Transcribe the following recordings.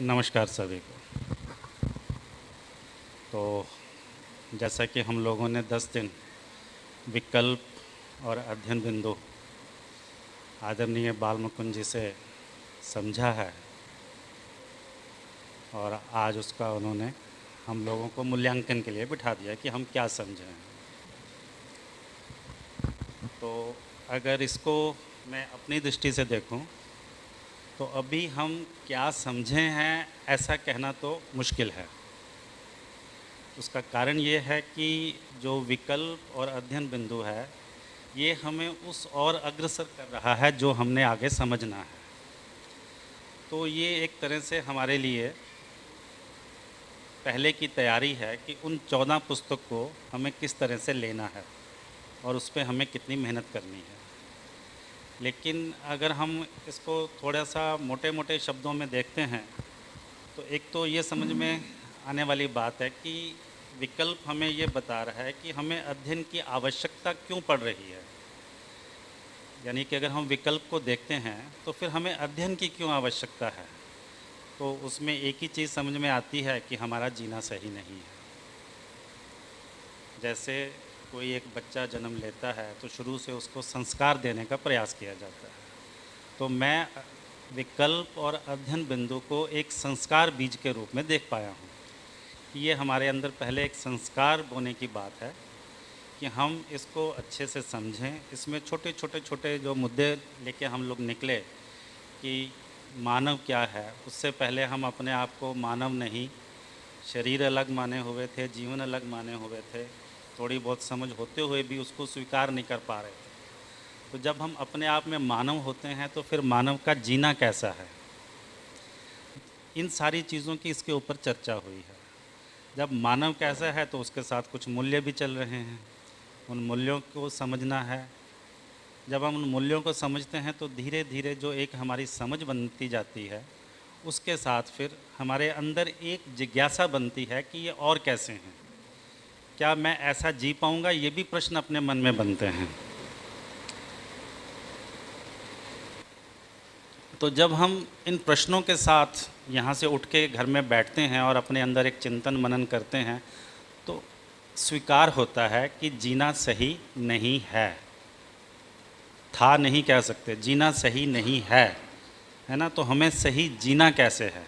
नमस्कार सभी को। तो जैसा कि हम लोगों ने 10 दिन विकल्प और अध्ययन बिंदु आदरणीय बाल मुकुंद जी से समझा है और आज उसका उन्होंने हम लोगों को मूल्यांकन के लिए बिठा दिया कि हम क्या समझे हैं। तो अगर इसको मैं अपनी दृष्टि से देखूं तो अभी हम क्या समझे हैं ऐसा कहना तो मुश्किल है। उसका कारण ये है कि जो विकल्प और अध्ययन बिंदु है ये हमें उस और अग्रसर कर रहा है जो हमने आगे समझना है। तो ये एक तरह से हमारे लिए पहले की तैयारी है कि उन 14 पुस्तक को हमें किस तरह से लेना है और उस पर हमें कितनी मेहनत करनी है। लेकिन अगर हम इसको थोड़ा सा मोटे मोटे शब्दों में देखते हैं तो एक तो ये समझ में आने वाली बात है कि विकल्प हमें ये बता रहा है कि हमें अध्ययन की आवश्यकता क्यों पड़ रही है। यानी कि अगर हम विकल्प को देखते हैं तो फिर हमें अध्ययन की क्यों आवश्यकता है। तो उसमें एक ही चीज़ समझ में आती है कि हमारा जीना सही नहीं है। जैसे कोई एक बच्चा जन्म लेता है तो शुरू से उसको संस्कार देने का प्रयास किया जाता है। तो मैं विकल्प और अध्ययन बिंदु को एक संस्कार बीज के रूप में देख पाया हूँ। ये हमारे अंदर पहले एक संस्कार बोने की बात है कि हम इसको अच्छे से समझें। इसमें छोटे छोटे छोटे जो मुद्दे लेके हम लोग निकले कि मानव क्या है, उससे पहले हम अपने आप को मानव नहीं, शरीर अलग माने हुए थे, जीवन अलग माने हुए थे। थोड़ी बहुत समझ होते हुए भी उसको स्वीकार नहीं कर पा रहे थे। तो जब हम अपने आप में मानव होते हैं तो फिर मानव का जीना कैसा है, इन सारी चीज़ों की इसके ऊपर चर्चा हुई है। जब मानव कैसा है तो उसके साथ कुछ मूल्य भी चल रहे हैं, उन मूल्यों को समझना है। जब हम उन मूल्यों को समझते हैं तो धीरे धीरे जो एक हमारी समझ बनती जाती है उसके साथ फिर हमारे अंदर एक जिज्ञासा बनती है कि ये और कैसे हैं, क्या मैं ऐसा जी पाऊँगा, ये भी प्रश्न अपने मन में बनते हैं। तो जब हम इन प्रश्नों के साथ यहाँ से उठ के घर में बैठते हैं और अपने अंदर एक चिंतन मनन करते हैं तो स्वीकार होता है कि जीना सही नहीं है। था नहीं कह सकते, जीना सही नहीं है ना। तो हमें सही जीना कैसे है,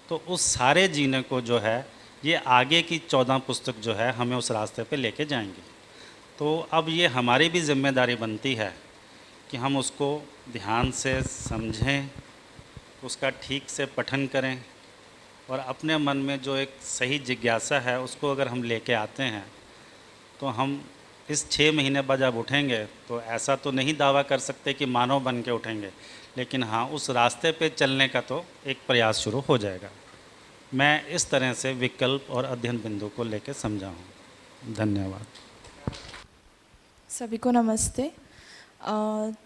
तो उस सारे जीने को जो है ये आगे की 14 पुस्तक जो है हमें उस रास्ते पे लेके जाएंगे। तो अब ये हमारी भी जिम्मेदारी बनती है कि हम उसको ध्यान से समझें, उसका ठीक से पठन करें और अपने मन में जो एक सही जिज्ञासा है उसको अगर हम लेके आते हैं तो हम इस 6 महीने बाद जब उठेंगे तो ऐसा तो नहीं दावा कर सकते कि मानव बन के उठेंगे, लेकिन हाँ उस रास्ते पे चलने का तो एक प्रयास शुरू हो जाएगा। मैं इस तरह से विकल्प और अध्ययन बिंदु को लेकर समझा हूँ। धन्यवाद। सभी को नमस्ते।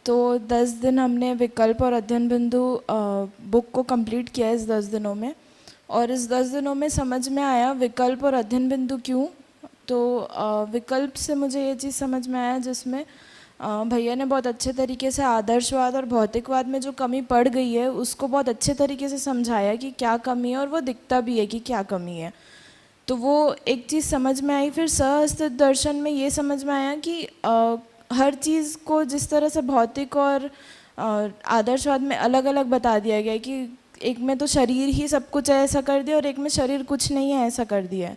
तो 10 दिन हमने विकल्प और अध्ययन बिंदु बुक को कंप्लीट किया इस 10 दिनों में, और इस 10 दिनों में समझ में आया विकल्प और अध्ययन बिंदु क्यों। तो विकल्प से मुझे ये चीज़ समझ में आया जिसमें भैया ने बहुत अच्छे तरीके से आदर्शवाद और भौतिकवाद में जो कमी पड़ गई है उसको बहुत अच्छे तरीके से समझाया कि क्या कमी है, और वो दिखता भी है कि क्या कमी है। तो वो एक चीज़ समझ में आई। फिर सहअस्तित्व दर्शन में ये समझ में आया कि हर चीज़ को जिस तरह से भौतिक और आदर्शवाद में अलग अलग बता दिया गया है कि एक में तो शरीर ही सब कुछ है ऐसा कर दिया और एक में शरीर कुछ नहीं है ऐसा कर दिया है।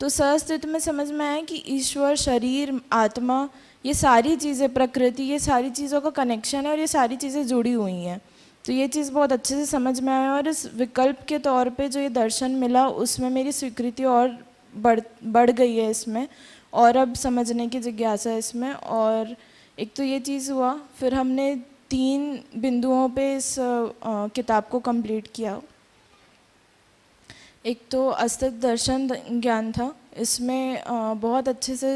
तो सहअस्तित्व में समझ में आया कि ईश्वर, शरीर, आत्मा, ये सारी चीज़ें, प्रकृति, ये सारी चीज़ों का कनेक्शन है और ये सारी चीज़ें जुड़ी हुई हैं। तो ये चीज़ बहुत अच्छे से समझ में आया, और इस विकल्प के तौर पे जो ये दर्शन मिला उसमें मेरी स्वीकृति और बढ़ गई है इसमें, और अब समझने की जिज्ञासा है इसमें। और एक तो ये चीज़ हुआ, फिर हमने 3 बिंदुओं पे इस किताब को कंप्लीट किया। एक तो अस्तित्व दर्शन ज्ञान था, इसमें बहुत अच्छे से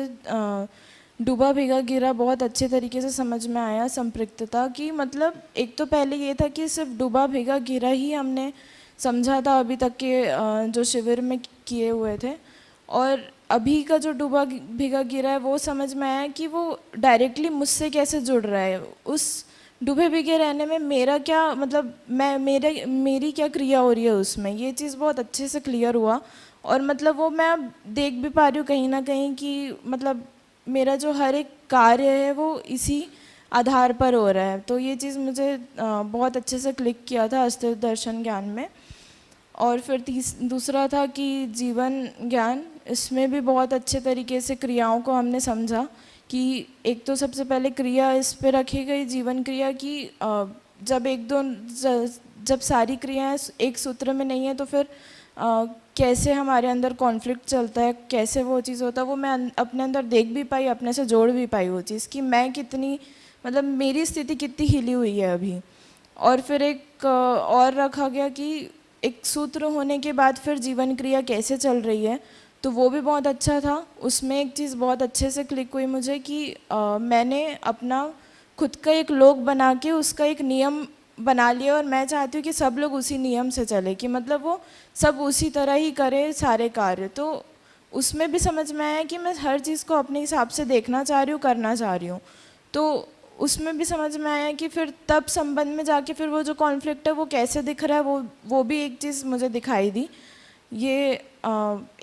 डूबा भीगा गिरा बहुत अच्छे तरीके से समझ में आया संपृक्तता की। मतलब एक तो पहले ये था कि सिर्फ डूबा भीगा गिरा ही हमने समझा था अभी तक के जो शिविर में किए हुए थे, और अभी का जो डूबा भीगा गिरा है वो समझ में आया कि वो डायरेक्टली मुझसे कैसे जुड़ रहा है, उस डूबे भीगे रहने में मेरा क्या मतलब मेरी क्या क्रिया हो रही है उसमें, ये चीज़ बहुत अच्छे से क्लियर हुआ। और मतलब वो मैं अब देख भी पा रही हूँ कहीं ना कहीं कि मतलब मेरा जो हर एक कार्य है वो इसी आधार पर हो रहा है। तो ये चीज़ मुझे बहुत अच्छे से क्लिक किया था अस्तित्व दर्शन ज्ञान में। और फिर दूसरा था कि जीवन ज्ञान, इसमें भी बहुत अच्छे तरीके से क्रियाओं को हमने समझा कि एक तो सबसे पहले क्रिया इस पे रखी गई जीवन क्रिया की, जब जब सारी क्रियाएं एक सूत्र में नहीं है तो फिर कैसे हमारे अंदर कॉन्फ्लिक्ट चलता है, कैसे वो चीज़ होता है, वो मैं अपने अंदर देख भी पाई, अपने से जोड़ भी पाई वो चीज़ कि मैं कितनी मतलब मेरी स्थिति कितनी हिली हुई है अभी। और फिर एक और रखा गया कि एक सूत्र होने के बाद फिर जीवन क्रिया कैसे चल रही है, तो वो भी बहुत अच्छा था। उसमें एक चीज़ बहुत अच्छे से क्लिक हुई मुझे कि मैंने अपना खुद का एक लोक बना के उसका एक नियम बना लिया, और मैं चाहती हूँ कि सब लोग उसी नियम से चले, कि मतलब वो सब उसी तरह ही करें सारे कार्य। तो उसमें भी समझ में आया कि मैं हर चीज़ को अपने हिसाब से देखना चाह रही हूँ, करना चाह रही हूँ। तो उसमें भी समझ में आया कि फिर तब संबंध में जाके फिर वो जो कॉन्फ्लिक्ट है वो कैसे दिख रहा है, वो भी एक चीज़ मुझे दिखाई दी। ये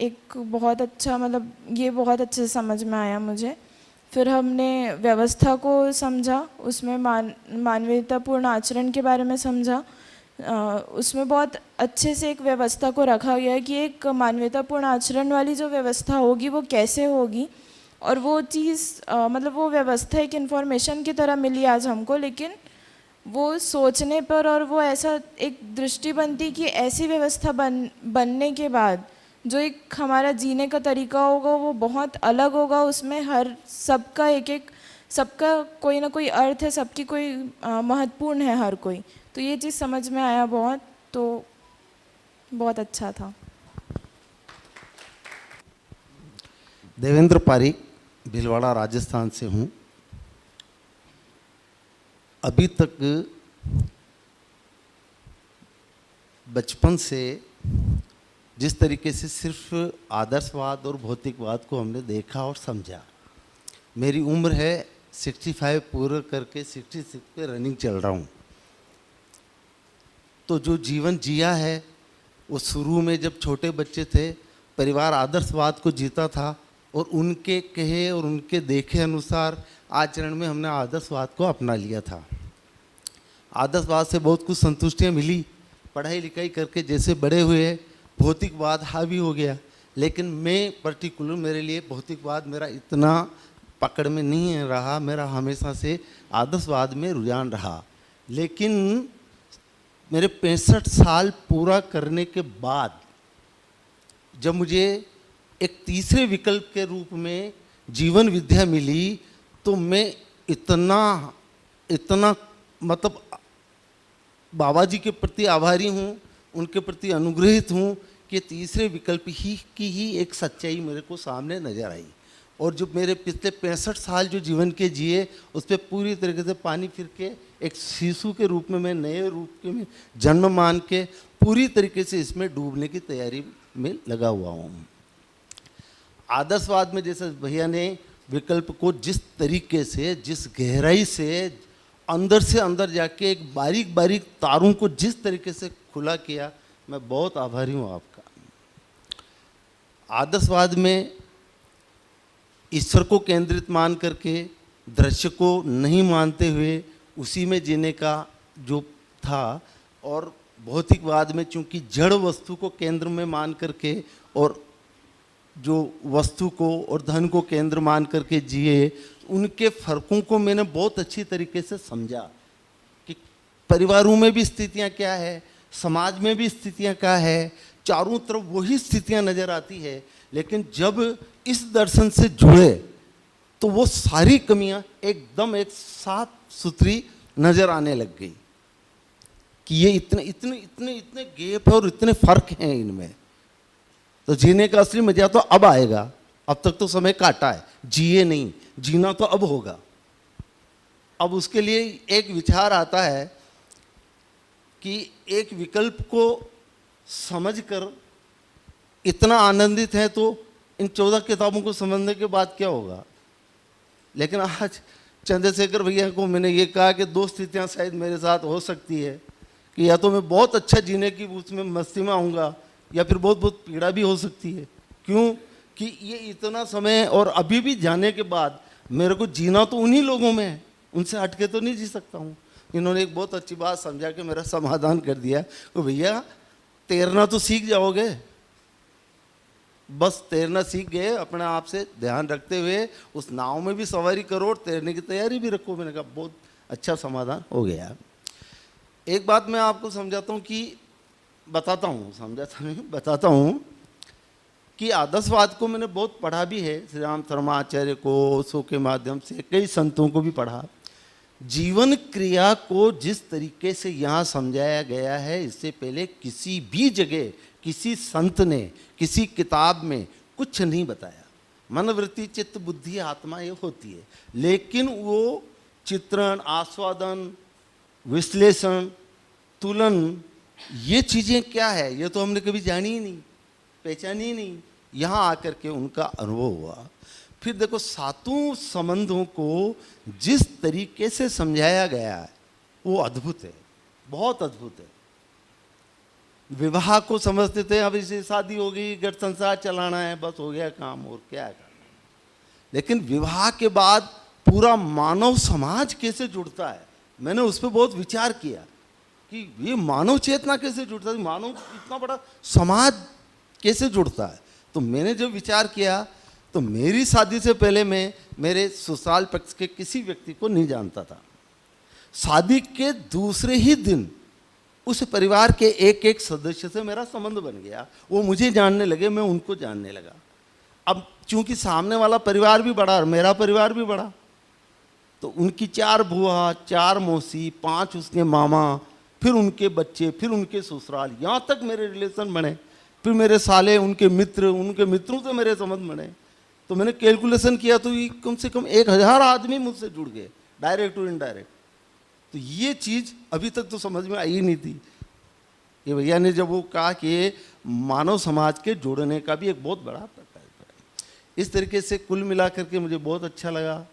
एक बहुत अच्छा मतलब ये बहुत अच्छे से समझ में आया मुझे। फिर हमने व्यवस्था को समझा, उसमें मानवीयतापूर्ण आचरण के बारे में समझा। उसमें बहुत अच्छे से एक व्यवस्था को रखा गया है कि एक मानवीयतापूर्ण आचरण वाली जो व्यवस्था होगी वो कैसे होगी। और वो चीज़ मतलब वो व्यवस्था एक इन्फॉर्मेशन की तरह मिली आज हमको, लेकिन वो सोचने पर और वो ऐसा एक दृष्टि बनती कि ऐसी व्यवस्था बनने के बाद जो एक हमारा जीने का तरीका होगा वो बहुत अलग होगा। उसमें हर सबका कोई ना कोई अर्थ है, सबकी कोई महत्वपूर्ण है हर कोई। तो ये चीज़ समझ में आया बहुत, तो बहुत अच्छा था। देवेंद्र पारिक, भीलवाड़ा राजस्थान से हूँ। अभी तक बचपन से जिस तरीके से सिर्फ आदर्शवाद और भौतिकवाद को हमने देखा और समझा, मेरी उम्र है 65 पूरा करके 66 पे रनिंग चल रहा हूँ। तो जो जीवन जिया है वो शुरू में जब छोटे बच्चे थे परिवार आदर्शवाद को जीता था, और उनके कहे और उनके देखे अनुसार आचरण में हमने आदर्शवाद को अपना लिया था। आदर्शवाद से बहुत कुछ संतुष्टियाँ मिली, पढ़ाई लिखाई करके जैसे बड़े हुए भौतिकवाद हावी हो गया। लेकिन मैं पर्टिकुलर मेरे लिए भौतिकवाद मेरा इतना पकड़ में नहीं रहा, मेरा हमेशा से आदर्शवाद में रुझान रहा। लेकिन मेरे 65 साल पूरा करने के बाद जब मुझे एक तीसरे विकल्प के रूप में जीवन विद्या मिली, तो मैं इतना मतलब बाबा जी के प्रति आभारी हूँ, उनके प्रति अनुग्रहित हूँ कि तीसरे विकल्प की ही एक सच्चाई मेरे को सामने नजर आई। और जो मेरे पिछले 65 साल जो जीवन के जिए उस पर पूरी तरीके से पानी फिर के एक शिशु के रूप में मैं नए रूप के में जन्म मान के पूरी तरीके से इसमें डूबने की तैयारी में लगा हुआ हूँ। आदर्शवाद में जैसे भैया ने विकल्प को जिस तरीके से, जिस गहराई से अंदर जाके एक बारीक बारीक तारों को जिस तरीके से खुला किया, मैं बहुत आभारी हूँ आपका। आदर्शवाद में ईश्वर को केंद्रित मान करके दृश्य को नहीं मानते हुए उसी में जीने का जो था, और भौतिकवाद में चूंकि जड़ वस्तु को केंद्र में मान करके और जो वस्तु को और धन को केंद्र मान करके जिए, उनके फर्कों को मैंने बहुत अच्छी तरीके से समझा कि परिवारों में भी स्थितियां क्या है, समाज में भी स्थितियां क्या है, चारों तरफ वही स्थितियां नजर आती है। लेकिन जब इस दर्शन से जुड़े तो वो सारी कमियां एकदम एक साफ सुथरी नजर आने लग गई कि ये इतने इतने इतने इतने गैप है और इतने फर्क हैं इनमें। तो जीने का असली मजा तो अब आएगा, अब तक तो समय काटा है, जिए नहीं, जीना तो अब होगा। अब उसके लिए एक विचार आता है कि एक विकल्प को समझकर इतना आनंदित है तो इन 14 किताबों को समझने के बाद क्या होगा। लेकिन आज चंद्रशेखर भैया को मैंने ये कहा कि दो स्थितियाँ शायद मेरे साथ हो सकती है कि या तो मैं बहुत अच्छा जीने की उसमें मस्ती में आऊँगा, या फिर बहुत बहुत पीड़ा भी हो सकती है। क्यों कि ये इतना समय और अभी भी जाने के बाद मेरे को जीना तो उन्हीं लोगों में है, उनसे हट के तो नहीं जी सकता हूँ। इन्होंने एक बहुत अच्छी बात समझा के मेरा समाधान कर दिया कि भैया तैरना तो सीख जाओगे, बस तैरना सीख गए, अपने आप से ध्यान रखते हुए उस नाव में भी सवारी करो और तैरने की तैयारी भी रखो। मैंने कहा बहुत अच्छा समाधान हो गया। एक बात मैं आपको समझाता हूँ कि बताता हूँ, समझाता नहीं बताता हूँ कि आदर्शवाद को मैंने बहुत पढ़ा भी है, श्री राम शर्माचार्य को, शो के माध्यम से कई संतों को भी पढ़ा। जीवन क्रिया को जिस तरीके से यहाँ समझाया गया है, इससे पहले किसी भी जगह किसी संत ने किसी किताब में कुछ नहीं बताया। मनोवृत्ति, चित्त, बुद्धि, आत्मा ये होती है, लेकिन वो चित्रण, आस्वादन, विश्लेषण, तुलन, ये चीज़ें क्या है ये तो हमने कभी जानी ही नहीं, पहचानी ही नहीं। यहाँ आकर के उनका अनुभव हुआ। फिर देखो सातों संबंधों को जिस तरीके से समझाया गया है वो अद्भुत है, बहुत अद्भुत है। विवाह को समझते थे अब इसे शादी हो गई, घर संसार चलाना है, बस हो गया काम, और क्या है काम। लेकिन विवाह के बाद पूरा मानव समाज कैसे जुड़ता है, मैंने उस पर बहुत विचार किया कि ये मानव चेतना कैसे जुड़ता है, मानव इतना बड़ा समाज कैसे जुड़ता है। तो मैंने जब विचार किया तो मेरी शादी से पहले मैं मेरे ससुराल पक्ष के किसी व्यक्ति को नहीं जानता था। शादी के दूसरे ही दिन उस परिवार के एक एक सदस्य से मेरा संबंध बन गया, वो मुझे जानने लगे, मैं उनको जानने लगा। अब चूंकि सामने वाला परिवार भी बड़ा और मेरा परिवार भी बड़ा, तो उनकी 4 बुआ, 4 मौसी, 5 उसके मामा, फिर उनके बच्चे, फिर उनके ससुराल, यहाँ तक मेरे रिलेशन बने। फिर मेरे साले, उनके मित्र, उनके मित्रों से मेरे संबंध बने। तो मैंने कैलकुलेशन किया तो ये कम से कम 1000 आदमी मुझसे जुड़ गए, डायरेक्ट और इनडायरेक्ट। तो ये चीज़ अभी तक तो समझ में आई नहीं थी। ये भैया ने जब वो कहा कि मानव समाज के जोड़ने का भी एक बहुत बड़ा प्रकार है, इस तरीके से कुल मिला करके मुझे बहुत अच्छा लगा,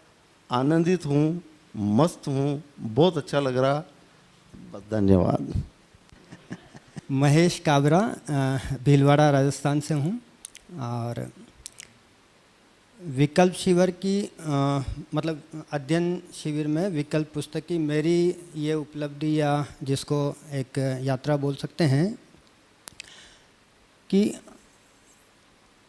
आनंदित हूँ, मस्त हूँ, बहुत अच्छा लग रहा। धन्यवाद। महेश काबरा, भीलवाड़ा राजस्थान से हूँ। और विकल्प शिविर की मतलब अध्ययन शिविर में विकल्प पुस्तक की मेरी ये उपलब्धि, या जिसको एक यात्रा बोल सकते हैं, कि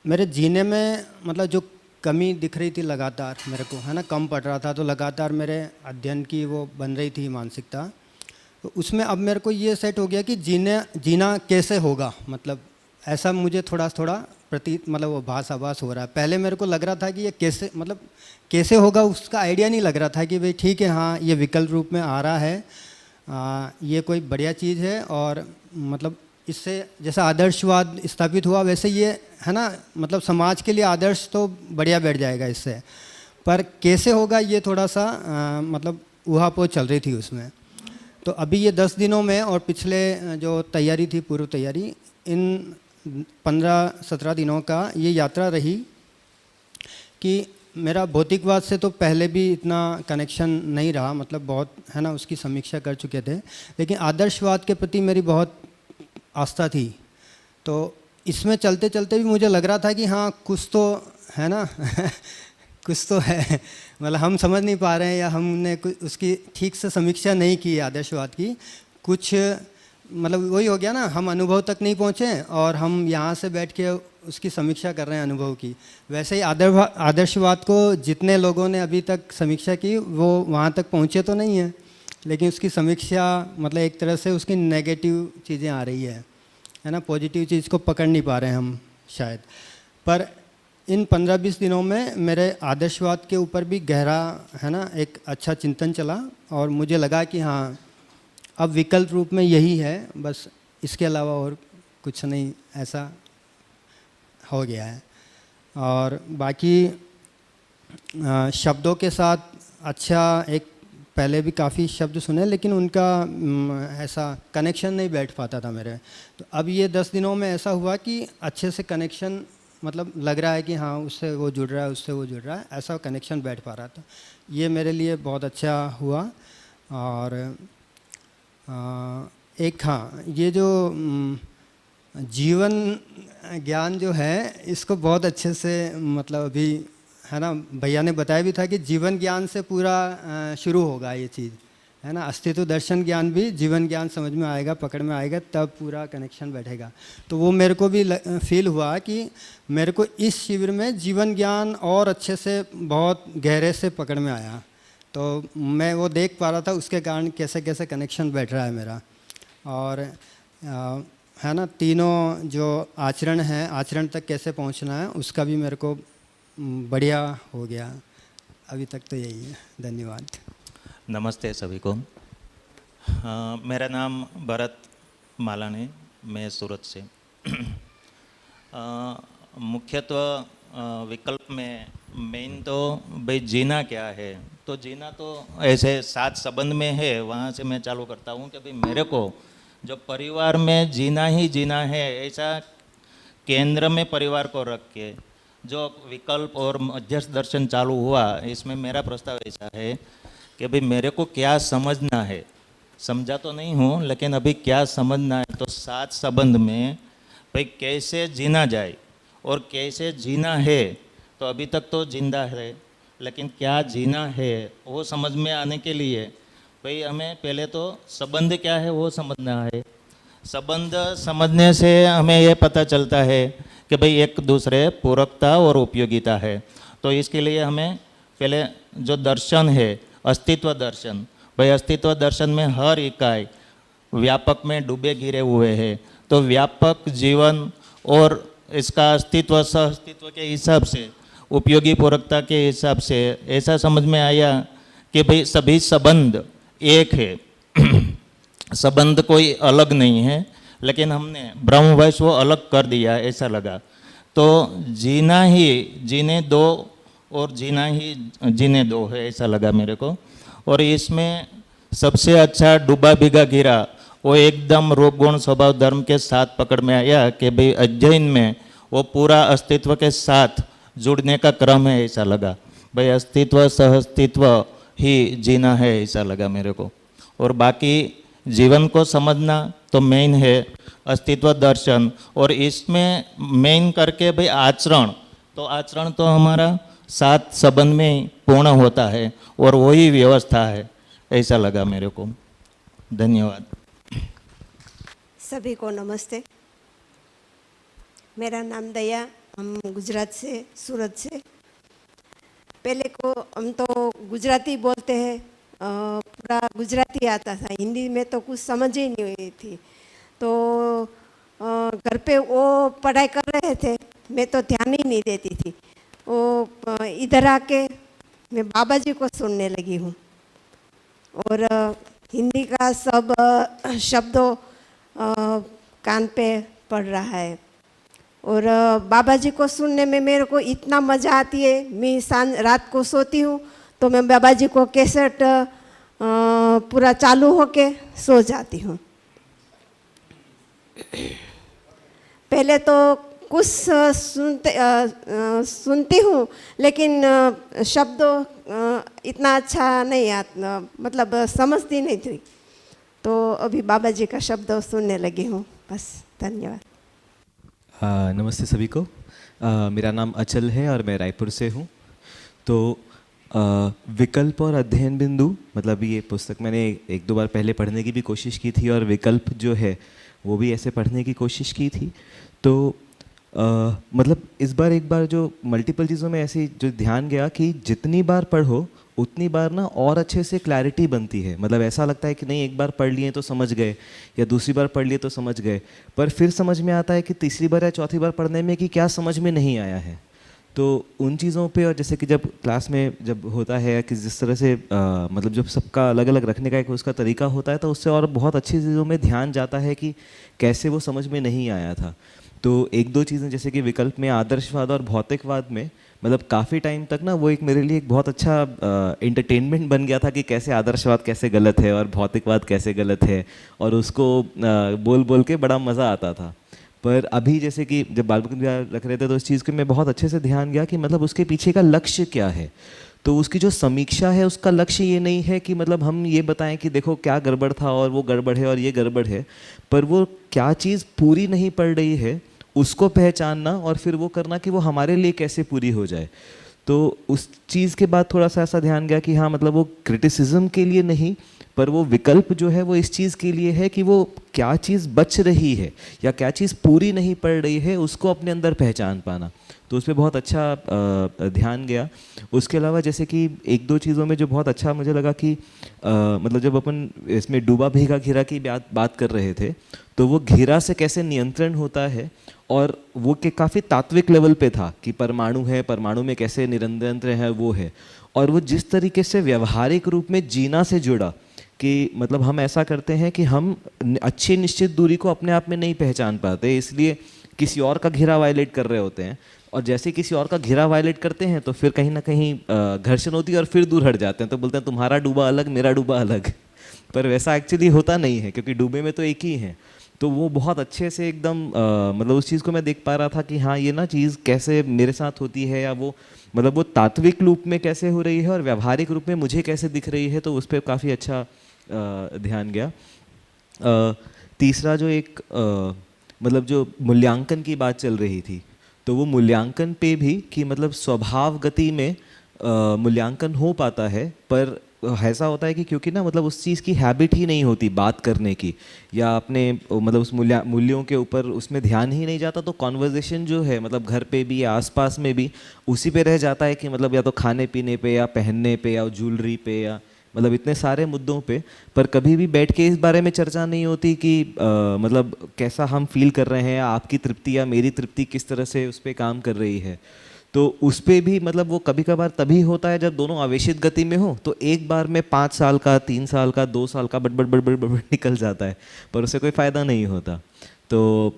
मेरे जीने में मतलब जो कमी दिख रही थी लगातार मेरे को, है ना, कम पड़ रहा था, तो लगातार मेरे अध्ययन की वो बन रही थी मानसिकता। तो उसमें अब मेरे को ये सेट हो गया कि जीना कैसे होगा, मतलब ऐसा मुझे थोड़ा थोड़ा प्रतीत, मतलब वो आभास हो रहा है। पहले मेरे को लग रहा था कि ये कैसे, मतलब कैसे होगा उसका आइडिया नहीं लग रहा था कि भाई ठीक है, हाँ ये विकल्प रूप में आ रहा है, ये कोई बढ़िया चीज़ है, और मतलब इससे जैसा आदर्शवाद स्थापित हुआ वैसे ये, है ना, मतलब समाज के लिए आदर्श तो बढ़िया बैठ जाएगा इससे, पर कैसे होगा ये थोड़ा सा मतलब ऊहापोह चल रही थी उसमें। तो अभी ये 10 दिनों में और पिछले जो तैयारी थी, पूर्व तैयारी, इन 15-17 दिनों का ये यात्रा रही कि मेरा भौतिकवाद से तो पहले भी इतना कनेक्शन नहीं रहा, मतलब बहुत, है ना, उसकी समीक्षा कर चुके थे, लेकिन आदर्शवाद के प्रति मेरी बहुत आस्था थी। तो इसमें चलते चलते भी मुझे लग रहा था कि हाँ कुछ तो है ना कुछ तो है, मतलब हम समझ नहीं पा रहे हैं, या हमने उसकी ठीक से समीक्षा नहीं की आदर्शवाद की। कुछ मतलब वही हो गया ना, हम अनुभव तक नहीं पहुँचे और हम यहाँ से बैठ के उसकी समीक्षा कर रहे हैं अनुभव की। वैसे ही आदर्शवाद को जितने लोगों ने अभी तक समीक्षा की वो वहाँ तक पहुँचे तो नहीं है, लेकिन उसकी समीक्षा मतलब एक तरह से उसकी नेगेटिव चीज़ें आ रही है ना, पॉजिटिव चीज़ को पकड़ नहीं पा रहे हैं हम शायद। पर इन 15-20 दिनों में मेरे आदर्शवाद के ऊपर भी गहरा, है ना, एक अच्छा चिंतन चला, और मुझे लगा कि हाँ अब विकल्प रूप में यही है, बस इसके अलावा और कुछ नहीं, ऐसा हो गया है। और बाकी शब्दों के साथ अच्छा, एक पहले भी काफ़ी शब्द सुने लेकिन उनका ऐसा कनेक्शन नहीं बैठ पाता था मेरे। तो अब ये 10 दिनों में ऐसा हुआ कि अच्छे से कनेक्शन मतलब लग रहा है कि हाँ उससे वो जुड़ रहा है, उससे वो जुड़ रहा है, ऐसा कनेक्शन बैठ पा रहा था। ये मेरे लिए बहुत अच्छा हुआ। और एक हाँ, ये जो जीवन ज्ञान जो है इसको बहुत अच्छे से मतलब अभी है ना, भैया ने बताया भी था कि जीवन ज्ञान से पूरा शुरू होगा ये चीज़, है ना। अस्तित्व दर्शन ज्ञान भी जीवन ज्ञान समझ में आएगा, पकड़ में आएगा, तब पूरा कनेक्शन बैठेगा। तो वो मेरे को भी फील हुआ कि मेरे को इस शिविर में जीवन ज्ञान और अच्छे से बहुत गहरे से पकड़ में आया। तो मैं वो देख पा रहा था उसके कारण कैसे कैसे कनेक्शन बैठ रहा है मेरा। और है ना, तीनों जो आचरण हैं, आचरण तक कैसे पहुंचना है उसका भी मेरे को बढ़िया हो गया। अभी तक तो यही है। धन्यवाद। नमस्ते सभी को। मेरा नाम भरत मालानी, मैं सूरत से। मुख्यतः विकल्प में मेन तो भाई जीना क्या है, तो जीना तो ऐसे साथ संबंध में है, वहाँ से मैं चालू करता हूँ कि भाई मेरे को जो परिवार में जीना ही जीना है, ऐसा केंद्र में परिवार को रख के जो विकल्प और मध्यस्थ दर्शन चालू हुआ, इसमें मेरा प्रस्ताव ऐसा है कि भाई मेरे को क्या समझना है, समझा तो नहीं हूँ लेकिन अभी क्या समझना है, तो साथ संबंध में भाई कैसे जीना जाए और कैसे जीना है। तो अभी तक तो जिंदा है, लेकिन क्या जीना है वो समझ में आने के लिए भाई हमें पहले तो संबंध क्या है वो समझना है। संबंध समझने से हमें ये पता चलता है कि भाई एक दूसरे पूरकता और उपयोगिता है। तो इसके लिए हमें पहले जो दर्शन है, अस्तित्व दर्शन, भाई अस्तित्व दर्शन में हर इकाई व्यापक में डूबे गिरे हुए हैं। तो व्यापक जीवन और इसका अस्तित्व सह अस्तित्व के हिसाब से, उपयोगी पूरकता के हिसाब से ऐसा समझ में आया कि भाई सभी संबंध एक है, संबंध कोई अलग नहीं है, लेकिन हमने ब्रह्मवश वो अलग कर दिया ऐसा लगा। तो जीना ही जीने दो और जीना ही जीने दो है ऐसा लगा मेरे को। और इसमें सबसे अच्छा डूबा भीगा गिरा वो एकदम रूप गुण स्वभाव धर्म के साथ पकड़ में आया कि भाई अध्ययन में वो पूरा अस्तित्व के साथ जुड़ने का क्रम है ऐसा लगा। भाई अस्तित्व सह अस्तित्व ही जीना है ऐसा लगा मेरे को। और बाकी जीवन को समझना तो मेन है अस्तित्व दर्शन, और इसमें मेन करके भाई आचरण, तो आचरण तो हमारा साथ संबंध में पूर्ण होता है और वही व्यवस्था है ऐसा लगा मेरे को। धन्यवाद। सभी को नमस्ते। मेरा नाम दया, हम गुजरात से, सूरत से। पहले को हम तो गुजराती बोलते हैं, पूरा गुजराती आता था, हिंदी में तो कुछ समझ ही नहीं हुई थी। तो घर पे वो पढ़ाई कर रहे थे, मैं तो ध्यान ही नहीं देती थी। वो इधर आके मैं बाबा जी को सुनने लगी हूँ और हिंदी का सब शब्दों कान पे पड़ रहा है। और बाबा जी को सुनने में मेरे को इतना मज़ा आती है। मैं रात को सोती हूँ तो मैं बाबा जी को कैसेट पूरा चालू होके सो जाती हूँ। पहले तो कुछ सुनती हूँ लेकिन शब्दों इतना अच्छा नहीं आता, मतलब समझती नहीं थी। तो अभी बाबा जी का शब्द सुनने लगी हूँ, बस। धन्यवाद। नमस्ते सभी को। मेरा नाम अचल है और मैं रायपुर से हूँ। तो विकल्प और अध्ययन बिंदु, मतलब ये पुस्तक मैंने एक दो बार पहले पढ़ने की भी कोशिश की थी और विकल्प जो है वो भी ऐसे पढ़ने की कोशिश की थी। तो मतलब इस बार एक बार जो मल्टीपल चीज़ों में ऐसे जो ध्यान गया कि जितनी बार पढ़ो उतनी बार ना और अच्छे से क्लैरिटी बनती है। मतलब ऐसा लगता है कि नहीं, एक बार पढ़ लिए तो समझ गए या दूसरी बार पढ़ लिए तो समझ गए, पर फिर समझ में आता है कि तीसरी बार या चौथी बार पढ़ने में कि क्या समझ में नहीं आया है। तो उन चीज़ों पे, और जैसे कि जब क्लास में जब होता है कि जिस तरह से मतलब जब सबका अलग अलग रखने का एक उसका तरीका होता है, तो उससे और बहुत अच्छी चीज़ों में ध्यान जाता है कि कैसे वो समझ में नहीं आया था। तो एक दो चीज़ें जैसे कि विकल्प में आदर्शवाद और भौतिकवाद में, मतलब काफ़ी टाइम तक ना वो एक मेरे लिए एक बहुत अच्छा एंटरटेनमेंट बन गया था कि कैसे आदर्शवाद कैसे गलत है और भौतिकवाद कैसे गलत है, और उसको बोल बोल के बड़ा मज़ा आता था। पर अभी जैसे कि जब बाल मुकुंद बिहार रख रहे थे तो इस चीज़ के मैं बहुत अच्छे से ध्यान गया कि मतलब उसके पीछे का लक्ष्य क्या है। तो उसकी जो समीक्षा है उसका लक्ष्य ये नहीं है कि मतलब हम ये बताएं कि देखो क्या गड़बड़ था और वो गड़बड़ है और ये गड़बड़ है, पर वो क्या चीज़ पूरी नहीं पड़ रही है उसको पहचानना और फिर वो करना कि वो हमारे लिए कैसे पूरी हो जाए। तो उस चीज़ के बाद थोड़ा सा ऐसा ध्यान गया कि हाँ मतलब वो क्रिटिसिज्म के लिए नहीं, पर वो विकल्प जो है वो इस चीज़ के लिए है कि वो क्या चीज़ बच रही है या क्या चीज़ पूरी नहीं पड़ रही है उसको अपने अंदर पहचान पाना। तो उस पर बहुत अच्छा ध्यान गया। उसके अलावा जैसे कि एक दो चीज़ों में जो बहुत अच्छा मुझे लगा कि मतलब जब अपन इसमें डूबा भीगा घिरा की बात कर रहे थे तो वो घिरा से कैसे नियंत्रण होता है और वो के काफ़ी तात्विक लेवल पे था कि परमाणु है, परमाणु में कैसे निरंतर है वो है, और वो जिस तरीके से व्यवहारिक रूप में जीना से जुड़ा कि मतलब हम ऐसा करते हैं कि हम अच्छी निश्चित दूरी को अपने आप में नहीं पहचान पाते, इसलिए किसी और का घेरा वायलेट कर रहे होते हैं, और जैसे किसी और का घेरा वायलेट करते हैं तो फिर कहीं ना कहीं घर्षण होती है और फिर दूर हट जाते हैं, तो बोलते हैं तुम्हारा डूबा अलग मेरा डूबा अलग। पर वैसा एक्चुअली होता नहीं है क्योंकि डूबे में तो एक ही है। तो वो बहुत अच्छे से एकदम मतलब उस चीज़ को मैं देख पा रहा था कि हाँ ये ना चीज़ कैसे मेरे साथ होती है, या वो मतलब वो तात्विक रूप में कैसे हो रही है और व्यवहारिक रूप में मुझे कैसे दिख रही है, तो उस पर काफ़ी अच्छा ध्यान गया। तीसरा जो एक मतलब जो मूल्यांकन की बात चल रही थी, तो वो मूल्यांकन पे भी कि मतलब स्वभाव गति में मूल्यांकन हो पाता है, पर ऐसा होता है कि क्योंकि ना मतलब उस चीज़ की हैबिट ही नहीं होती बात करने की, या अपने मतलब उस मूल्यों के ऊपर उसमें ध्यान ही नहीं जाता, तो कॉन्वर्जेशन जो है मतलब घर पे भी या आसपास में भी उसी पे रह जाता है कि मतलब या तो खाने पीने पे या पहनने पे या ज्वेलरी पे या मतलब इतने सारे मुद्दों पे, पर कभी भी बैठ के इस बारे में चर्चा नहीं होती कि मतलब कैसा हम फील कर रहे हैं, आपकी तृप्ति या मेरी तृप्ति किस तरह से उस पर काम कर रही है। तो उस पर भी मतलब वो कभी कभार तभी होता है जब दोनों आवेशित गति में हो, तो एक बार में 5 साल का 3 साल का 2 साल का बड़बड़ बड़बड़ बड़बड़ निकल जाता है, पर उससे कोई फ़ायदा नहीं होता। तो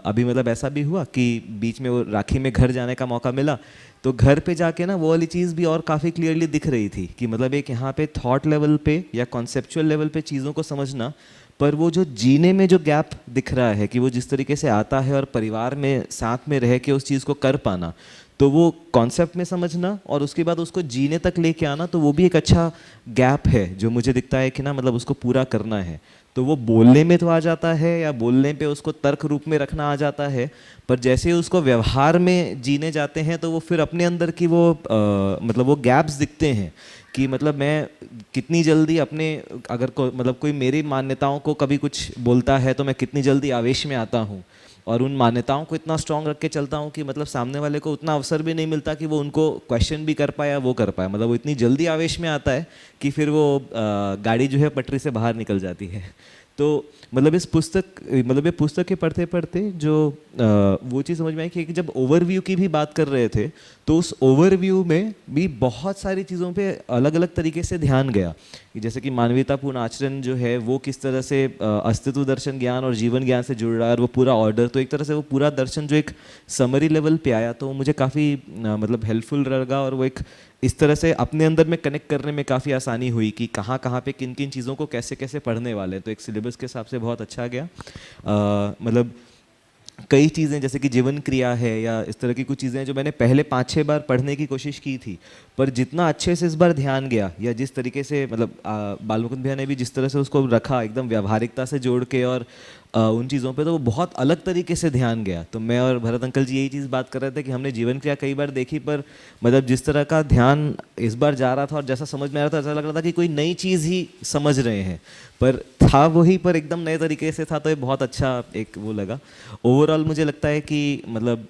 अभी मतलब ऐसा भी हुआ कि बीच में वो राखी में घर जाने का मौका मिला, तो घर पे जाके ना वो वाली चीज़ भी और काफ़ी क्लियरली दिख रही थी कि मतलब एक यहाँ पे थॉट लेवल पे या कॉन्सेप्चुअल लेवल पे चीज़ों को समझना, पर वो जो जीने में जो गैप दिख रहा है कि वो जिस तरीके से आता है और परिवार में साथ में रह के उस चीज़ को कर पाना, तो वो कॉन्सेप्ट में समझना और उसके बाद उसको जीने तक लेके आना, तो वो भी एक अच्छा गैप है जो मुझे दिखता है कि ना मतलब उसको पूरा करना है। तो वो बोलने में तो आ जाता है या बोलने पे उसको तर्क रूप में रखना आ जाता है, पर जैसे ही उसको व्यवहार में जीने जाते हैं तो वो फिर अपने अंदर की वो मतलब वो गैप्स दिखते हैं कि मतलब मैं कितनी जल्दी अपने अगर मतलब कोई मेरी मान्यताओं को कभी कुछ बोलता है तो मैं कितनी जल्दी आवेश में आता हूँ, और उन मान्यताओं को इतना स्ट्रांग रख के चलता हूँ कि मतलब सामने वाले को उतना अवसर भी नहीं मिलता कि वो उनको क्वेश्चन भी कर पाए या वो कर पाए, मतलब वो इतनी जल्दी आवेश में आता है कि फिर वो गाड़ी जो है पटरी से बाहर निकल जाती है। तो मतलब ये पुस्तक के पढ़ते पढ़ते जो वो चीज़ समझ में आई कि जब ओवरव्यू की भी बात कर रहे थे तो उस ओवरव्यू में भी बहुत सारी चीज़ों पे अलग अलग तरीके से ध्यान गया कि जैसे कि मानवीयतापूर्ण आचरण जो है वो किस तरह से अस्तित्व दर्शन ज्ञान और जीवन ज्ञान से जुड़ रहा है, और वो पूरा ऑर्डर, तो एक तरह से वो पूरा दर्शन जो एक समरी लेवल पे आया तो मुझे काफ़ी मतलब हेल्पफुल लगा, और वो एक इस तरह से अपने अंदर में कनेक्ट करने में काफ़ी आसानी हुई कि कहाँ कहाँ पे किन किन चीज़ों को कैसे कैसे पढ़ने वाले हैं, तो एक सिलेबस के हिसाब से बहुत अच्छा गया। मतलब कई चीज़ें जैसे कि जीवन क्रिया है या इस तरह की कुछ चीज़ें जो मैंने पहले 5-6 बार पढ़ने की कोशिश की थी, पर जितना अच्छे से इस बार ध्यान गया या जिस तरीके से मतलब बाल मुकुंद भैया ने भी जिस तरह से उसको रखा एकदम व्यावहारिकता से जोड़ के और उन चीज़ों पे, तो वो बहुत अलग तरीके से ध्यान गया। तो मैं और भरत अंकल जी यही चीज़ बात कर रहे थे कि हमने जीवन क्रिया कई बार देखी, पर मतलब जिस तरह का ध्यान इस बार जा रहा था और जैसा समझ में आ रहा था ऐसा लग रहा था कि कोई नई चीज़ ही समझ रहे हैं, पर था वही, पर एकदम नए तरीके से था, तो ये बहुत अच्छा एक वो लगा। ओवरऑल मुझे लगता है कि मतलब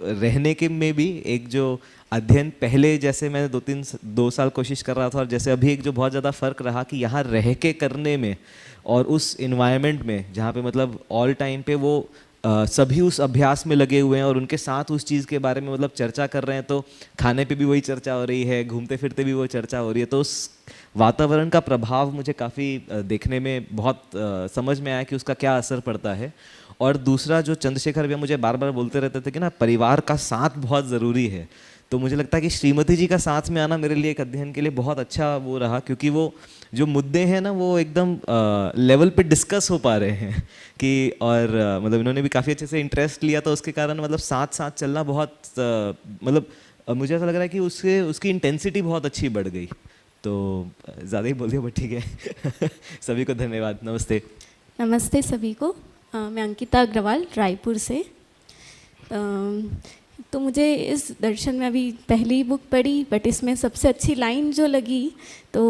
रहने के में भी एक जो अध्ययन पहले जैसे मैंने 2 साल कोशिश कर रहा था और जैसे अभी एक जो बहुत ज़्यादा फ़र्क रहा कि यहाँ रह के करने में और उस इन्वायरमेंट में जहाँ पे मतलब ऑल टाइम पे वो सभी उस अभ्यास में लगे हुए हैं और उनके साथ उस चीज़ के बारे में मतलब चर्चा कर रहे हैं, तो खाने पे भी वही चर्चा हो रही है, घूमते फिरते भी वो चर्चा हो रही है, तो उस वातावरण का प्रभाव मुझे काफ़ी देखने में बहुत समझ में आया कि उसका क्या असर पड़ता है। और दूसरा जो चंद्रशेखर भैया मुझे बार बार बोलते रहते थे कि ना परिवार का साथ बहुत ज़रूरी है, तो मुझे लगता है कि श्रीमती जी का साथ में आना मेरे लिए एक अध्ययन के लिए बहुत अच्छा वो रहा, क्योंकि वो जो मुद्दे हैं ना वो एकदम लेवल पे डिस्कस हो पा रहे हैं कि और मतलब इन्होंने भी काफ़ी अच्छे से इंटरेस्ट लिया, तो उसके कारण मतलब साथ साथ चलना बहुत मतलब मुझे ऐसा लग रहा है कि उसकी इंटेंसिटी बहुत अच्छी बढ़ गई। तो ज़्यादा ही बोल दिया बट ठीक है। सभी को धन्यवाद, नमस्ते। नमस्ते सभी को। मैं अंकिता अग्रवाल रायपुर से। तो मुझे इस दर्शन में अभी पहली बुक पढ़ी, बट इसमें सबसे अच्छी लाइन जो लगी तो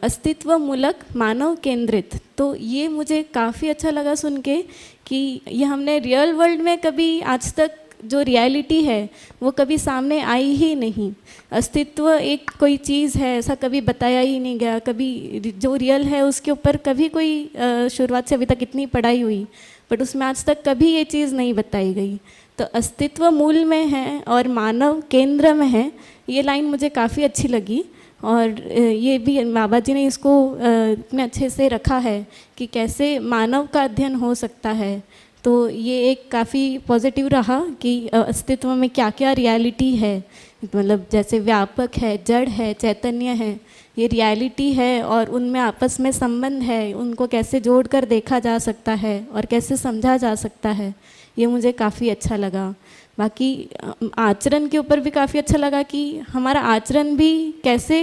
अस्तित्व मूलक मानव केंद्रित, तो ये मुझे काफ़ी अच्छा लगा सुन के कि ये हमने रियल वर्ल्ड में कभी आज तक जो रियलिटी है वो कभी सामने आई ही नहीं। अस्तित्व एक कोई चीज़ है ऐसा कभी बताया ही नहीं गया, कभी जो रियल है उसके ऊपर कभी कोई शुरुआत से अभी तक इतनी पढ़ाई हुई बट उसमें आज तक कभी ये चीज़ नहीं बताई गई। तो अस्तित्व मूल में है और मानव केंद्र में है, ये लाइन मुझे काफ़ी अच्छी लगी। और ये भी बाबा जी ने इसको इतने अच्छे से रखा है कि कैसे मानव का अध्ययन हो सकता है। तो ये एक काफ़ी पॉजिटिव रहा कि अस्तित्व में क्या क्या रियलिटी है, मतलब जैसे व्यापक है, जड़ है, चैतन्य है, ये रियलिटी है और उनमें आपस में संबंध है, उनको कैसे जोड़कर देखा जा सकता है और कैसे समझा जा सकता है, ये मुझे काफ़ी अच्छा लगा। बाकी आचरण के ऊपर भी काफ़ी अच्छा लगा कि हमारा आचरण भी कैसे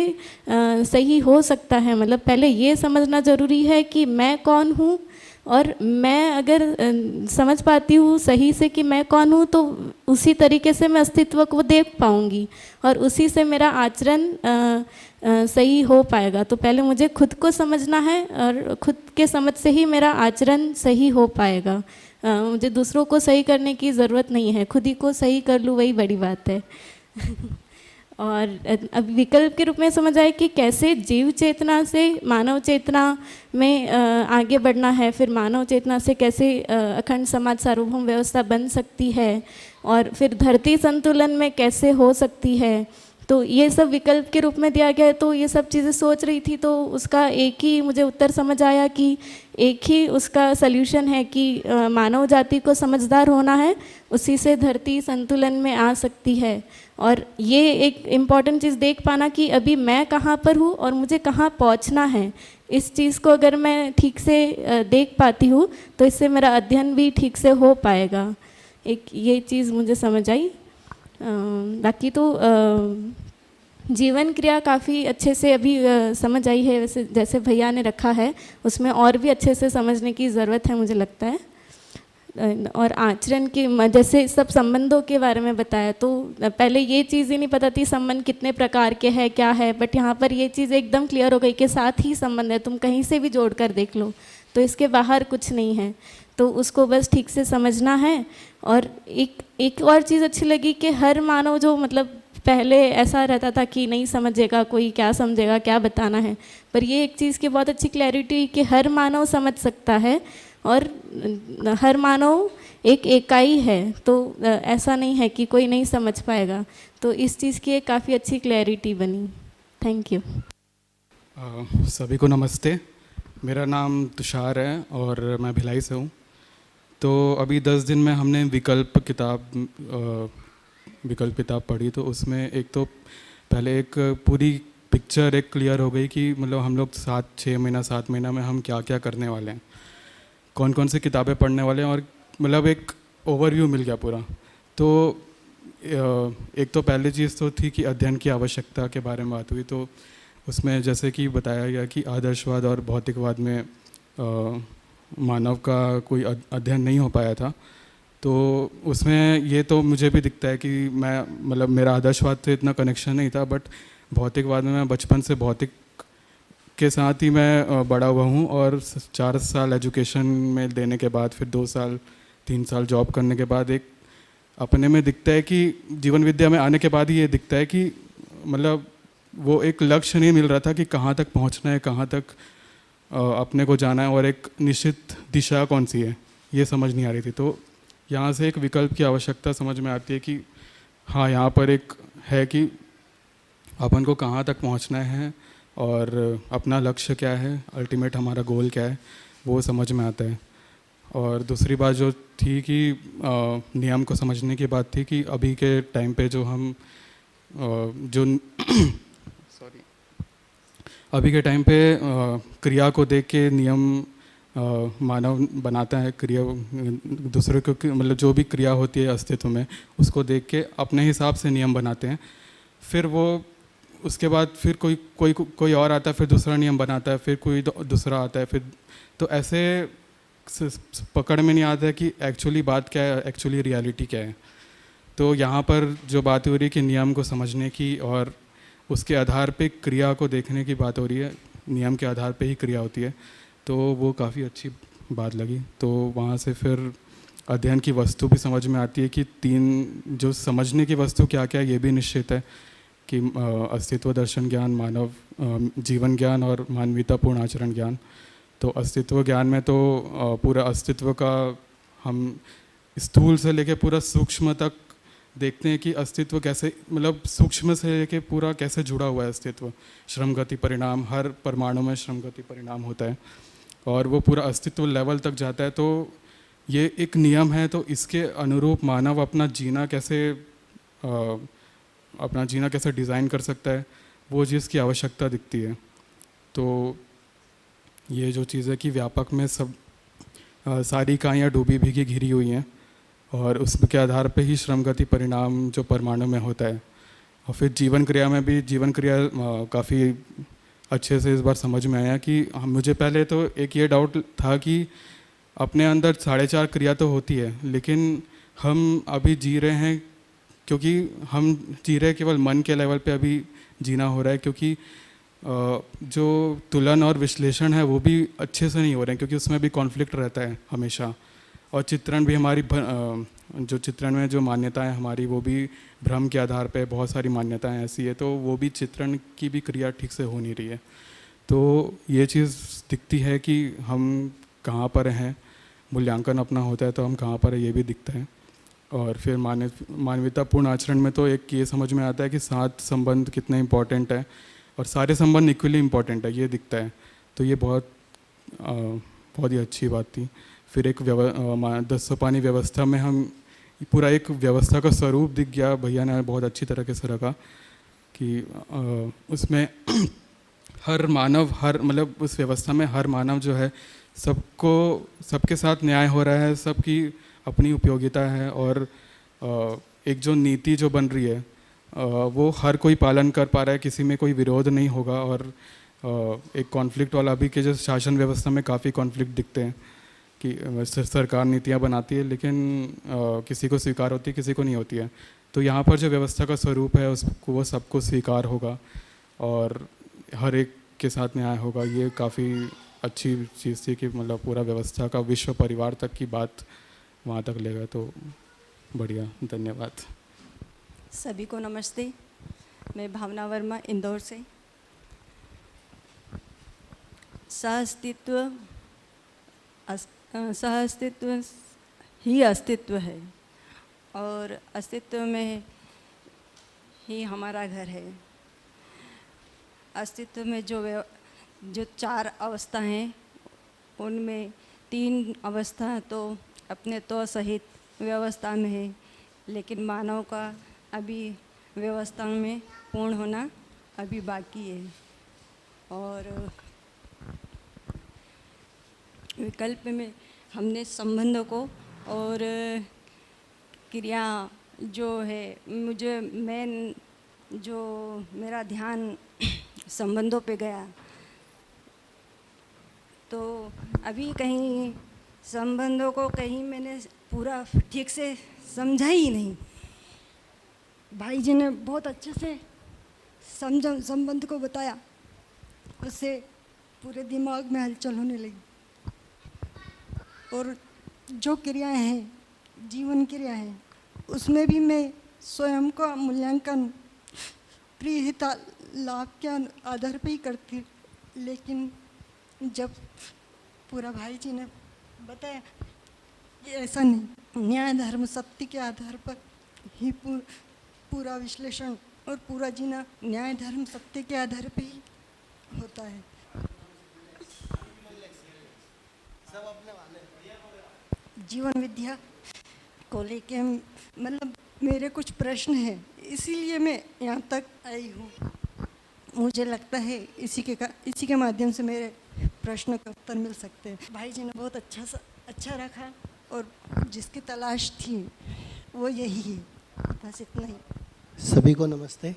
सही हो सकता है। मतलब पहले ये समझना ज़रूरी है कि मैं कौन हूँ, और मैं अगर समझ पाती हूँ सही से कि मैं कौन हूँ तो उसी तरीके से मैं अस्तित्व को देख पाऊँगी और उसी से मेरा आचरण सही हो पाएगा। तो पहले मुझे खुद को समझना है और खुद के समझ से ही मेरा आचरण सही हो पाएगा। मुझे दूसरों को सही करने की ज़रूरत नहीं है, खुद ही को सही कर लूँ वही बड़ी बात है। और अब विकल्प के रूप में समझ आए कि कैसे जीव चेतना से मानव चेतना में आगे बढ़ना है, फिर मानव चेतना से कैसे अखंड समाज सार्वभौम व्यवस्था बन सकती है और फिर धरती संतुलन में कैसे हो सकती है। तो ये सब विकल्प के रूप में दिया गया है। तो ये सब चीज़ें सोच रही थी तो उसका एक ही मुझे उत्तर समझ आया कि एक ही उसका सल्यूशन है कि मानव जाति को समझदार होना है, उसी से धरती संतुलन में आ सकती है। और ये एक इम्पॉर्टेंट चीज़ देख पाना कि अभी मैं कहाँ पर हूँ और मुझे कहाँ पहुँचना है, इस चीज़ को अगर मैं ठीक से देख पाती हूँ तो इससे मेरा अध्ययन भी ठीक से हो पाएगा। एक ये चीज़ मुझे समझ आई। बाकी तो जीवन क्रिया काफ़ी अच्छे से अभी समझ आई है, वैसे जैसे भैया ने रखा है उसमें और भी अच्छे से समझने की ज़रूरत है मुझे लगता है। और आचरण के जैसे सब संबंधों के बारे में बताया तो पहले ये चीज़ ही नहीं पता थी संबंध कितने प्रकार के हैं क्या है, बट यहाँ पर ये चीज़ एकदम क्लियर हो गई कि साथ ही संबंध है, तुम कहीं से भी जोड़ कर देख लो तो इसके बाहर कुछ नहीं है। तो उसको बस ठीक से समझना है। और एक और चीज़ अच्छी लगी कि हर मानव जो मतलब पहले ऐसा रहता था कि नहीं समझेगा कोई, क्या समझेगा, क्या बताना है, पर ये एक चीज़ की बहुत अच्छी क्लैरिटी कि हर मानव समझ सकता है और हर मानव एक इकाई है, तो ऐसा नहीं है कि कोई नहीं समझ पाएगा। तो इस चीज़ की एक काफ़ी अच्छी क्लैरिटी बनी। Thank you. सभी को नमस्ते। मेरा नाम तुषार है और मैं भिलाई से हूँ। तो अभी 10 दिन में हमने विकल्प किताब पढ़ी, तो उसमें एक तो पहले एक पूरी पिक्चर एक क्लियर हो गई कि मतलब हम लोग 7 महीना में हम क्या क्या करने वाले हैं, कौन कौन सी किताबें पढ़ने वाले हैं, और मतलब एक ओवरव्यू मिल गया पूरा। तो एक तो पहली चीज़ तो थी कि अध्ययन की आवश्यकता के बारे में बात हुई, तो उसमें जैसे कि बताया गया कि आदर्शवाद और भौतिकवाद में मानव का कोई अध्ययन नहीं हो पाया था। तो उसमें ये तो मुझे भी दिखता है कि मैं मतलब मेरा आदर्शवाद से इतना कनेक्शन नहीं था, बट भौतिकवाद में मैं बचपन से भौतिक के साथ ही मैं बड़ा हुआ हूँ। और 4 साल एजुकेशन में देने के बाद फिर 2-3 साल जॉब करने के बाद एक अपने में दिखता है कि जीवन विद्या में आने के बाद ही ये दिखता है कि मतलब वो एक लक्ष्य नहीं मिल रहा था कि कहाँ तक पहुँचना है, कहाँ तक अपने को जाना है और एक निश्चित दिशा कौन सी है, ये समझ नहीं आ रही थी। तो यहाँ से एक विकल्प की आवश्यकता समझ में आती है कि हाँ, यहाँ पर एक है कि अपन को कहाँ तक पहुँचना है और अपना लक्ष्य क्या है, अल्टीमेट हमारा गोल क्या है, वो समझ में आता है। और दूसरी बात जो थी कि नियम को समझने की बात थी कि अभी के टाइम पे जो हम जो अभी के टाइम पे क्रिया को देख के नियम मानव बनाता है। क्रिया दूसरे को मतलब जो भी क्रिया होती है अस्तित्व में, उसको देख के अपने हिसाब से नियम बनाते हैं। फिर वो उसके बाद फिर कोई और आता है, फिर दूसरा नियम बनाता है, फिर कोई दूसरा आता है, फिर तो ऐसे पकड़ में नहीं आता है कि एक्चुअली बात क्या है, एक्चुअली रियलिटी क्या है। तो यहाँ पर जो बात हो रही है कि नियम को समझने की और उसके आधार पे क्रिया को देखने की बात हो रही है, नियम के आधार पे ही क्रिया होती है, तो वो काफ़ी अच्छी बात लगी। तो वहाँ से फिर अध्ययन की वस्तु भी समझ में आती है कि तीन जो समझने की वस्तु क्या क्या है ये भी निश्चित है कि अस्तित्व दर्शन ज्ञान, मानव जीवन ज्ञान और मानवीयतापूर्ण आचरण ज्ञान। तो अस्तित्व ज्ञान में तो पूरा अस्तित्व का हम स्थूल से लेके पूरा सूक्ष्म तक देखते हैं कि अस्तित्व कैसे, मतलब सूक्ष्म से लेके पूरा कैसे जुड़ा हुआ है अस्तित्व। श्रम गति परिणाम, हर परमाणु में श्रम गति परिणाम होता है और वो पूरा अस्तित्व लेवल तक जाता है। तो ये एक नियम है, तो इसके अनुरूप मानव अपना जीना कैसे डिज़ाइन कर सकता है, वो चीज़ की आवश्यकता दिखती है। तो ये जो चीज़ है कि व्यापक में सब सारी इकाइयाँ डूबी भीगी घिरी हुई हैं और उसके आधार पे ही श्रम गति परिणाम जो परमाणु में होता है। और फिर जीवन क्रिया में भी जीवन क्रिया काफ़ी अच्छे से इस बार समझ में आया कि मुझे पहले तो एक ये डाउट था कि अपने अंदर 4.5 क्रिया तो होती है, लेकिन हम अभी जी रहे हैं क्योंकि हम जी रहे केवल मन के लेवल पे अभी जीना हो रहा है, क्योंकि जो तुलन और विश्लेषण है वो भी अच्छे से नहीं हो रहे हैं, क्योंकि उसमें भी कॉन्फ्लिक्ट रहता है हमेशा। और चित्रण भी हमारी जो चित्रण में जो मान्यताएं हमारी वो भी भ्रम के आधार पे बहुत सारी मान्यताएं ऐसी है, तो वो भी चित्रण की भी क्रिया ठीक से हो नहीं रही है। तो ये चीज़ दिखती है कि हम कहाँ पर हैं, मूल्यांकन अपना होता है तो हम कहाँ पर है ये भी दिखता है। और फिर मानवीयतापूर्ण आचरण में तो एक ये समझ में आता है कि साथ संबंध कितने इम्पोर्टेंट है और सारे संबंध इक्वली इम्पोर्टेंट है, ये दिखता है। तो ये बहुत ही अच्छी बात थी। फिर एक 10 सोपानी व्यवस्था में हम पूरा एक व्यवस्था का स्वरूप दिख गया, भैया ने बहुत अच्छी तरीके से रखा कि उसमें हर मानव मतलब उस व्यवस्था में हर मानव जो है सबके साथ न्याय हो रहा है, सबकी अपनी उपयोगिता है और एक जो नीति जो बन रही है वो हर कोई पालन कर पा रहा है, किसी में कोई विरोध नहीं होगा। और एक कॉन्फ्लिक्ट वाला अभी के जो शासन व्यवस्था में काफ़ी कॉन्फ्लिक्ट दिखते हैं कि सरकार नीतियाँ बनाती है लेकिन किसी को स्वीकार होती है, किसी को नहीं होती है। तो यहाँ पर जो व्यवस्था का स्वरूप है उसको वो सबको स्वीकार होगा और हर एक के साथ न्याय होगा। ये काफ़ी अच्छी चीज़ थी कि मतलब पूरा व्यवस्था का विश्व परिवार तक की बात वहाँ तक लेगा। तो बढ़िया, धन्यवाद। सभी को नमस्ते। मैं भावना वर्मा, इंदौर से। सहअस्तित्व ही अस्तित्व है और अस्तित्व में ही हमारा घर है। अस्तित्व में जो 4 अवस्था हैं उनमें 3 अवस्था तो अपने तो सहित व्यवस्था में है, लेकिन मानव का अभी व्यवस्था में पूर्ण होना अभी बाकी है। और विकल्प में हमने संबंधों को और क्रिया जो है मेरा ध्यान संबंधों पे गया, तो अभी कहीं संबंधों को कहीं मैंने पूरा ठीक से समझा ही नहीं। भाई जी ने बहुत अच्छे से संबंध को बताया, उससे पूरे दिमाग में हलचल होने लगी। और जो क्रियाएं हैं, जीवन क्रिया है, उसमें भी मैं स्वयं का मूल्यांकन प्रियहिता लाभ के आधार पर ही करती, लेकिन जब पूरा भाई जी ने बताया कि ऐसा नहीं, न्याय धर्म सत्य के आधार पर ही पूरा विश्लेषण और पूरा जीना न्याय धर्म सत्य के आधार पर ही होता है। जीवन विद्या को लेके मतलब मेरे कुछ प्रश्न हैं, इसीलिए मैं यहाँ तक आई हूँ। मुझे लगता है इसी के माध्यम से मेरे प्रश्न का उत्तर मिल सकते हैं। भाई जी ने बहुत अच्छा रखा और जिसकी तलाश थी वो यही है, बस इतना ही। सभी को नमस्ते।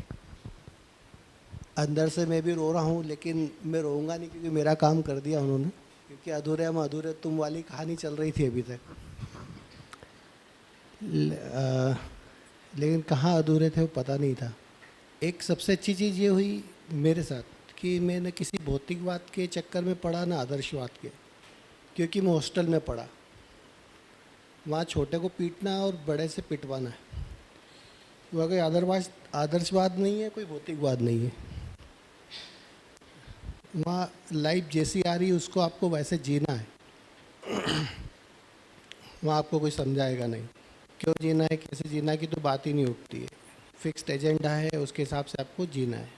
अंदर से मैं भी रो रहा हूँ, लेकिन मैं रोऊंगा नहीं क्योंकि मेरा काम कर दिया उन्होंने, क्योंकि अधूरे हम अधूरे तुम वाली कहानी चल रही थी अभी तक। लेकिन कहाँ अधूरे थे वो पता नहीं था। एक सबसे अच्छी चीज़ ये हुई मेरे साथ कि मैंने किसी भौतिकवाद के चक्कर में पड़ा ना आदर्शवाद के, क्योंकि मैं हॉस्टल में पढ़ा। वहाँ छोटे को पीटना और बड़े से पिटवाना है। वहाँ कोई आदर्शवाद नहीं है, कोई भौतिकवाद नहीं है। वहाँ लाइफ जैसी आ रही है उसको आपको वैसे जीना है। वहाँ आपको कोई समझाएगा नहीं क्यों जीना है, कैसे जीना है की तो बात ही नहीं उठती है। फिक्स्ड एजेंडा है, उसके हिसाब से आपको जीना है।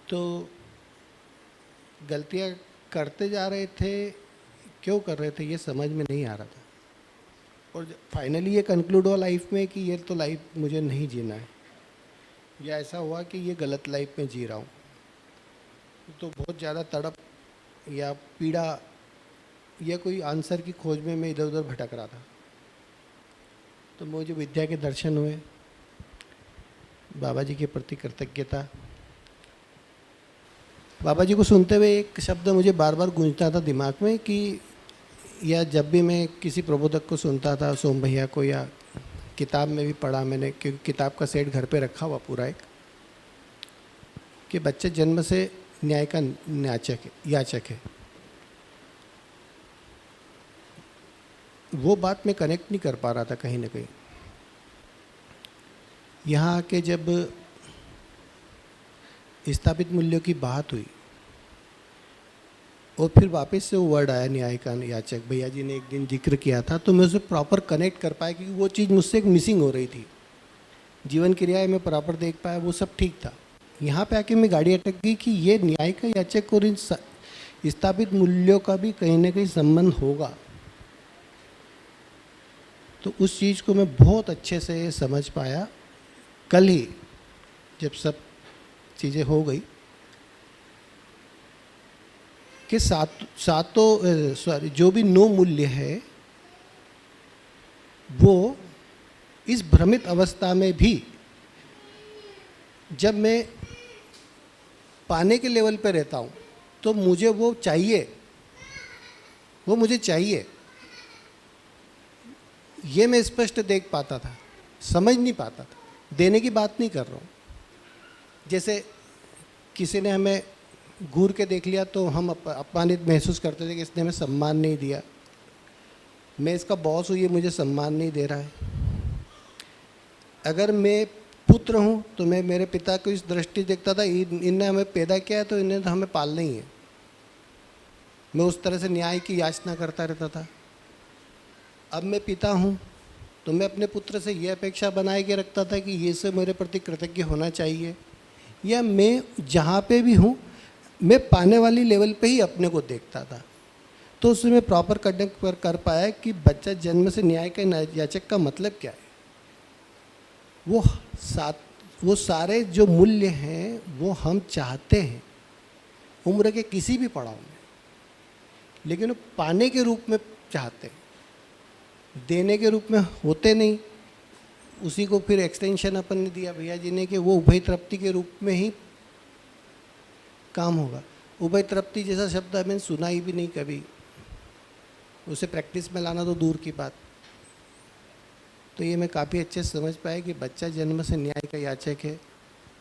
तो गलतियाँ करते जा रहे थे, क्यों कर रहे थे ये समझ में नहीं आ रहा था। और फाइनली ये कंक्लूड हुआ लाइफ में कि ये तो लाइफ मुझे नहीं जीना है, या ऐसा हुआ कि ये गलत लाइफ में जी रहा हूँ। तो बहुत ज़्यादा तड़प या पीड़ा या कोई आंसर की खोज में मैं इधर उधर भटक रहा था। तो मुझे विद्या के दर्शन हुए, बाबा जी के प्रति कृतज्ञता। बाबा जी को सुनते हुए एक शब्द मुझे बार बार गूंजता था दिमाग में कि, या जब भी मैं किसी प्रबोधक को सुनता था, सोम भैया को, या किताब में भी पढ़ा मैंने, क्योंकि किताब का सेट घर पे रखा हुआ पूरा एक, कि बच्चे जन्म से न्याय का याचक है। वो बात मैं कनेक्ट नहीं कर पा रहा था कहीं ना कहीं। यहाँ आके जब स्थापित मूल्यों की बात हुई और फिर वापस से वो वर्ड आया न्याय का याचक, भैया जी ने एक दिन जिक्र किया था, तो मैं उसे प्रॉपर कनेक्ट कर पाया क्योंकि वो चीज़ मुझसे एक मिसिंग हो रही थी। जीवन क्रियाएं मैं प्रॉपर देख पाया, वो सब ठीक था। यहाँ पे आके मैं गाड़ी अटक गई कि ये न्याय का याचक और इन स्थापित मूल्यों का भी कहीं ना कहीं संबंध होगा। तो उस चीज़ को मैं बहुत अच्छे से समझ पाया कल ही, जब सब चीज़ें हो गई, कि जो भी 9 मूल्य है वो इस भ्रमित अवस्था में भी जब मैं पाने के लेवल पे रहता हूँ तो मुझे वो चाहिए, वो मुझे चाहिए। ये मैं स्पष्ट देख पाता था, समझ नहीं पाता था। देने की बात नहीं कर रहा हूँ। जैसे किसी ने हमें घूर के देख लिया तो हम अपमानित महसूस करते थे कि इसने हमें सम्मान नहीं दिया, मैं इसका बॉस हूँ, ये मुझे सम्मान नहीं दे रहा है। अगर मैं पुत्र हूँ तो मैं मेरे पिता को इस दृष्टि देखता था, इनने हमें पैदा किया है तो इन्हें तो हमें पालना ही है। मैं उस तरह से न्याय की याचना करता रहता था। अब मैं पिता हूँ तो मैं अपने पुत्र से यह अपेक्षा बनाए के रखता था कि ये से मेरे प्रति कृतज्ञ होना चाहिए, या मैं जहाँ पे भी हूँ मैं पाने वाली लेवल पे ही अपने को देखता था। तो उसमें मैं प्रॉपर कनेक्ट कर पाया कि बच्चा जन्म से न्याय का याचक का मतलब क्या है। वो सारे जो मूल्य हैं वो हम चाहते हैं उम्र के किसी भी पड़ाव में, लेकिन वो पाने के रूप में चाहते हैं, देने के रूप में होते नहीं। उसी को फिर एक्सटेंशन अपन ने दिया भैया जी ने कि वो उभय तृप्ति के रूप में ही काम होगा। उभय तृप्ति जैसा शब्द मैंने सुना ही भी नहीं कभी, उसे प्रैक्टिस में लाना तो दूर की बात। तो ये मैं काफ़ी अच्छे से समझ पाया कि बच्चा जन्म से न्याय का याचक है,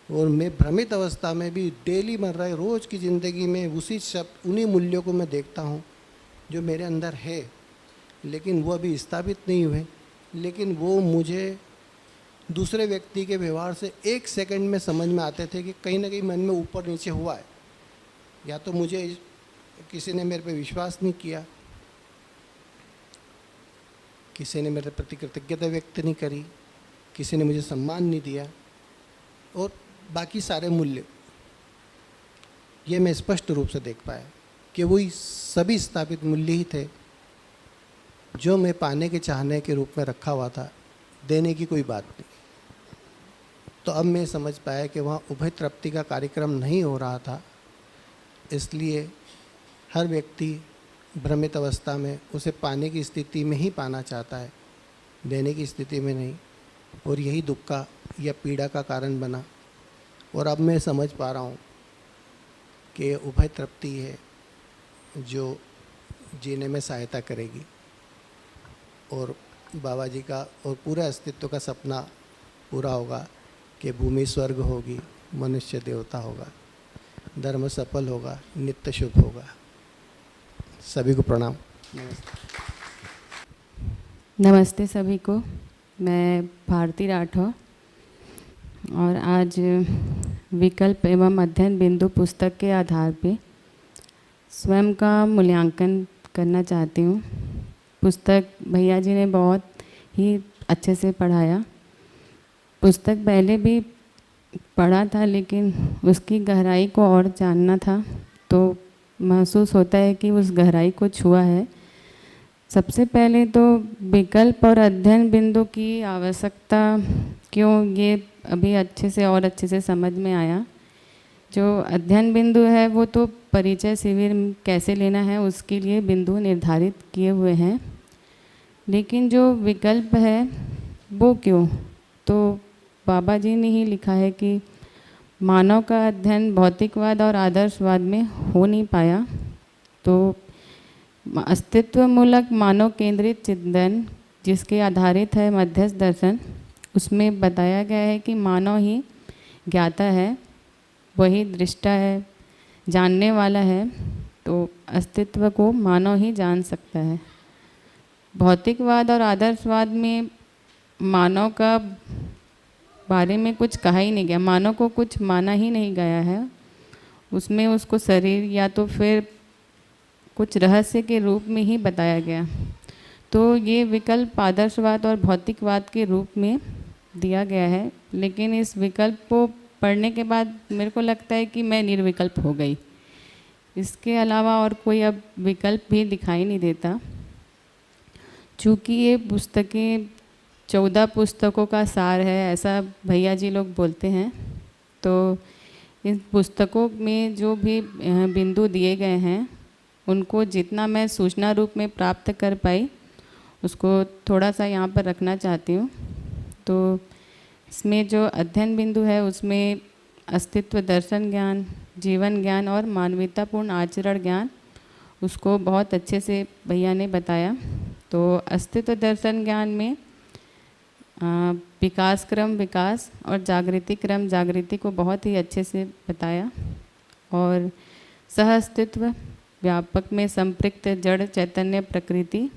और मैं भ्रमित अवस्था में भी डेली मर रहा है रोज़ की ज़िंदगी में उसी शब्द उन्हीं मूल्यों को मैं देखता हूँ जो मेरे अंदर है, लेकिन वो अभी स्थापित नहीं हुए। लेकिन वो मुझे दूसरे व्यक्ति के व्यवहार से 1 सेकंड में समझ में आते थे कि कहीं ना कहीं मन में ऊपर नीचे हुआ है, या तो मुझे किसी ने मेरे पे विश्वास नहीं किया, किसी ने मेरे प्रति कृतज्ञता व्यक्त नहीं करी, किसी ने मुझे सम्मान नहीं दिया, और बाकी सारे मूल्य ये मैं स्पष्ट रूप से देख पाया कि वही सभी स्थापित मूल्य ही थे जो मैं पाने के चाहने के रूप में रखा हुआ था, देने की कोई बात नहीं। तो अब मैं समझ पाया कि वहाँ उभय तृप्ति का कार्यक्रम नहीं हो रहा था, इसलिए हर व्यक्ति भ्रमित अवस्था में उसे पाने की स्थिति में ही पाना चाहता है, देने की स्थिति में नहीं, और यही दुख का या पीड़ा का कारण बना। और अब मैं समझ पा रहा हूँ कि उभय तृप्ति है जो जीने में सहायता करेगी, और बाबा जी का और पूरे अस्तित्व का सपना पूरा होगा कि भूमि स्वर्ग होगी, मनुष्य देवता होगा, धर्म सफल होगा, नित्य शुभ होगा। सभी को प्रणाम। नमस्ते सभी को। मैं भारती राठौर और आज विकल्प एवं अध्ययन बिंदु पुस्तक के आधार पे स्वयं का मूल्यांकन करना चाहती हूँ। पुस्तक भैया जी ने बहुत ही अच्छे से पढ़ाया। पुस्तक पहले भी पढ़ा था, लेकिन उसकी गहराई को और जानना था, तो महसूस होता है कि उस गहराई को छुआ है। सबसे पहले तो विकल्प और अध्ययन बिंदु की आवश्यकता क्यों, ये अभी अच्छे से और अच्छे से समझ में आया। जो अध्ययन बिंदु है वो तो परिचय शिविर कैसे लेना है उसके लिए बिंदु निर्धारित किए हुए हैं, लेकिन जो विकल्प है वो क्यों, तो बाबा जी ने ही लिखा है कि मानव का अध्ययन भौतिकवाद और आदर्शवाद में हो नहीं पाया, तो अस्तित्वमूलक मानव केंद्रित चिंतन जिसके आधारित है मध्यस्थ दर्शन, उसमें बताया गया है कि मानव ही ज्ञाता है, वही दृष्टा है, जानने वाला है, तो अस्तित्व को मानव ही जान सकता है। भौतिकवाद और आदर्शवाद में मानव का बारे में कुछ कहा ही नहीं गया, मानव को कुछ माना ही नहीं गया है। उसमें उसको शरीर या तो फिर कुछ रहस्य के रूप में ही बताया गया। तो ये विकल्प आदर्शवाद और भौतिकवाद के रूप में दिया गया है, लेकिन इस विकल्प को पढ़ने के बाद मेरे को लगता है कि मैं निर्विकल्प हो गई। इसके अलावा और कोई अब विकल्प भी दिखाई नहीं देता। चूँकि ये पुस्तकें 14 पुस्तकों का सार है, ऐसा भैया जी लोग बोलते हैं, तो इन पुस्तकों में जो भी बिंदु दिए गए हैं उनको जितना मैं सूचना रूप में प्राप्त कर पाई उसको थोड़ा सा यहाँ पर रखना चाहती हूँ। तो इसमें जो अध्ययन बिंदु है उसमें अस्तित्व दर्शन ज्ञान, जीवन ज्ञान और मानवीयतापूर्ण आचरण ज्ञान, उसको बहुत अच्छे से भैया ने बताया। तो अस्तित्व दर्शन ज्ञान में विकास क्रम विकास और जागृति क्रम जागृति को बहुत ही अच्छे से बताया, और सह अस्तित्व व्यापक में संपृक्त जड़ चैतन्य प्रकृति,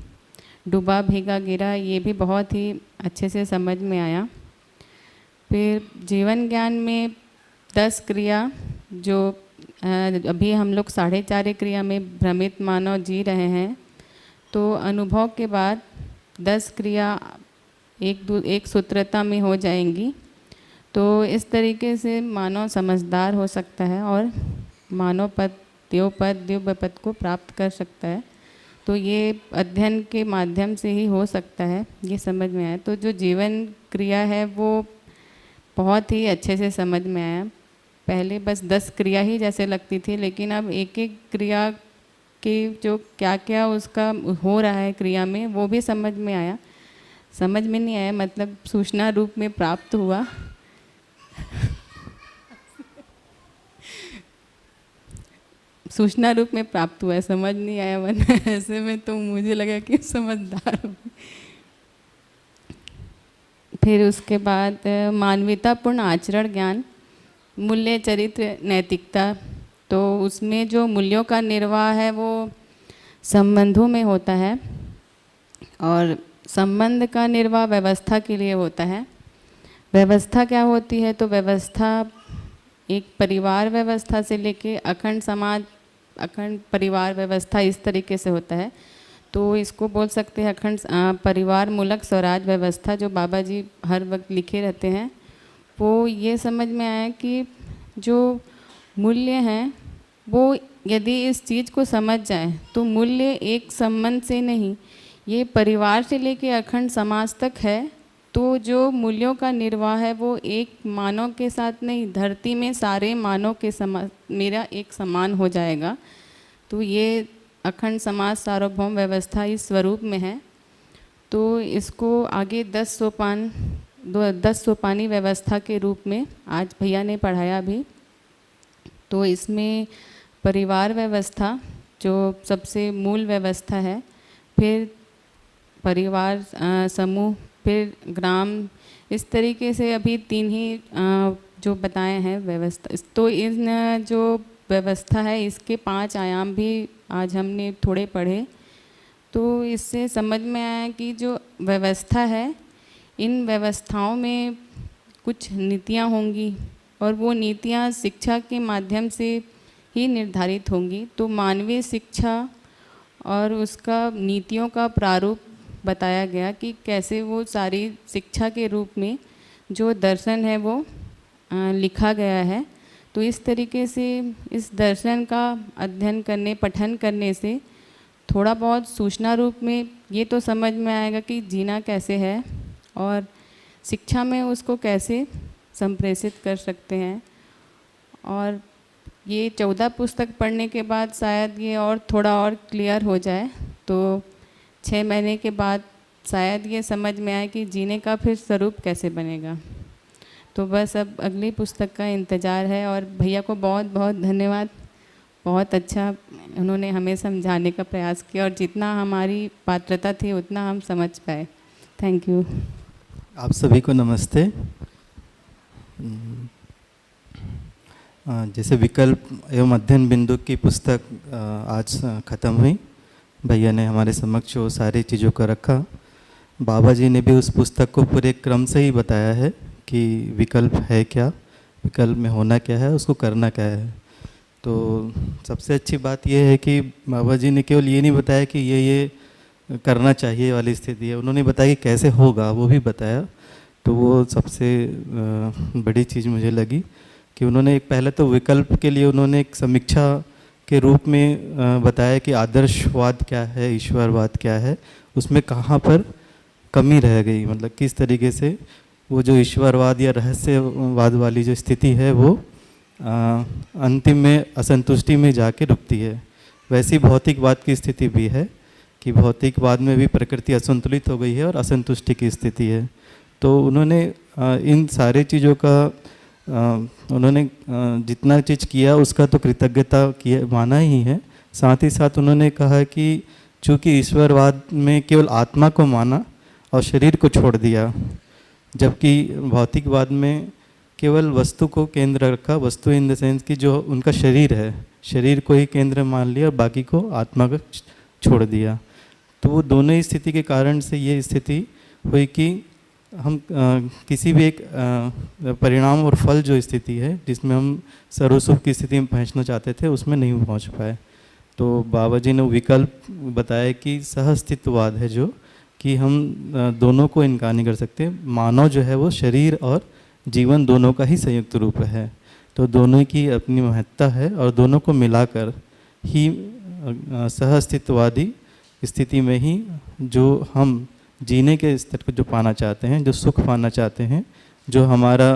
डूबा भीगा गिरा, ये भी बहुत ही अच्छे से समझ में आया। फिर जीवन ज्ञान में 10 क्रिया, जो अभी हम लोग 4.5 क्रिया में भ्रमित मानव जी रहे हैं, तो अनुभव के बाद 10 क्रिया एक सूत्रता में हो जाएंगी। तो इस तरीके से मानव समझदार हो सकता है और मानव पद दिव्य पद को प्राप्त कर सकता है। तो ये अध्ययन के माध्यम से ही हो सकता है, ये समझ में आया। तो जो जीवन क्रिया है वो बहुत ही अच्छे से समझ में आया। पहले बस 10 क्रिया ही जैसे लगती थी, लेकिन अब एक एक क्रिया के जो क्या क्या उसका हो रहा है क्रिया में वो भी समझ में आया। समझ में नहीं आया मतलब सूचना रूप में प्राप्त हुआ। सूचना रूप में प्राप्त हुआ है, समझ नहीं आया, वरना ऐसे में तो मुझे लगा कि समझदार हूँ। फिर उसके बाद मानवीयतापूर्ण आचरण ज्ञान, मूल्य चरित्र नैतिकता, तो उसमें जो मूल्यों का निर्वाह है वो संबंधों में होता है, और संबंध का निर्वाह व्यवस्था के लिए होता है। व्यवस्था क्या होती है, तो व्यवस्था एक परिवार व्यवस्था से लेके अखंड समाज, अखंड परिवार व्यवस्था इस तरीके से होता है। तो इसको बोल सकते हैं अखंड परिवार मूलक स्वराज व्यवस्था, जो बाबा जी हर वक्त लिखे रहते हैं। वो ये समझ में आया कि जो मूल्य हैं वो यदि इस चीज़ को समझ जाए तो मूल्य एक संबंध से नहीं, ये परिवार से लेके अखंड समाज तक है। तो जो मूल्यों का निर्वाह है वो एक मानव के साथ नहीं, धरती में सारे मानव के मेरा एक समान हो जाएगा। तो ये अखंड समाज सार्वभौम व्यवस्था इस स्वरूप में है। तो इसको आगे 10 सोपानी व्यवस्था के रूप में आज भैया ने पढ़ाया भी। तो इसमें परिवार व्यवस्था जो सबसे मूल व्यवस्था है, फिर परिवार समूह, फिर ग्राम, इस तरीके से अभी 3 ही जो बताए हैं व्यवस्था। तो इन जो व्यवस्था है इसके 5 आयाम भी आज हमने थोड़े पढ़े। तो इससे समझ में आया कि जो व्यवस्था है, इन व्यवस्थाओं में कुछ नीतियाँ होंगी और वो नीतियाँ शिक्षा के माध्यम से ही निर्धारित होंगी। तो मानवीय शिक्षा और उसका नीतियों का प्रारूप बताया गया कि कैसे वो सारी शिक्षा के रूप में जो दर्शन है वो लिखा गया है। तो इस तरीके से इस दर्शन का अध्ययन करने, पठन करने से थोड़ा बहुत सूचना रूप में ये तो समझ में आएगा कि जीना कैसे है और शिक्षा में उसको कैसे संप्रेषित कर सकते हैं। और ये 14 पुस्तक पढ़ने के बाद शायद ये और थोड़ा और क्लियर हो जाए। तो 6 महीने के बाद शायद ये समझ में आए कि जीने का फिर स्वरूप कैसे बनेगा। तो बस अब अगली पुस्तक का इंतज़ार है। और भैया को बहुत बहुत धन्यवाद, बहुत अच्छा उन्होंने हमें समझाने का प्रयास किया और जितना हमारी पात्रता थी उतना हम समझ पाए। Thank you. आप सभी को नमस्ते। जैसे विकल्प एवं अध्ययन बिंदु की पुस्तक आज ख़त्म हुई, भैया ने हमारे समक्ष वो सारी चीज़ों को रखा। बाबा जी ने भी उस पुस्तक को पूरे क्रम से ही बताया है कि विकल्प है क्या, विकल्प में होना क्या है, उसको करना क्या है। तो सबसे अच्छी बात यह है कि बाबा जी ने केवल ये नहीं बताया कि ये करना चाहिए वाली स्थिति है, उन्होंने बताया कि कैसे होगा वो भी बताया। तो वो सबसे बड़ी चीज़ मुझे लगी कि उन्होंने एक पहले तो विकल्प के लिए उन्होंने एक समीक्षा के रूप में बताया कि आदर्शवाद क्या है, ईश्वरवाद क्या है, उसमें कहाँ पर कमी रह गई, मतलब किस तरीके से वो जो ईश्वरवाद या रहस्यवाद वाली जो स्थिति है वो अंतिम में असंतुष्टि में जाके रुकती है। वैसी भौतिकवाद की स्थिति भी है कि भौतिकवाद में भी प्रकृति असंतुलित हो गई है और असंतुष्टि की स्थिति है। तो उन्होंने इन सारे चीज़ों का उन्होंने जितना चीज़ किया उसका तो कृतज्ञता किया माना ही है। साथ ही साथ उन्होंने कहा कि चूँकि ईश्वरवाद में केवल आत्मा को माना और शरीर को छोड़ दिया, जबकि भौतिकवाद में केवल वस्तु को केंद्र रखा। वस्तु इन द सेंस कि जो उनका शरीर है, शरीर को ही केंद्र मान लिया और बाकी को आत्मा को छोड़ दिया। तो वो दोनों ही स्थिति के कारण से ये स्थिति हुई कि हम किसी भी एक परिणाम और फल जो स्थिति है जिसमें हम सर्वसुख की स्थिति में पहुँचना चाहते थे उसमें नहीं पहुँच पाए। तो बाबा जी ने विकल्प बताया कि सहअस्तित्ववाद है जो कि हम दोनों को इनकार नहीं कर सकते। मानव जो है वो शरीर और जीवन दोनों का ही संयुक्त रूप है। तो दोनों की अपनी महत्ता है और दोनों को मिलाकर ही सहअस्तित्ववादी स्थिति में ही जो हम जीने के स्तर को जो पाना चाहते हैं, जो सुख पाना चाहते हैं, जो हमारा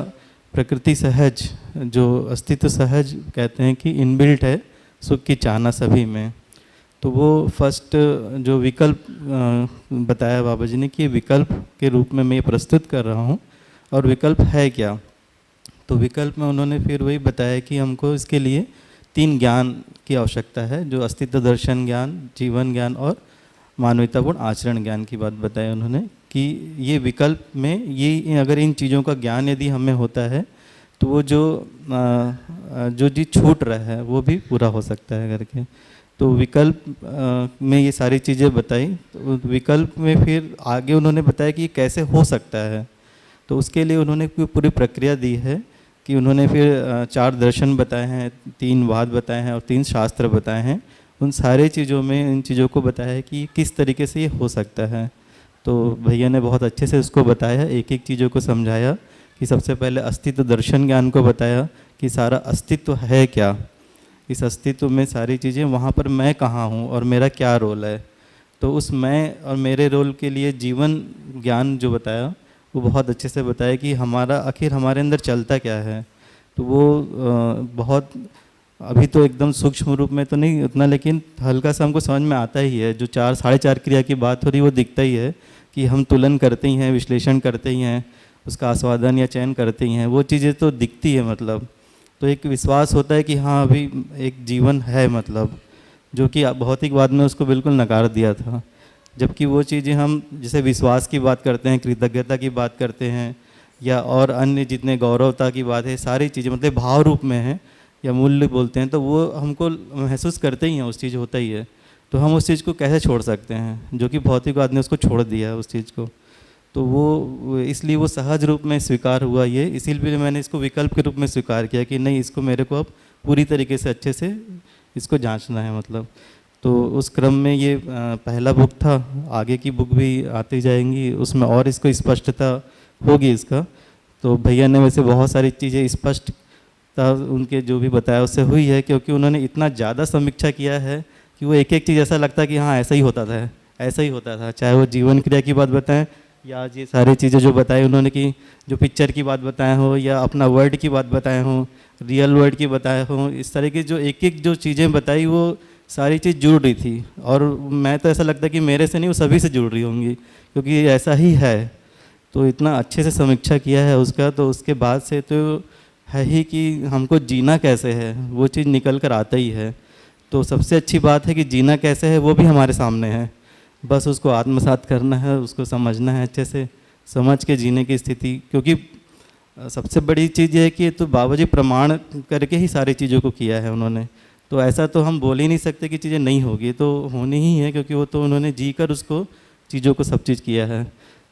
प्रकृति सहज, जो अस्तित्व सहज कहते हैं कि इनबिल्ट है सुख की चाहना सभी में। तो वो फर्स्ट जो विकल्प बताया बाबा जी ने कि विकल्प के रूप में मैं ये प्रस्तुत कर रहा हूँ। और विकल्प है क्या, तो विकल्प में उन्होंने फिर वही बताया कि हमको इसके लिए 3 ज्ञान की आवश्यकता है, जो अस्तित्व दर्शन ज्ञान, जीवन ज्ञान और मानवतापूर्ण आचरण ज्ञान की बात बताई उन्होंने कि ये विकल्प में ये अगर इन चीज़ों का ज्ञान यदि हमें होता है तो वो जो चीज़ छूट रहा है वो भी पूरा हो सकता है करके। तो विकल्प में ये सारी चीज़ें बताई। तो विकल्प में फिर आगे उन्होंने बताया कि ये कैसे हो सकता है। तो उसके लिए उन्होंने पूरी प्रक्रिया दी है कि उन्होंने फिर 4 दर्शन बताए हैं, 3 वाद बताए हैं और 3 शास्त्र बताए हैं। उन सारे चीज़ों में इन चीज़ों को बताया है कि किस तरीके से ये हो सकता है। तो भैया ने बहुत अच्छे से उसको बताया, एक एक चीज़ों को समझाया कि सबसे पहले अस्तित्व दर्शन ज्ञान को बताया कि सारा अस्तित्व है क्या, इस अस्तित्व में सारी चीज़ें, वहाँ पर मैं कहाँ हूँ और मेरा क्या रोल है। तो उस मैं और मेरे रोल के लिए जीवन ज्ञान जो बताया वो बहुत अच्छे से बताया कि हमारा आखिर हमारे अंदर चलता क्या है। तो वो बहुत अभी तो एकदम सूक्ष्म रूप में तो नहीं उतना, लेकिन हल्का सा हमको समझ में आता ही है। जो 4 साढ़े 4 क्रिया की बात हो रही है वो दिखता ही है कि हम तुलन करते ही हैं, विश्लेषण करते ही हैं, उसका आस्वादन या चयन करते ही हैं, वो चीज़ें तो दिखती है। मतलब तो एक विश्वास होता है कि हाँ अभी एक जीवन है, मतलब जो कि भौतिकवाद में उसको बिल्कुल नकार दिया था। जबकि वो चीज़ें हम जैसे विश्वास की बात करते हैं, कृतज्ञता की बात करते हैं, या और अन्य जितने गौरवता की बात है, सारी चीज़ें मतलब भाव रूप में हैं या मूल्य बोलते हैं, तो वो हमको महसूस करते ही हैं, उस चीज़ होता ही है। तो हम उस चीज़ को कैसे छोड़ सकते हैं, जो कि भौतिकवाद ने उसको छोड़ दिया है उस चीज़ को। तो वो इसलिए वो सहज रूप में स्वीकार हुआ ये, इसीलिए मैंने इसको विकल्प के रूप में स्वीकार किया कि नहीं, इसको मेरे को अब पूरी तरीके से अच्छे से इसको जांचना है। मतलब तो उस क्रम में ये पहला बुक था, आगे की बुक भी आती जाएंगी, उसमें और इसको स्पष्टता होगी इसका। तो भैया ने वैसे बहुत सारी चीज़ें स्पष्टता उनके जो भी बताया उससे हुई है, क्योंकि उन्होंने इतना ज़्यादा समीक्षा किया है कि वो एक एक चीज़ ऐसा लगता है कि हाँ ऐसा ही होता था, ऐसा ही होता था। चाहे वो जीवन क्रिया की बात बताएं या ये सारी चीज़ें जो बताई उन्होंने, कि जो पिक्चर की बात बताए हो या अपना वर्ड की बात बताए हों, रियल वर्ड की बताए हों, इस तरह की जो एक एक जो चीज़ें बताई वो सारी चीज़ जुड़ रही थी। और मैं तो ऐसा लगता है कि मेरे से नहीं, वो सभी से जुड़ रही होंगी, क्योंकि ऐसा ही है। तो इतना अच्छे से समीक्षा किया है उसका, तो उसके बाद से तो है ही कि हमको जीना कैसे है वो चीज़ निकल कर आता ही है। तो सबसे अच्छी बात है कि जीना कैसे है वो भी हमारे सामने है, बस उसको आत्मसात करना है, उसको समझना है, अच्छे से समझ के जीने की स्थिति। क्योंकि सबसे बड़ी चीज़ ये है कि तो बाबा जी प्रमाण करके ही सारी चीज़ों को किया है उन्होंने। तो ऐसा तो हम बोल ही नहीं सकते कि चीज़ें नहीं होगी, तो होनी ही है, क्योंकि वो तो उन्होंने जी कर उसको चीज़ों को सब चीज़ किया है।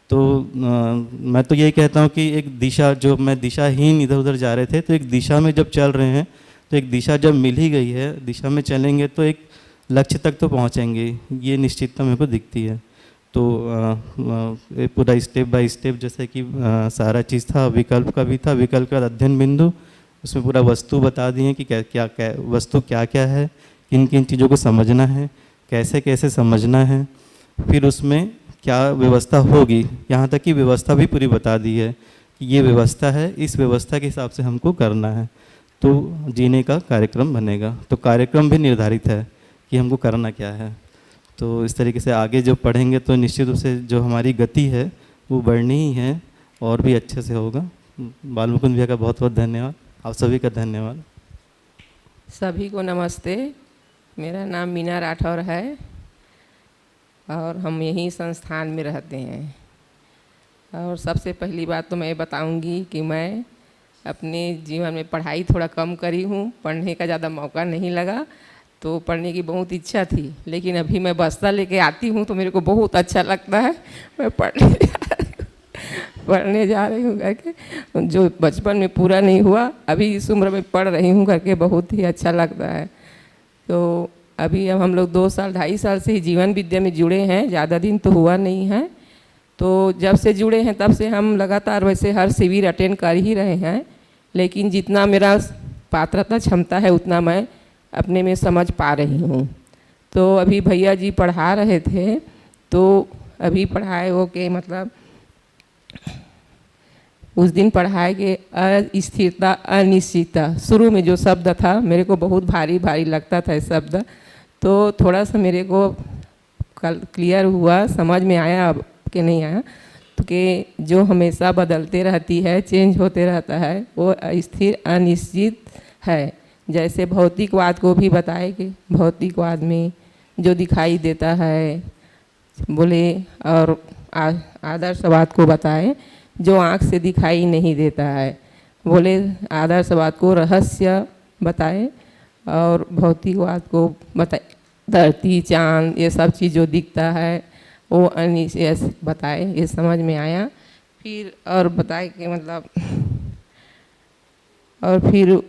तो मैं तो यही कहता हूँ कि एक दिशा, जो मैं दिशाहीन इधर उधर जा रहे थे, तो एक दिशा में जब चल रहे हैं, तो एक दिशा जब मिल ही गई है, दिशा में चलेंगे तो एक लक्ष्य तक तो पहुँचेंगे, ये निश्चितता मेरे को दिखती है। तो पूरा स्टेप बाय स्टेप जैसे कि सारा चीज़ था, विकल्प का भी था, विकल्प का अध्ययन बिंदु, उसमें पूरा वस्तु बता दिए कि क्या क्या वस्तु क्या क्या है, किन किन चीज़ों को समझना है, कैसे कैसे समझना है, फिर उसमें क्या व्यवस्था होगी, यहाँ तक कि व्यवस्था भी पूरी बता दी है कि ये व्यवस्था है, इस व्यवस्था के हिसाब से हमको करना है, तो जीने का कार्यक्रम बनेगा। तो कार्यक्रम भी निर्धारित है कि हमको करना क्या है। तो इस तरीके से आगे जो पढ़ेंगे तो निश्चित रूप से जो हमारी गति है वो बढ़नी ही है और भी अच्छे से होगा। बाल मुकुंद भैया का बहुत बहुत धन्यवाद, आप सभी का धन्यवाद। सभी को नमस्ते, मेरा नाम मीना राठौर है और हम यहीं संस्थान में रहते हैं। और सबसे पहली बात तो मैं बताऊंगी कि मैं अपने जीवन में पढ़ाई थोड़ा कम करी हूँ, पढ़ने का ज़्यादा मौका नहीं लगा, तो पढ़ने की बहुत इच्छा थी, लेकिन अभी मैं बस्ता लेके आती हूँ तो मेरे को बहुत अच्छा लगता है। मैं पढ़ने जा रही हूँ करके, जो बचपन में पूरा नहीं हुआ अभी इस उम्र में पढ़ रही हूँ करके बहुत ही अच्छा लगता है। तो अभी अब हम लोग 2 साल 2.5 साल से ही जीवन विद्या में जुड़े हैं, ज़्यादा दिन तो हुआ नहीं है। तो जब से जुड़े हैं तब से हम लगातार वैसे हर शिविर अटेंड कर ही रहे हैं, लेकिन जितना मेरा पात्रता क्षमता है उतना मैं अपने में समझ पा रही हूँ। तो अभी भैया जी पढ़ा रहे थे, तो अभी पढ़ाए हो के मतलब उस दिन पढ़ाए के अस्थिरता अनिश्चितता, शुरू में जो शब्द था मेरे को बहुत भारी भारी लगता था ये शब्द, तो थोड़ा सा मेरे को क्लियर हुआ, समझ में आया अब के नहीं आया, तो कि जो हमेशा बदलते रहती है, चेंज होते रहता है, वो स्थिर अनिश्चित है। जैसे भौतिकवाद को भी बताए कि भौतिकवाद में जो दिखाई देता है बोले, और आदर्शवाद को बताए जो आँख से दिखाई नहीं देता है, बोले आदर्शवाद को रहस्य बताए, और भौतिकवाद को बताए धरती चाँद ये सब चीज़ जो दिखता है वो अनिश्चित बताए, ये समझ में आया। फिर और बताए कि मतलब और फिर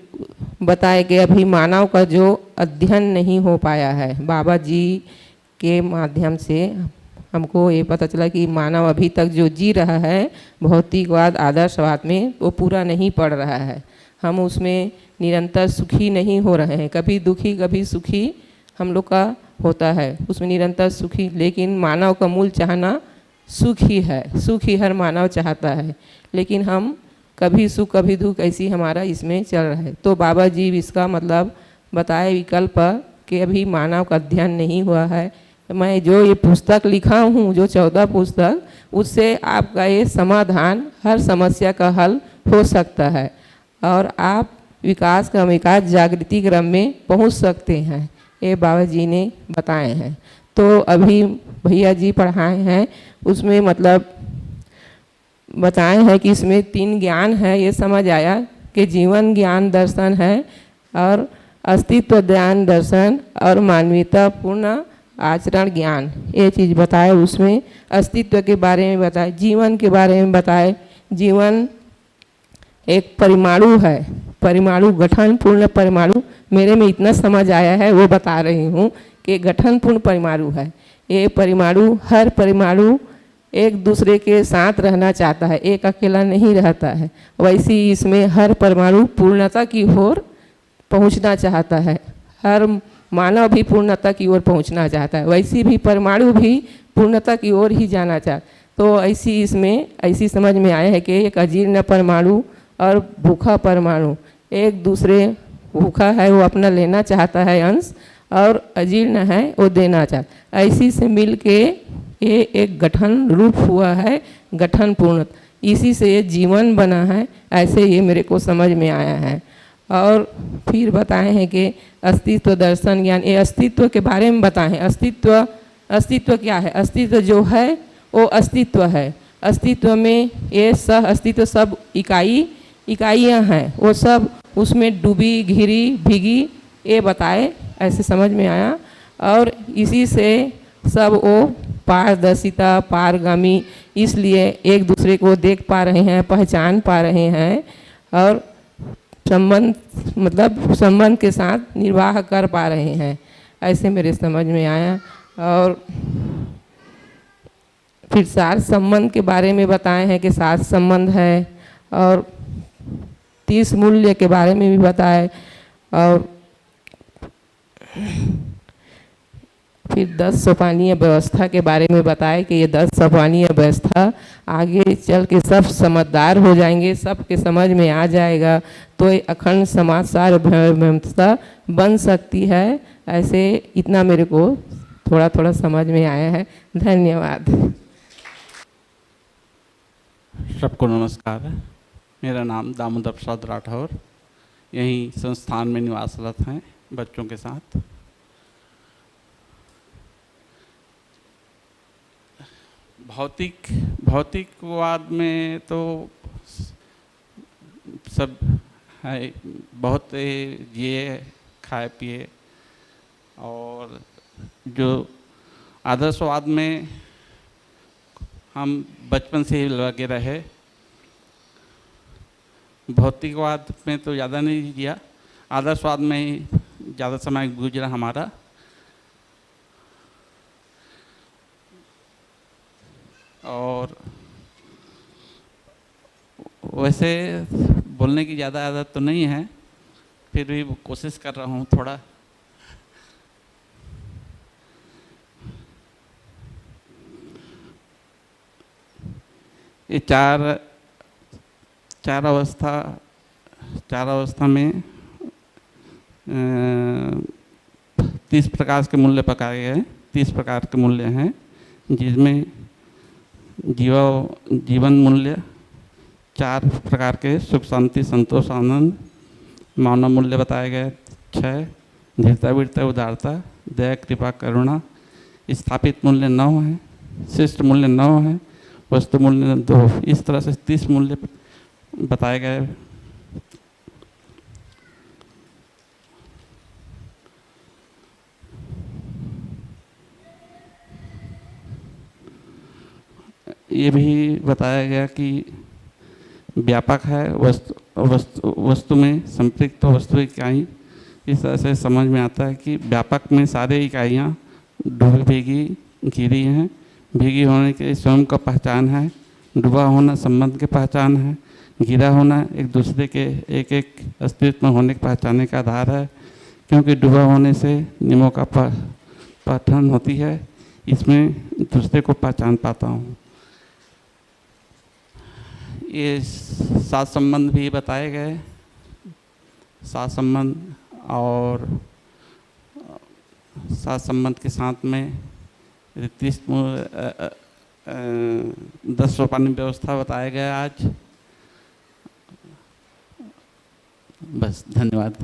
बताए कि अभी मानव का जो अध्ययन नहीं हो पाया है, बाबा जी के माध्यम से हमको ये पता चला कि मानव अभी तक जो जी रहा है भौतिकवाद आदर्शवाद में, वो पूरा नहीं पड़ रहा है। हम उसमें निरंतर सुखी नहीं हो रहे हैं, कभी दुखी कभी सुखी हम लोग का होता है, उसमें निरंतर सुखी, लेकिन मानव का मूल चाहना सुख ही है, सुख ही हर मानव चाहता है, लेकिन हम कभी सुख कभी दुख ऐसी हमारा इसमें चल रहा है। तो बाबा जी इसका मतलब बताए विकल्प कि अभी मानव का अध्ययन नहीं हुआ है। मैं जो ये पुस्तक लिखा हूँ, जो 14 पुस्तक, उससे आपका ये समाधान, हर समस्या का हल हो सकता है और आप विकास जागृति क्रम में पहुँच सकते हैं, ये बाबा जी ने बताए हैं। तो अभी भैया जी पढ़ाए हैं, उसमें मतलब बताए हैं कि इसमें 3 ज्ञान है। ये समझ आया कि जीवन ज्ञान दर्शन है और अस्तित्व ज्ञान दर्शन और मानवीयता पूर्ण आचरण ज्ञान, ये चीज़ बताए। उसमें अस्तित्व के बारे में बताए, जीवन के बारे में बताए। जीवन एक परमाणु है, परमाणु गठन पूर्ण परमाणु, मेरे में इतना समझ आया है वो बता रही हूँ कि गठन पूर्ण परमाणु है। ये परमाणु, हर परमाणु एक दूसरे के साथ रहना चाहता है, एक अकेला नहीं रहता है। वैसे ही इसमें हर परमाणु पूर्णता की ओर पहुंचना चाहता है, हर मानव भी पूर्णता की ओर पहुंचना चाहता है, वैसी भी परमाणु भी पूर्णता की ओर ही जाना चाहता। तो ऐसी इसमें ऐसी समझ में आया है कि एक अजीर्ण परमाणु और भूखा परमाणु, एक दूसरे भूखा है वो अपना लेना चाहता है अंश, और अजीर्ण है वो देना चाहता। ऐसी से मिल के ये एक गठन रूप हुआ है, गठन पूर्ण, इसी से ये जीवन बना है, ऐसे ये मेरे को समझ में आया है। और फिर बताए हैं कि अस्तित्व दर्शन ज्ञान, ये अस्तित्व के बारे में बताए हैं। अस्तित्व क्या है? अस्तित्व जो है वो अस्तित्व है। अस्तित्व में ये सह अस्तित्व सब इकाइयाँ हैं, वो सब उसमें डूबी घिरी भीगी, ये बताए, ऐसे समझ में आया। और इसी से सब वो पारदर्शिता पारगामी, इसलिए एक दूसरे को देख पा रहे हैं, पहचान पा रहे हैं और संबंध के साथ निर्वाह कर पा रहे हैं, ऐसे मेरे समझ में आया। और फिर साथ संबंध के बारे में बताए हैं कि साथ संबंध है, और 30 मूल्य के बारे में भी बताए, और फिर 10 सोपानीय व्यवस्था के बारे में बताए कि ये 10 सोपानीय व्यवस्था आगे चल के सब समझदार हो जाएंगे, सबके समझ में आ जाएगा, तो ये अखंड समाज सार व्यवस्था बन सकती है। ऐसे इतना मेरे को थोड़ा थोड़ा समझ में आया है। धन्यवाद। सबको नमस्कार। मेरा नाम दामोदर प्रसाद राठौर, यहीं संस्थान में निवासरत हैं बच्चों के साथ। भौतिकवाद में तो सब है, बहुत जिए खाए पिए, और जो आदर्शवाद में हम बचपन से ही लगे रहे। भौतिकवाद में तो ज़्यादा नहीं जिया, आदर्शवाद में ही ज़्यादा समय गुजरा हमारा। और वैसे बोलने की ज़्यादा आदत तो नहीं है, फिर भी कोशिश कर रहा हूँ थोड़ा। ये चार अवस्था में 30 प्रकार के मूल्य पकाए गए। 30 प्रकार के मूल्य हैं, जिसमें जीवन मूल्य 4 प्रकार के, सुख शांति संतोष आनंद। मानव मूल्य बताए गए 6, धीरता वीरता उदारता दया कृपा करुणा। स्थापित मूल्य 9 है, शिष्ट मूल्य 9 है, वस्तु मूल्य 2। इस तरह से 30 मूल्य बताए गए। ये भी बताया गया कि व्यापक है, वस्तु में संपृक्त वस्तु इकाई। इस तरह से समझ में आता है कि व्यापक में सारे इकाइयाँ डूबी भीगी घिरी हैं। भीगी होने के स्वयं का पहचान है, डूबा होना संबंध की पहचान है, घिरा होना एक दूसरे के एक अस्तित्व में होने की पहचाने का आधार है। क्योंकि डूबा होने से नियमों का पठन होती है, इसमें दूसरे को पहचान पाता हूँ। ये 7 संबंध भी बताए गए, 7 संबंध, और 7 संबंध के साथ में 10 सोपानी व्यवस्था बताया गया आज। बस, धन्यवाद।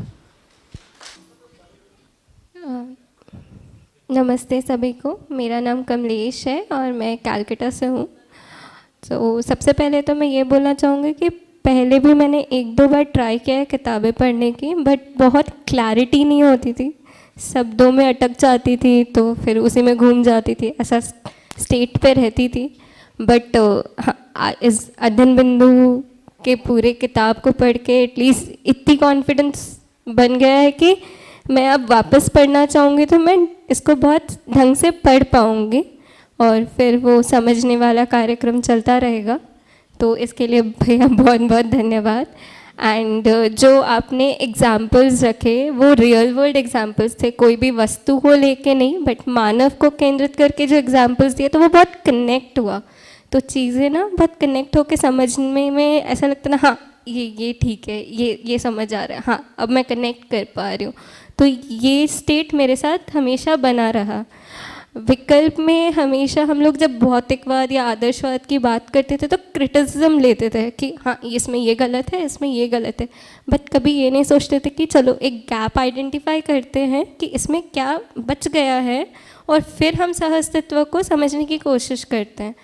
नमस्ते सभी को, मेरा नाम कमलेश है और मैं कैलकाटा से हूँ। तो सबसे पहले तो मैं ये बोलना चाहूँगी कि पहले भी मैंने 1-2 बार ट्राई किया है किताबें पढ़ने की, बट बहुत क्लैरिटी नहीं होती थी, शब्दों में अटक जाती थी, तो फिर उसी में घूम जाती थी, ऐसा स्टेट पे रहती थी। बट इस अध्ययन बिंदु के पूरे किताब को पढ़ के एटलीस्ट इतनी कॉन्फिडेंस बन गया है कि मैं अब वापस पढ़ना चाहूँगी तो मैं इसको बहुत ढंग से पढ़ पाऊँगी, और फिर वो समझने वाला कार्यक्रम चलता रहेगा। तो इसके लिए भैया बहुत बहुत धन्यवाद। एंड जो आपने एग्जाम्पल्स रखे वो रियल वर्ल्ड एग्जाम्पल्स थे, कोई भी वस्तु को लेके नहीं, बट मानव को केंद्रित करके जो एग्जाम्पल्स दिए तो वो बहुत कनेक्ट हुआ। तो चीज़ें ना बहुत कनेक्ट होके समझने में ऐसा लगता ना, हाँ ये ठीक है, ये समझ आ रहा है, हाँ अब मैं कनेक्ट कर पा रही हूँ। तो ये स्टेट मेरे साथ हमेशा बना रहा। विकल्प में हमेशा हम लोग जब भौतिकवाद या आदर्शवाद की बात करते थे तो क्रिटिसिज्म लेते थे कि हाँ इसमें ये गलत है, इसमें ये गलत है, बट कभी ये नहीं सोचते थे कि चलो एक गैप आइडेंटिफाई करते हैं कि इसमें क्या बच गया है, और फिर हम सहअस्तित्व को समझने की कोशिश करते हैं।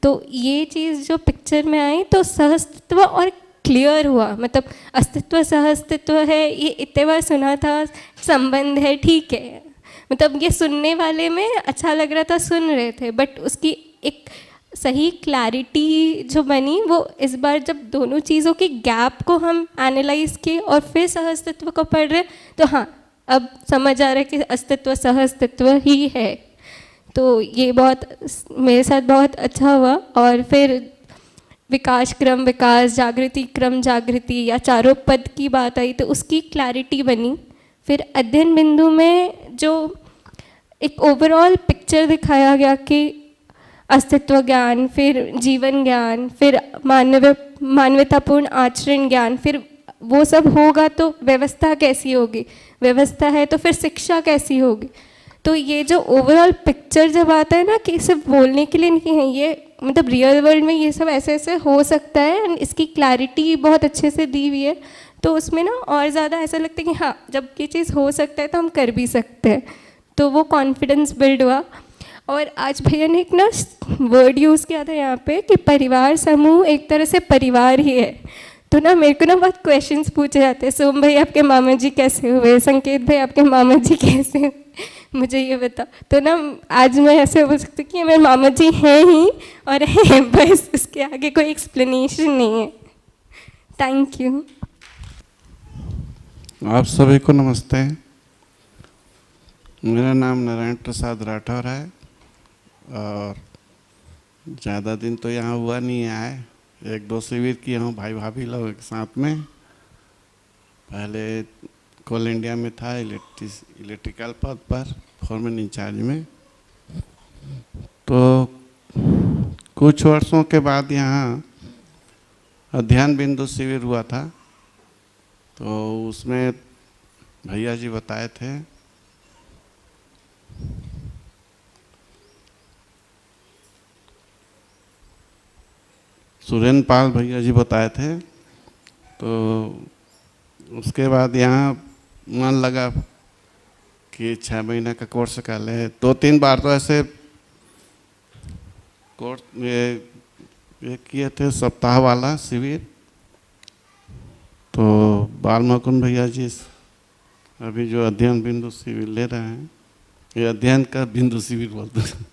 तो ये चीज़ जो पिक्चर में आई तो सहअस्तित्व और क्लियर हुआ, मतलब अस्तित्व सहअस्तित्व है, ये इतने बार सुना था, संबंध है, ठीक है, मतलब ये सुनने वाले में अच्छा लग रहा था, सुन रहे थे, बट उसकी एक सही क्लैरिटी जो बनी वो इस बार जब दोनों चीज़ों की गैप को हम एनालाइज किए और फिर सहअस्तित्व को पढ़ रहे, तो हाँ अब समझ आ रहा है कि अस्तित्व सहअस्तित्व ही है। तो ये बहुत मेरे साथ बहुत अच्छा हुआ। और फिर विकास क्रम विकास, जागृति क्रम जागृति, या चारों पद की बात आई तो उसकी क्लैरिटी बनी। फिर अध्ययन बिंदु में जो एक ओवरऑल पिक्चर दिखाया गया कि अस्तित्व ज्ञान, फिर जीवन ज्ञान, फिर मानवतापूर्ण आचरण ज्ञान, फिर वो सब होगा तो व्यवस्था कैसी होगी, व्यवस्था है तो फिर शिक्षा कैसी होगी। तो ये जो ओवरऑल पिक्चर जब आता है ना कि सिर्फ बोलने के लिए नहीं है, ये मतलब रियल वर्ल्ड में ये सब ऐसे ऐसे हो सकता है, एंड इसकी क्लैरिटी बहुत अच्छे से दी हुई है, तो उसमें ना और ज़्यादा ऐसा लगता है कि हाँ जब ये चीज़ हो सकता है तो हम कर भी सकते हैं, तो वो कॉन्फिडेंस बिल्ड हुआ। और आज भैया ने एक ना वर्ड यूज़ किया था यहाँ पे कि परिवार समूह एक तरह से परिवार ही है। तो ना मेरे को ना बहुत क्वेश्चंस पूछे जाते हैं, सोम भाई आपके मामा जी कैसे हुए, संकेत भाई आपके मामा जी कैसे हुए, मुझे ये बता। तो ना आज मैं ऐसे बोल सकती हूँ कि मेरे मामा जी हैं ही और हैं, बस उसके आगे कोई एक्सप्लेनेशन नहीं है। Thank you. आप सभी को नमस्ते। मेरा नाम नारायण प्रसाद राठौर है और ज़्यादा दिन तो यहाँ हुआ नहीं है, 1-2 शिविर किया हूँ भाई भाभी लोगों के साथ में। पहले कोल इंडिया में था इलेक्ट्रिकल पद पर, फॉरमैन इंचार्ज में। तो कुछ वर्षों के बाद यहाँ अध्ययन बिंदु शिविर हुआ था, तो उसमें भैया जी बताए थे सुरेंद्र पाल भैया जी बताए थे। तो उसके बाद यहाँ मन लगा कि 6 महीने का कोर्स कर ले। 2-3 बार तो ऐसे कोर्स ये किए थे सप्ताह वाला शिविर। तो बाल मुकुंद भैया जी अभी जो अध्ययन बिंदु शिविर ले रहे हैं, ये अध्ययन का बिंदु शिविर बोलते हैं।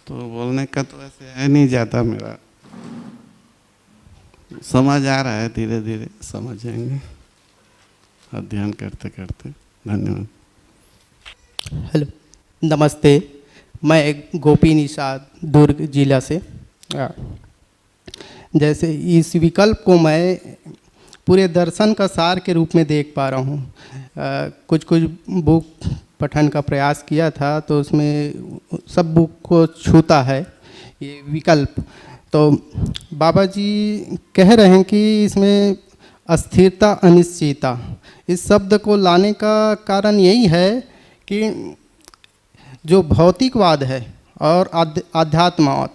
तो बोलने का तो ऐसे है नहीं जाता, मेरा समझ आ रहा है, धीरे धीरे समझ जाएंगे अध्ययन करते करते। धन्यवाद। हेलो, नमस्ते। मैं एक गोपी निषाद दुर्ग जिला से। जैसे इस विकल्प को मैं पूरे दर्शन का सार के रूप में देख पा रहा हूँ। कुछ बुक पठन का प्रयास किया था, तो उसमें सब बुक को छूता है ये विकल्प। तो बाबा जी कह रहे हैं कि इसमें अस्थिरता, अनिश्चितता, इस शब्द को लाने का कारण यही है कि जो भौतिकवाद है और आध्यात्मवाद,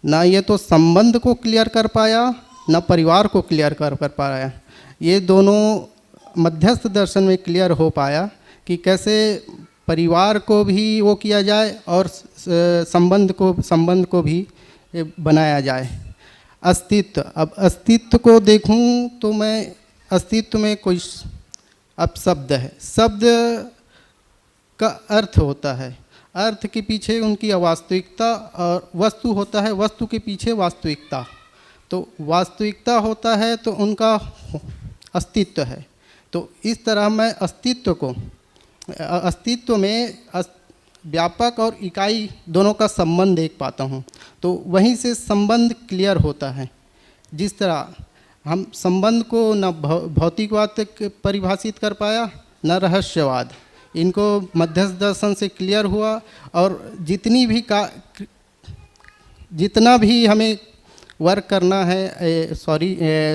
ना ये तो संबंध को क्लियर कर पाया, ना परिवार को क्लियर कर पाया। ये दोनों मध्यस्थ दर्शन में क्लियर हो पाया कि कैसे परिवार को भी वो किया जाए और संबंध को भी बनाया जाए। अस्तित्व, अब अस्तित्व को देखूं तो मैं अस्तित्व में कोई अब शब्द है, शब्द का अर्थ होता है, अर्थ के पीछे उनकी अवास्तविकता, और वस्तु होता है, वस्तु के पीछे वास्तविकता। तो वास्तविकता होता है तो उनका अस्तित्व है। तो इस तरह मैं अस्तित्व में व्यापक और इकाई दोनों का संबंध देख पाता हूँ। तो वहीं से संबंध क्लियर होता है। जिस तरह हम संबंध को न भौतिकवाद तक परिभाषित कर पाया, न रहस्यवाद, इनको मध्यस्थ दर्शन से क्लियर हुआ। और जितना भी हमें वर्क करना है,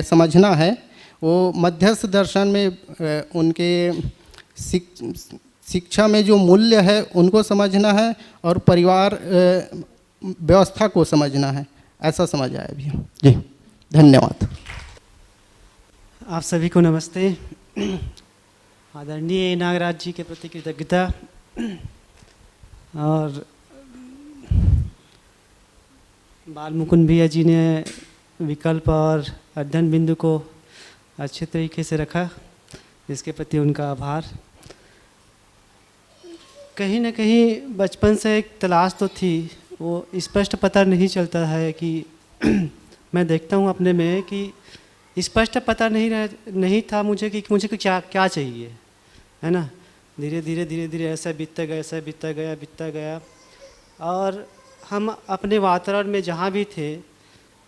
समझना है, वो मध्यस्थ दर्शन में उनके शिक्षा में जो मूल्य है उनको समझना है और परिवार व्यवस्था को समझना है, ऐसा समझ आया भी। जी धन्यवाद। आप सभी को नमस्ते। आदरणीय नागराज जी के प्रति कृतज्ञता। और बाल मुकुंद भैया जी ने विकल्प और अध्ययन बिंदु को अच्छे तरीके से रखा, इसके प्रति उनका आभार। कहीं ना कहीं बचपन से एक तलाश तो थी, वो स्पष्ट पता नहीं चलता है कि मैं देखता हूँ अपने में कि स्पष्ट पता नहीं था मुझे कि मुझे क्या चाहिए, है ना। धीरे धीरे ऐसा बीतता गया। और हम अपने वातावरण में जहाँ भी थे,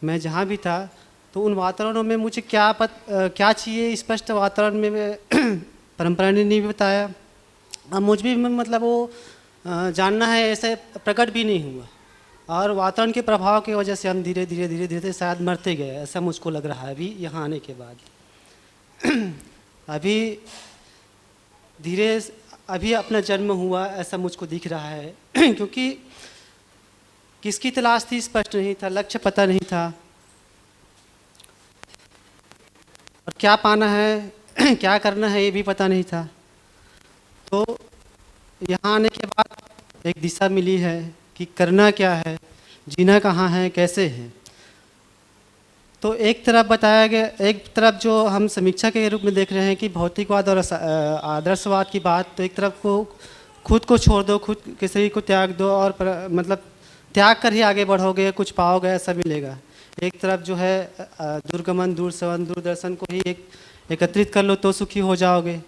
मैं जहाँ भी था, तो उन वातावरणों में मुझे क्या चाहिए स्पष्ट वातावरण में परंपरा ने नहीं बताया। अब मुझ भी मतलब वो जानना है ऐसे प्रकट भी नहीं हुआ। और वातावरण के प्रभाव की वजह से हम धीरे धीरे शायद मरते गए, ऐसा मुझको लग रहा है अभी यहाँ आने के बाद। अभी अपना जन्म हुआ ऐसा मुझको दिख रहा है क्योंकि किसकी तलाश थी स्पष्ट नहीं था, लक्ष्य पता नहीं था, और क्या पाना है क्या करना है ये भी पता नहीं था। तो यहाँ आने के बाद एक दिशा मिली है कि करना क्या है, जीना कहाँ है, कैसे है। तो एक तरफ बताया गया, एक तरफ जो हम समीक्षा के रूप में देख रहे हैं कि भौतिकवाद और आदर्शवाद की बात, तो एक तरफ को खुद को छोड़ दो, खुद के शरीर को त्याग दो और मतलब त्याग कर ही आगे बढ़ोगे, कुछ पाओगे, ऐसा मिलेगा। एक तरफ जो है दूरगमन, दूरदर्शन को ही एकत्रित कर लो तो सुखी हो जाओगे,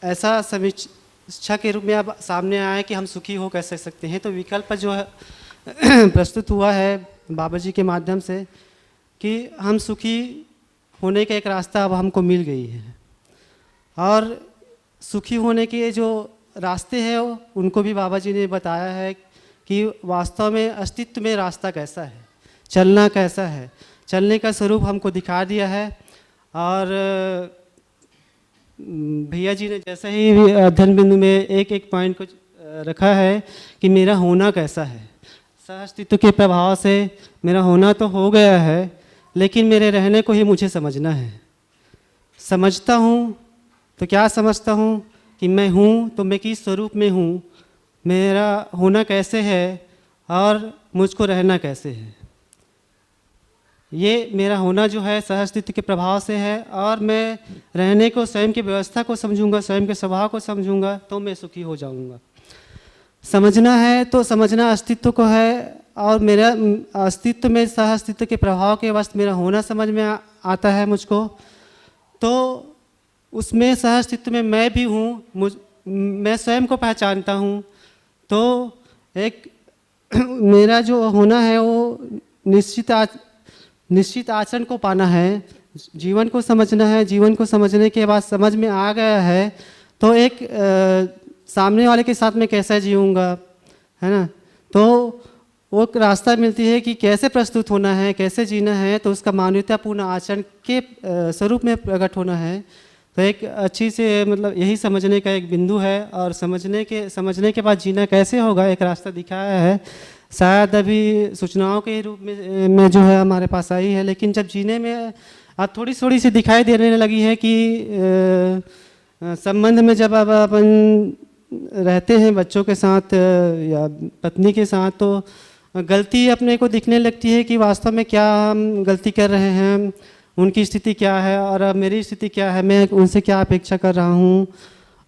ऐसा समीक्षा के रूप में अब सामने आया कि हम सुखी हो कैसे सकते हैं। तो विकल्प जो है प्रस्तुत हुआ है बाबा जी के माध्यम से कि हम सुखी होने का एक रास्ता अब हमको मिल गई है, और सुखी होने के जो रास्ते हैं उनको भी बाबा जी ने बताया है कि वास्तव में अस्तित्व में रास्ता कैसा है, चलना कैसा है, चलने का स्वरूप हमको दिखा दिया है। और भैया जी ने जैसे ही अध्ययन बिंदु में एक पॉइंट को रखा है कि मेरा होना कैसा है, सह अस्तित्व के प्रभाव से मेरा होना तो हो गया है, लेकिन मेरे रहने को ही मुझे समझना है। समझता हूँ तो क्या समझता हूँ कि मैं हूँ तो मैं किस स्वरूप में हूँ, मेरा होना कैसे है और मुझको रहना कैसे है। ये मेरा होना जो है सह अस्तित्व के प्रभाव से है, और मैं रहने को स्वयं की व्यवस्था को समझूंगा, स्वयं के स्वभाव को समझूंगा तो मैं सुखी हो जाऊंगा। समझना है तो समझना अस्तित्व को है, और मेरा अस्तित्व में सह अस्तित्व के प्रभाव के वस्त मेरा होना समझ में आता है मुझको, तो उसमें सह अस्तित्व में मैं भी हूँ, मैं स्वयं को पहचानता हूँ। तो एक मेरा जो होना है वो निश्चित आचरण को पाना है, जीवन को समझना है। जीवन को समझने के बाद समझ में आ गया है तो एक सामने वाले के साथ मैं कैसा जीऊँगा, है ना। तो वो एक रास्ता मिलती है कि कैसे प्रस्तुत होना है, कैसे जीना है, तो उसका मानवतापूर्ण आचरण के स्वरूप में प्रकट होना है। तो एक अच्छी से मतलब यही समझने का एक बिंदु है, और समझने के बाद जीना कैसे होगा एक रास्ता दिखाया है। शायद अभी सूचनाओं के रूप में जो है हमारे पास आई है, लेकिन जब जीने में अब थोड़ी थोड़ी सी दिखाई देने लगी है कि संबंध में जब अब अपन रहते हैं बच्चों के साथ या पत्नी के साथ, तो गलती अपने को दिखने लगती है कि वास्तव में क्या हम गलती कर रहे हैं, उनकी स्थिति क्या है और अब मेरी स्थिति क्या है, मैं उनसे क्या अपेक्षा कर रहा हूँ।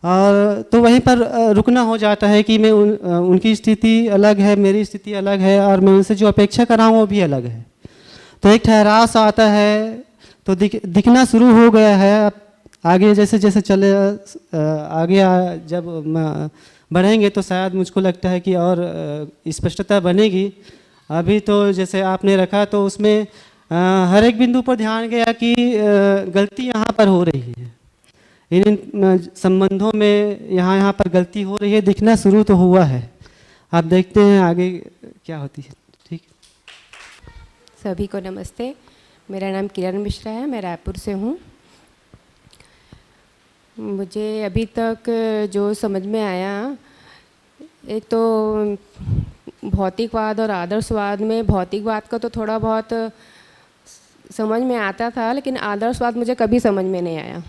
और तो वहीं पर रुकना हो जाता है कि मैं उनकी स्थिति अलग है, मेरी स्थिति अलग है, और मैं उनसे जो अपेक्षा कर रहा हूँ वो भी अलग है। तो एक ठहराव सा आता है, तो दिखना शुरू हो गया है। अब आगे जैसे जैसे चले आगे जब बढ़ेंगे तो शायद मुझको लगता है कि और स्पष्टता बनेगी। अभी तो जैसे आपने रखा तो उसमें हर एक बिंदु पर ध्यान गया कि गलती यहाँ पर हो रही है, इन संबंधों में यहाँ पर गलती हो रही है, दिखना शुरू तो हुआ है। आप देखते हैं आगे क्या होती है। ठीक। सभी को नमस्ते, मेरा नाम किरण मिश्रा है, मैं रायपुर से हूँ। मुझे अभी तक जो समझ में आया, एक तो भौतिकवाद और आदर्शवाद में, भौतिकवाद का तो थोड़ा बहुत समझ में आता था, लेकिन आदर्शवाद मुझे कभी समझ में नहीं आया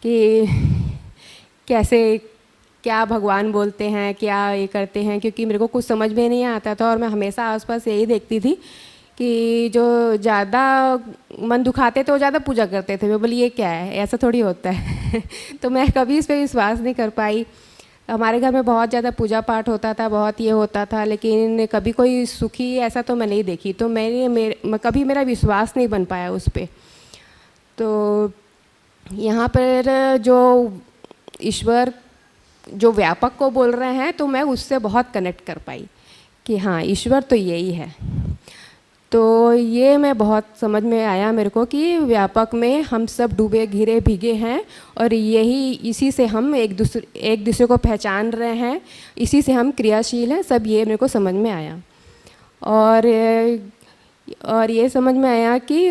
कि कैसे क्या भगवान बोलते हैं, क्या ये करते हैं, क्योंकि मेरे को कुछ समझ में नहीं आता था। और मैं हमेशा आसपास यही देखती थी कि जो ज़्यादा मन दुखाते थे वो ज़्यादा पूजा करते थे। मैं बोली ये क्या है, ऐसा थोड़ी होता है तो मैं कभी इस पर विश्वास नहीं कर पाई। हमारे घर में बहुत ज़्यादा पूजा पाठ होता था, बहुत ये होता था, लेकिन कभी कोई सुखी ऐसा तो मैं नहीं देखी। तो कभी मेरा विश्वास नहीं बन पाया उस पर। तो यहाँ पर जो ईश्वर जो व्यापक को बोल रहे हैं, तो मैं उससे बहुत कनेक्ट कर पाई कि हाँ ईश्वर तो यही है। तो ये मैं बहुत समझ में आया मेरे को कि व्यापक में हम सब डूबे घिरे भीगे हैं, और यही इसी से हम एक दूसरे को पहचान रहे हैं, इसी से हम क्रियाशील हैं। सब ये मेरे को समझ में आया। और ये समझ में आया कि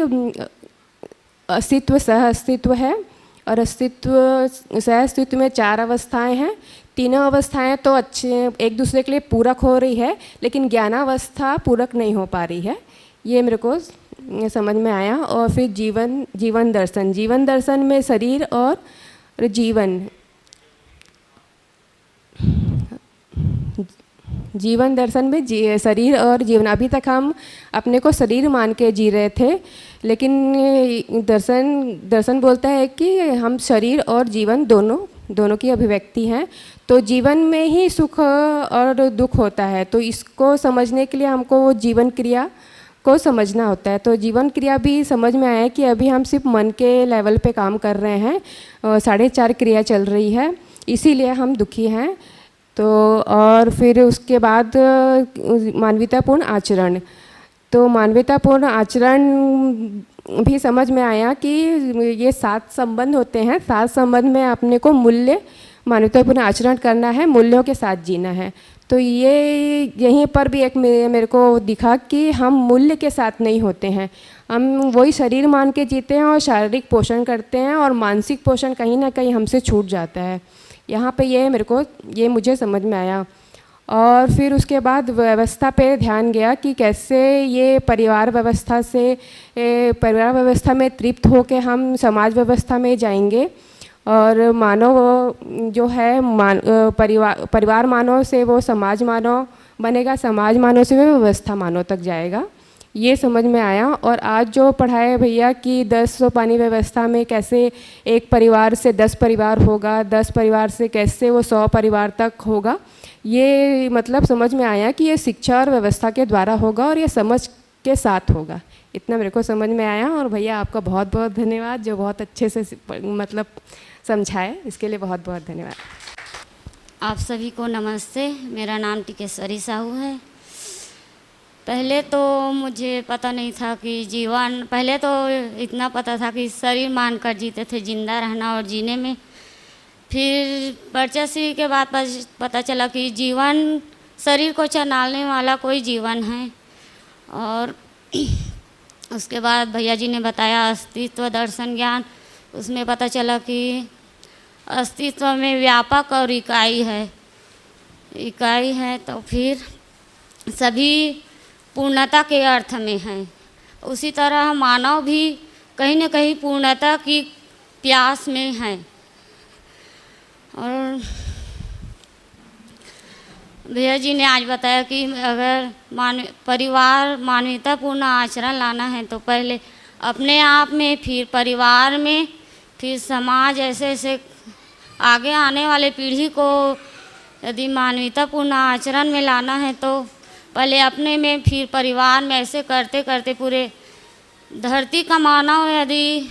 अस्तित्व सह अस्तित्व है, और अस्तित्व सह अस्तित्व में 4 अवस्थाएं हैं। तीनों अवस्थाएं तो अच्छे एक दूसरे के लिए पूरक हो रही है, लेकिन ज्ञानावस्था पूरक नहीं हो पा रही है। ये मेरे को समझ में आया। और फिर जीवन दर्शन में शरीर और जीवन दर्शन में शरीर और जीवन। अभी तक हम अपने को शरीर मान के जी रहे थे, लेकिन दर्शन बोलता है कि हम शरीर और जीवन दोनों की अभिव्यक्ति हैं। तो जीवन में ही सुख और दुख होता है, तो इसको समझने के लिए हमको वो जीवन क्रिया को समझना होता है। तो जीवन क्रिया भी समझ में आया कि अभी हम सिर्फ मन के लेवल पे काम कर रहे हैं, 4.5 क्रिया चल रही है, इसीलिए हम दुखी हैं। तो और फिर उसके बाद मानवतापूर्ण आचरण। तो मानवतापूर्ण आचरण भी समझ में आया कि ये 7 संबंध होते हैं, 7 संबंध में अपने को मूल्य मानवतापूर्ण आचरण करना है, मूल्यों के साथ जीना है। तो ये यहीं पर भी एक मेरे को दिखा कि हम मूल्य के साथ नहीं होते हैं, हम वही शरीर मान के जीते हैं और शारीरिक पोषण करते हैं, और मानसिक पोषण कहीं ना कहीं हमसे छूट जाता है। यहाँ पे ये मुझे समझ में आया। और फिर उसके बाद व्यवस्था पे ध्यान गया कि कैसे ये परिवार व्यवस्था में तृप्त होके हम समाज व्यवस्था में जाएंगे, और मानव जो है परिवार मानव से वो समाज मानव बनेगा, समाज मानव से वो व्यवस्था मानव तक जाएगा। ये समझ में आया। और आज जो पढ़ाया भैया कि 10 सोपानी व्यवस्था में कैसे एक परिवार से 10 परिवार होगा, 10 परिवार से कैसे वो 100 परिवार तक होगा, ये मतलब समझ में आया कि ये शिक्षा और व्यवस्था के द्वारा होगा, और ये समझ के साथ होगा। इतना मेरे को समझ में आया। और भैया आपका बहुत बहुत धन्यवाद, जो बहुत अच्छे से मतलब समझाए, इसके लिए बहुत बहुत धन्यवाद। आप सभी को नमस्ते, मेरा नाम टिकेश्वरी साहू है। पहले तो मुझे पता नहीं था कि जीवन, पहले तो इतना पता था कि शरीर मानकर जीते थे, जिंदा रहना और जीने में फिर वर्चस्वी के बाद पता चला कि जीवन शरीर को चलाने वाला कोई जीवन है। और उसके बाद भैया जी ने बताया अस्तित्व दर्शन ज्ञान, उसमें पता चला कि अस्तित्व में व्यापक और इकाई है तो फिर सभी पूर्णता के अर्थ में है। उसी तरह मानव भी कहीं न कहीं पूर्णता की प्यास में है। और भैया जी ने आज बताया कि अगर परिवार मानवतापूर्ण आचरण लाना है तो पहले अपने आप में, फिर परिवार में, फिर समाज, ऐसे ऐसे आगे आने वाले पीढ़ी को यदि मानवतापूर्ण आचरण में लाना है तो पहले अपने में, फिर परिवार में, ऐसे करते करते पूरे धरती का मानव यदि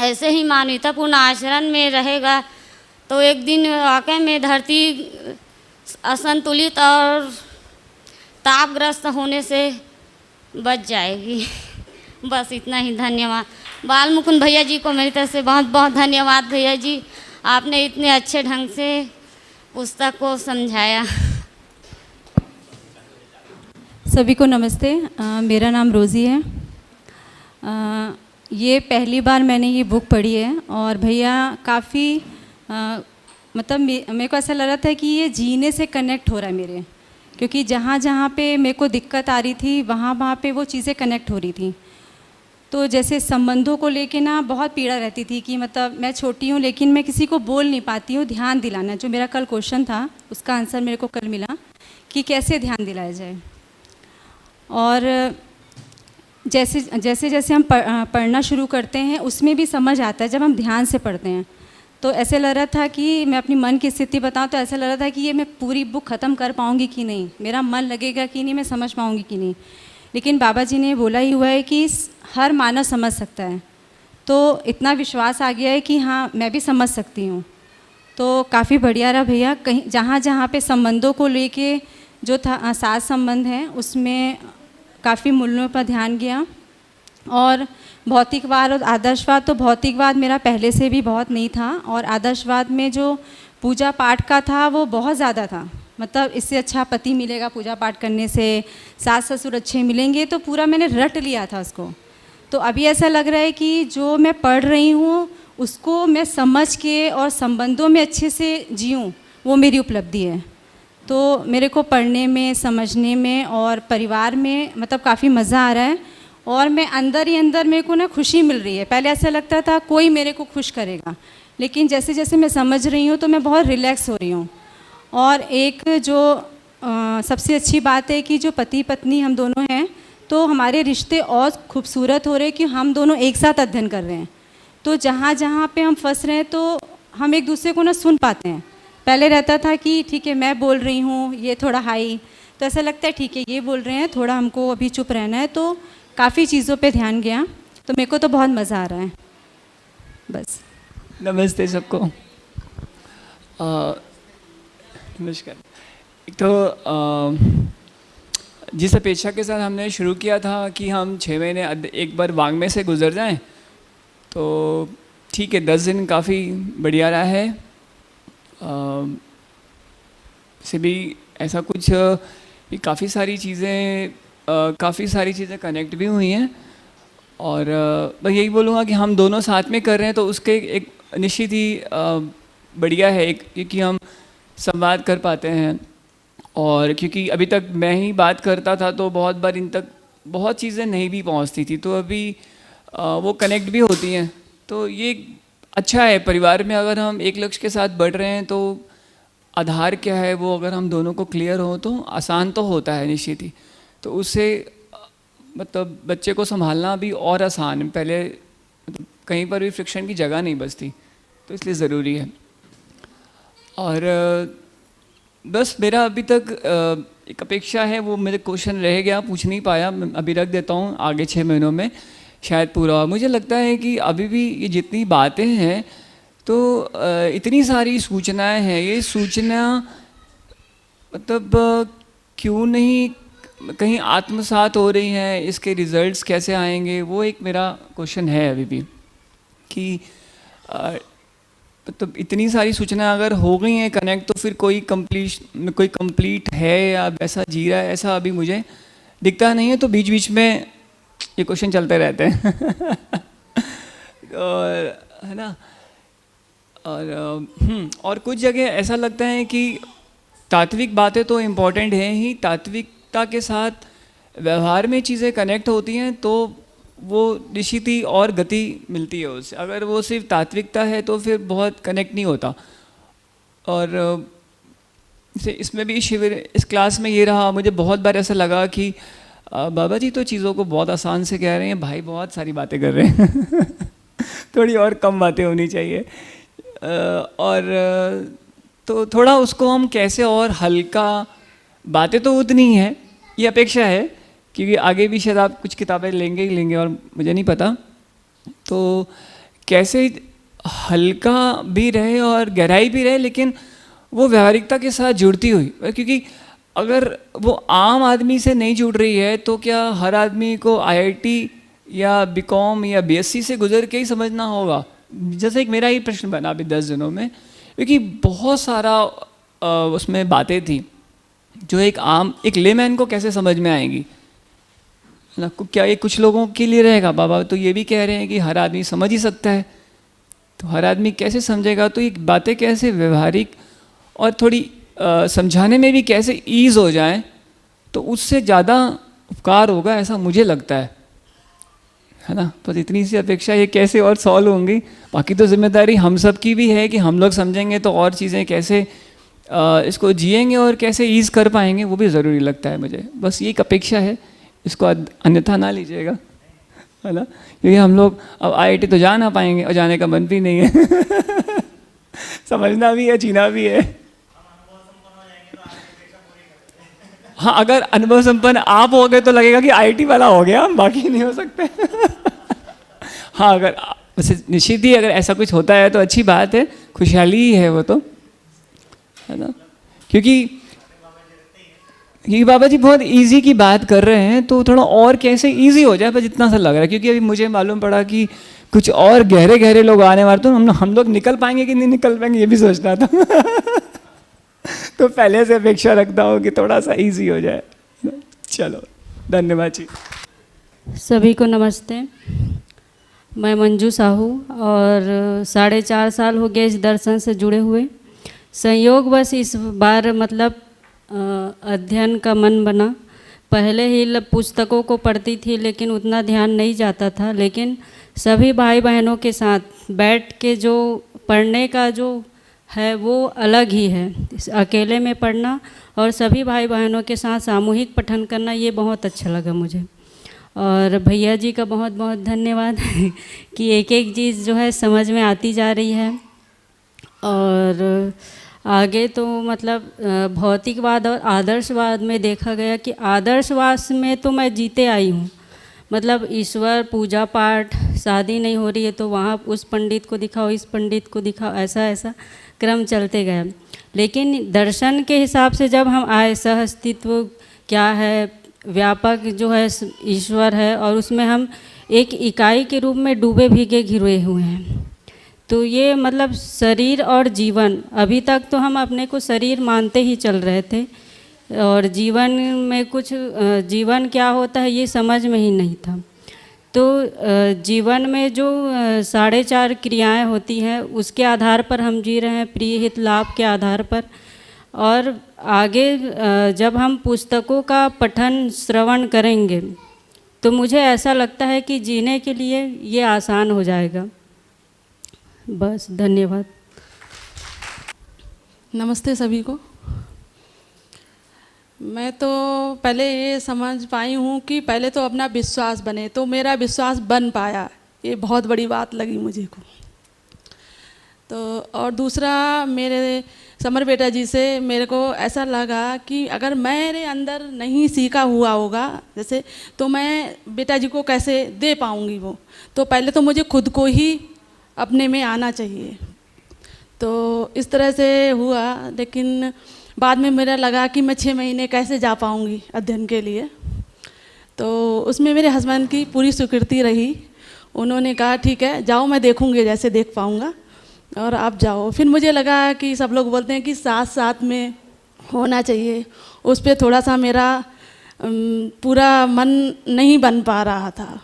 ऐसे ही मानवतापूर्ण आचरण में रहेगा तो एक दिन वाकई में धरती असंतुलित और तापग्रस्त होने से बच जाएगी। बस इतना ही, धन्यवाद। बाल मुकुंद भैया जी को मेरी तरफ से बहुत बहुत धन्यवाद। भैया जी, आपने इतने अच्छे ढंग से पुस्तक को समझाया। सभी को नमस्ते। मेरा नाम रोज़ी है। ये पहली बार मैंने ये बुक पढ़ी है और भैया काफ़ी मतलब मेरे को ऐसा लग रहा था कि ये जीने से कनेक्ट हो रहा है मेरे, क्योंकि जहाँ जहाँ पे मेरे को दिक्कत आ रही थी वहाँ पे वो चीज़ें कनेक्ट हो रही थी। तो जैसे संबंधों को लेके ना बहुत पीड़ा रहती थी कि मतलब मैं छोटी हूँ लेकिन मैं किसी को बोल नहीं पाती हूँ। ध्यान दिलाना, जो मेरा कल क्वेश्चन था उसका आंसर मेरे को कल मिला कि कैसे ध्यान दिलाया जाए। और जैसे जैसे जैसे हम पढ़ना शुरू करते हैं उसमें भी समझ आता है जब हम ध्यान से पढ़ते हैं। तो ऐसे लग रहा था कि मैं अपनी मन की स्थिति बताऊं तो ऐसा लग रहा था कि ये मैं पूरी बुक ख़त्म कर पाऊंगी कि नहीं, मेरा मन लगेगा कि नहीं, मैं समझ पाऊंगी कि नहीं। लेकिन बाबा जी ने बोला ही हुआ है कि हर मानव समझ सकता है, तो इतना विश्वास आ गया है कि हाँ मैं भी समझ सकती हूँ। तो काफ़ी बढ़िया रहा भैया। कहीं जहाँ जहाँ पे संबंधों को लेके जो था साथ संबंध हैं उसमें काफ़ी मूल्यों पर ध्यान गया। और भौतिकवाद और आदर्शवाद, तो भौतिकवाद मेरा पहले से भी बहुत नहीं था और आदर्शवाद में जो पूजा पाठ का था वो बहुत ज़्यादा था। मतलब इससे अच्छा पति मिलेगा पूजा पाठ करने से, सास ससुर अच्छे मिलेंगे, तो पूरा मैंने रट लिया था उसको। तो अभी ऐसा लग रहा है कि जो मैं पढ़ रही हूँ उसको मैं समझ के और संबंधों में अच्छे से जीऊँ, वो मेरी उपलब्धि है। तो मेरे को पढ़ने में, समझने में और परिवार में मतलब काफ़ी मज़ा आ रहा है। और मैं अंदर ही अंदर मेरे को ना खुशी मिल रही है। पहले ऐसा लगता था कोई मेरे को खुश करेगा, लेकिन जैसे जैसे मैं समझ रही हूँ तो मैं बहुत रिलैक्स हो रही हूँ। और एक जो सबसे अच्छी बात है कि जो पति पत्नी हम दोनों हैं तो हमारे रिश्ते और खूबसूरत हो रहे हैं कि हम दोनों एक साथ अध्ययन कर रहे हैं। तो जहाँ जहाँ पे हम फंस रहे हैं तो हम एक दूसरे को ना सुन पाते हैं। पहले रहता था कि ठीक है मैं बोल रही हूँ, ये थोड़ा हाई, तो ऐसा लगता है ठीक है ये बोल रहे हैं, थोड़ा हमको अभी चुप रहना है। तो काफ़ी चीज़ों पे ध्यान गया, तो मेरे को तो बहुत मज़ा आ रहा है। बस नमस्ते सबको। नमस्कार। एक तो जिस अपेक्षा के साथ हमने शुरू किया था कि हम 6 महीने एक बार वांग्मय से गुजर जाएं, तो ठीक है 10 दिन काफ़ी बढ़िया रहा है। से भी ऐसा कुछ काफ़ी सारी चीज़ें कनेक्ट भी हुई हैं। और मैं यही बोलूँगा कि हम दोनों साथ में कर रहे हैं तो उसके एक निश्चित ही बढ़िया है क्योंकि हम संवाद कर पाते हैं। और क्योंकि अभी तक मैं ही बात करता था तो बहुत बार इन तक बहुत चीज़ें नहीं भी पहुंचती थी, तो अभी वो कनेक्ट भी होती हैं। तो ये अच्छा है परिवार में अगर हम एक लक्ष्य के साथ बढ़ रहे हैं तो आधार क्या है वो अगर हम दोनों को क्लियर हो तो आसान तो होता है निश्चित ही। तो उससे मतलब बच्चे को संभालना भी और आसान है। पहले मतलब कहीं पर भी फ्रिक्शन की जगह नहीं बचती, तो इसलिए ज़रूरी है। और बस मेरा अभी तक एक अपेक्षा है, वो मेरे क्वेश्चन रह गया, पूछ नहीं पाया, मैं अभी रख देता हूँ, आगे 6 महीनों में शायद पूरा हो। मुझे लगता है कि अभी भी ये जितनी बातें हैं तो इतनी सारी सूचनाएं हैं, ये सूचना मतलब क्यों नहीं कहीं आत्मसात हो रही हैं, इसके रिजल्ट्स कैसे आएंगे, वो एक मेरा क्वेश्चन है अभी भी। कि तो इतनी सारी सूचना अगर हो गई हैं कनेक्ट, तो फिर कोई कंप्लीट है या वैसा जी रहा है, ऐसा अभी मुझे दिखता नहीं है। तो बीच बीच में ये क्वेश्चन चलते रहते हैं और है ना। और कुछ जगह ऐसा लगता है कि तात्विक बातें तो इम्पोर्टेंट हैं ही, तात्विकता के साथ व्यवहार में चीज़ें कनेक्ट होती हैं तो वो निश्चित और गति मिलती है उससे। अगर वो सिर्फ तात्विकता है तो फिर बहुत कनेक्ट नहीं होता। और इसमें भी शिविर, इस क्लास में ये रहा, मुझे बहुत बार ऐसा लगा कि बाबा जी तो चीज़ों को बहुत आसान से कह रहे हैं, भाई बहुत सारी बातें कर रहे हैं थोड़ी और कम बातें होनी चाहिए। और तो थोड़ा उसको हम कैसे और हल्का, बातें तो उतनी ही हैं, ये अपेक्षा है, क्योंकि आगे भी शायद आप कुछ किताबें लेंगे ही लेंगे और मुझे नहीं पता, तो कैसे हल्का भी रहे और गहराई भी रहे, लेकिन वो व्यवहारिकता के साथ जुड़ती हुई। क्योंकि अगर वो आम आदमी से नहीं जुड़ रही है तो क्या हर आदमी को IIT या BCom या BSc से गुजर के ही समझना होगा? जैसे एक मेरा ही प्रश्न बना अभी 10 दिनों में, क्योंकि बहुत सारा उसमें बातें थी जो एक लेमैन को कैसे समझ में आएंगी ना। क्या ये कुछ लोगों के लिए रहेगा? बाबा तो ये भी कह रहे हैं कि हर आदमी समझ ही सकता है, तो हर आदमी कैसे समझेगा? तो ये बातें कैसे व्यवहारिक और थोड़ी समझाने में भी कैसे ईज़ हो जाए, तो उससे ज़्यादा उपकार होगा, ऐसा मुझे लगता है ना। बस इतनी सी अपेक्षा, ये कैसे और सॉल्व होंगी। बाकी तो जिम्मेदारी हम सब की भी है कि हम लोग समझेंगे तो और चीज़ें कैसे इसको जिएंगे और कैसे ईज़ कर पाएंगे, वो भी ज़रूरी लगता है मुझे। बस ये एक अपेक्षा है, इसको अन्यथा ना लीजिएगा, है ना। क्योंकि हम लोग अब IIT तो जा ना पाएंगे और जाने का मन भी नहीं है समझना भी है, जीना भी है। हाँ, अगर अनुभव संपन्न आप हो गए तो लगेगा कि IIT वाला हो गया, बाकी नहीं हो सकते हाँ, अगर वैसे निश्चित ही अगर ऐसा कुछ होता है तो अच्छी बात है, खुशहाली ही है वो तो, है ना। क्योंकि बाबा जी बहुत इजी की बात कर रहे हैं, तो थोड़ा और कैसे इजी हो जाए, बस इतना सा लग रहा है। क्योंकि अभी मुझे मालूम पड़ा कि कुछ और गहरे गहरे लोग आने वाले, तो हम लोग निकल पाएंगे कि नहीं निकल पाएंगे, ये भी सोचना था तो पहले से अपेक्षा रखता हूँ कि थोड़ा सा इजी हो जाए। चलो, धन्यवाद जी। सभी को नमस्ते। मैं मंजू साहू और 4.5 साल हो गए इस दर्शन से जुड़े हुए। संयोग बस इस बार मतलब अध्ययन का मन बना। पहले ही पुस्तकों को पढ़ती थी लेकिन उतना ध्यान नहीं जाता था, लेकिन सभी भाई बहनों के साथ बैठ के जो पढ़ने का जो है वो अलग ही है। अकेले में पढ़ना और सभी भाई बहनों के साथ सामूहिक पठन करना, ये बहुत अच्छा लगा मुझे। और भैया जी का बहुत बहुत धन्यवाद कि एक एक चीज़ जो है समझ में आती जा रही है। और आगे तो मतलब भौतिकवाद और आदर्शवाद में देखा गया कि आदर्शवाद में तो मैं जीते आई हूँ। मतलब ईश्वर, पूजा पाठ, शादी नहीं हो रही है तो वहाँ उस पंडित को दिखाओ, इस पंडित को दिखाओ, ऐसा ऐसा क्रम चलते गया। लेकिन दर्शन के हिसाब से जब हम आए, सह अस्तित्व क्या है, व्यापक जो है ईश्वर है, और उसमें हम एक इकाई के रूप में डूबे भीगे घिरे हुए हैं। तो ये मतलब शरीर और जीवन, अभी तक तो हम अपने को शरीर मानते ही चल रहे थे और जीवन में कुछ जीवन क्या होता है ये समझ में ही नहीं था। तो जीवन में जो 4.5 क्रियाएं होती हैं उसके आधार पर हम जी रहे हैं, प्रिय हित लाभ के आधार पर। और आगे जब हम पुस्तकों का पठन श्रवण करेंगे तो मुझे ऐसा लगता है कि जीने के लिए ये आसान हो जाएगा। बस, धन्यवाद। नमस्ते सभी को। मैं तो पहले ये समझ पाई हूँ कि पहले तो अपना विश्वास बने, तो मेरा विश्वास बन पाया, ये बहुत बड़ी बात लगी मुझे को। तो और दूसरा, मेरे समर बेटा जी से मेरे को ऐसा लगा कि अगर मेरे अंदर नहीं सीखा हुआ होगा जैसे, तो मैं बेटा जी को कैसे दे पाऊँगी वो। तो पहले तो मुझे खुद को ही अपने में आना चाहिए। तो इस तरह से हुआ, लेकिन बाद में मेरा लगा कि मैं 6 महीने कैसे जा पाऊँगी अध्ययन के लिए। तो उसमें मेरे हस्बैंड की पूरी स्वीकृति रही। उन्होंने कहा ठीक है जाओ, मैं देखूँगी जैसे देख पाऊँगा। और आप जाओ। फिर मुझे लगा कि सब लोग बोलते हैं कि साथ साथ में होना चाहिए, उस पर थोड़ा सा मेरा पूरा मन नहीं बन पा रहा था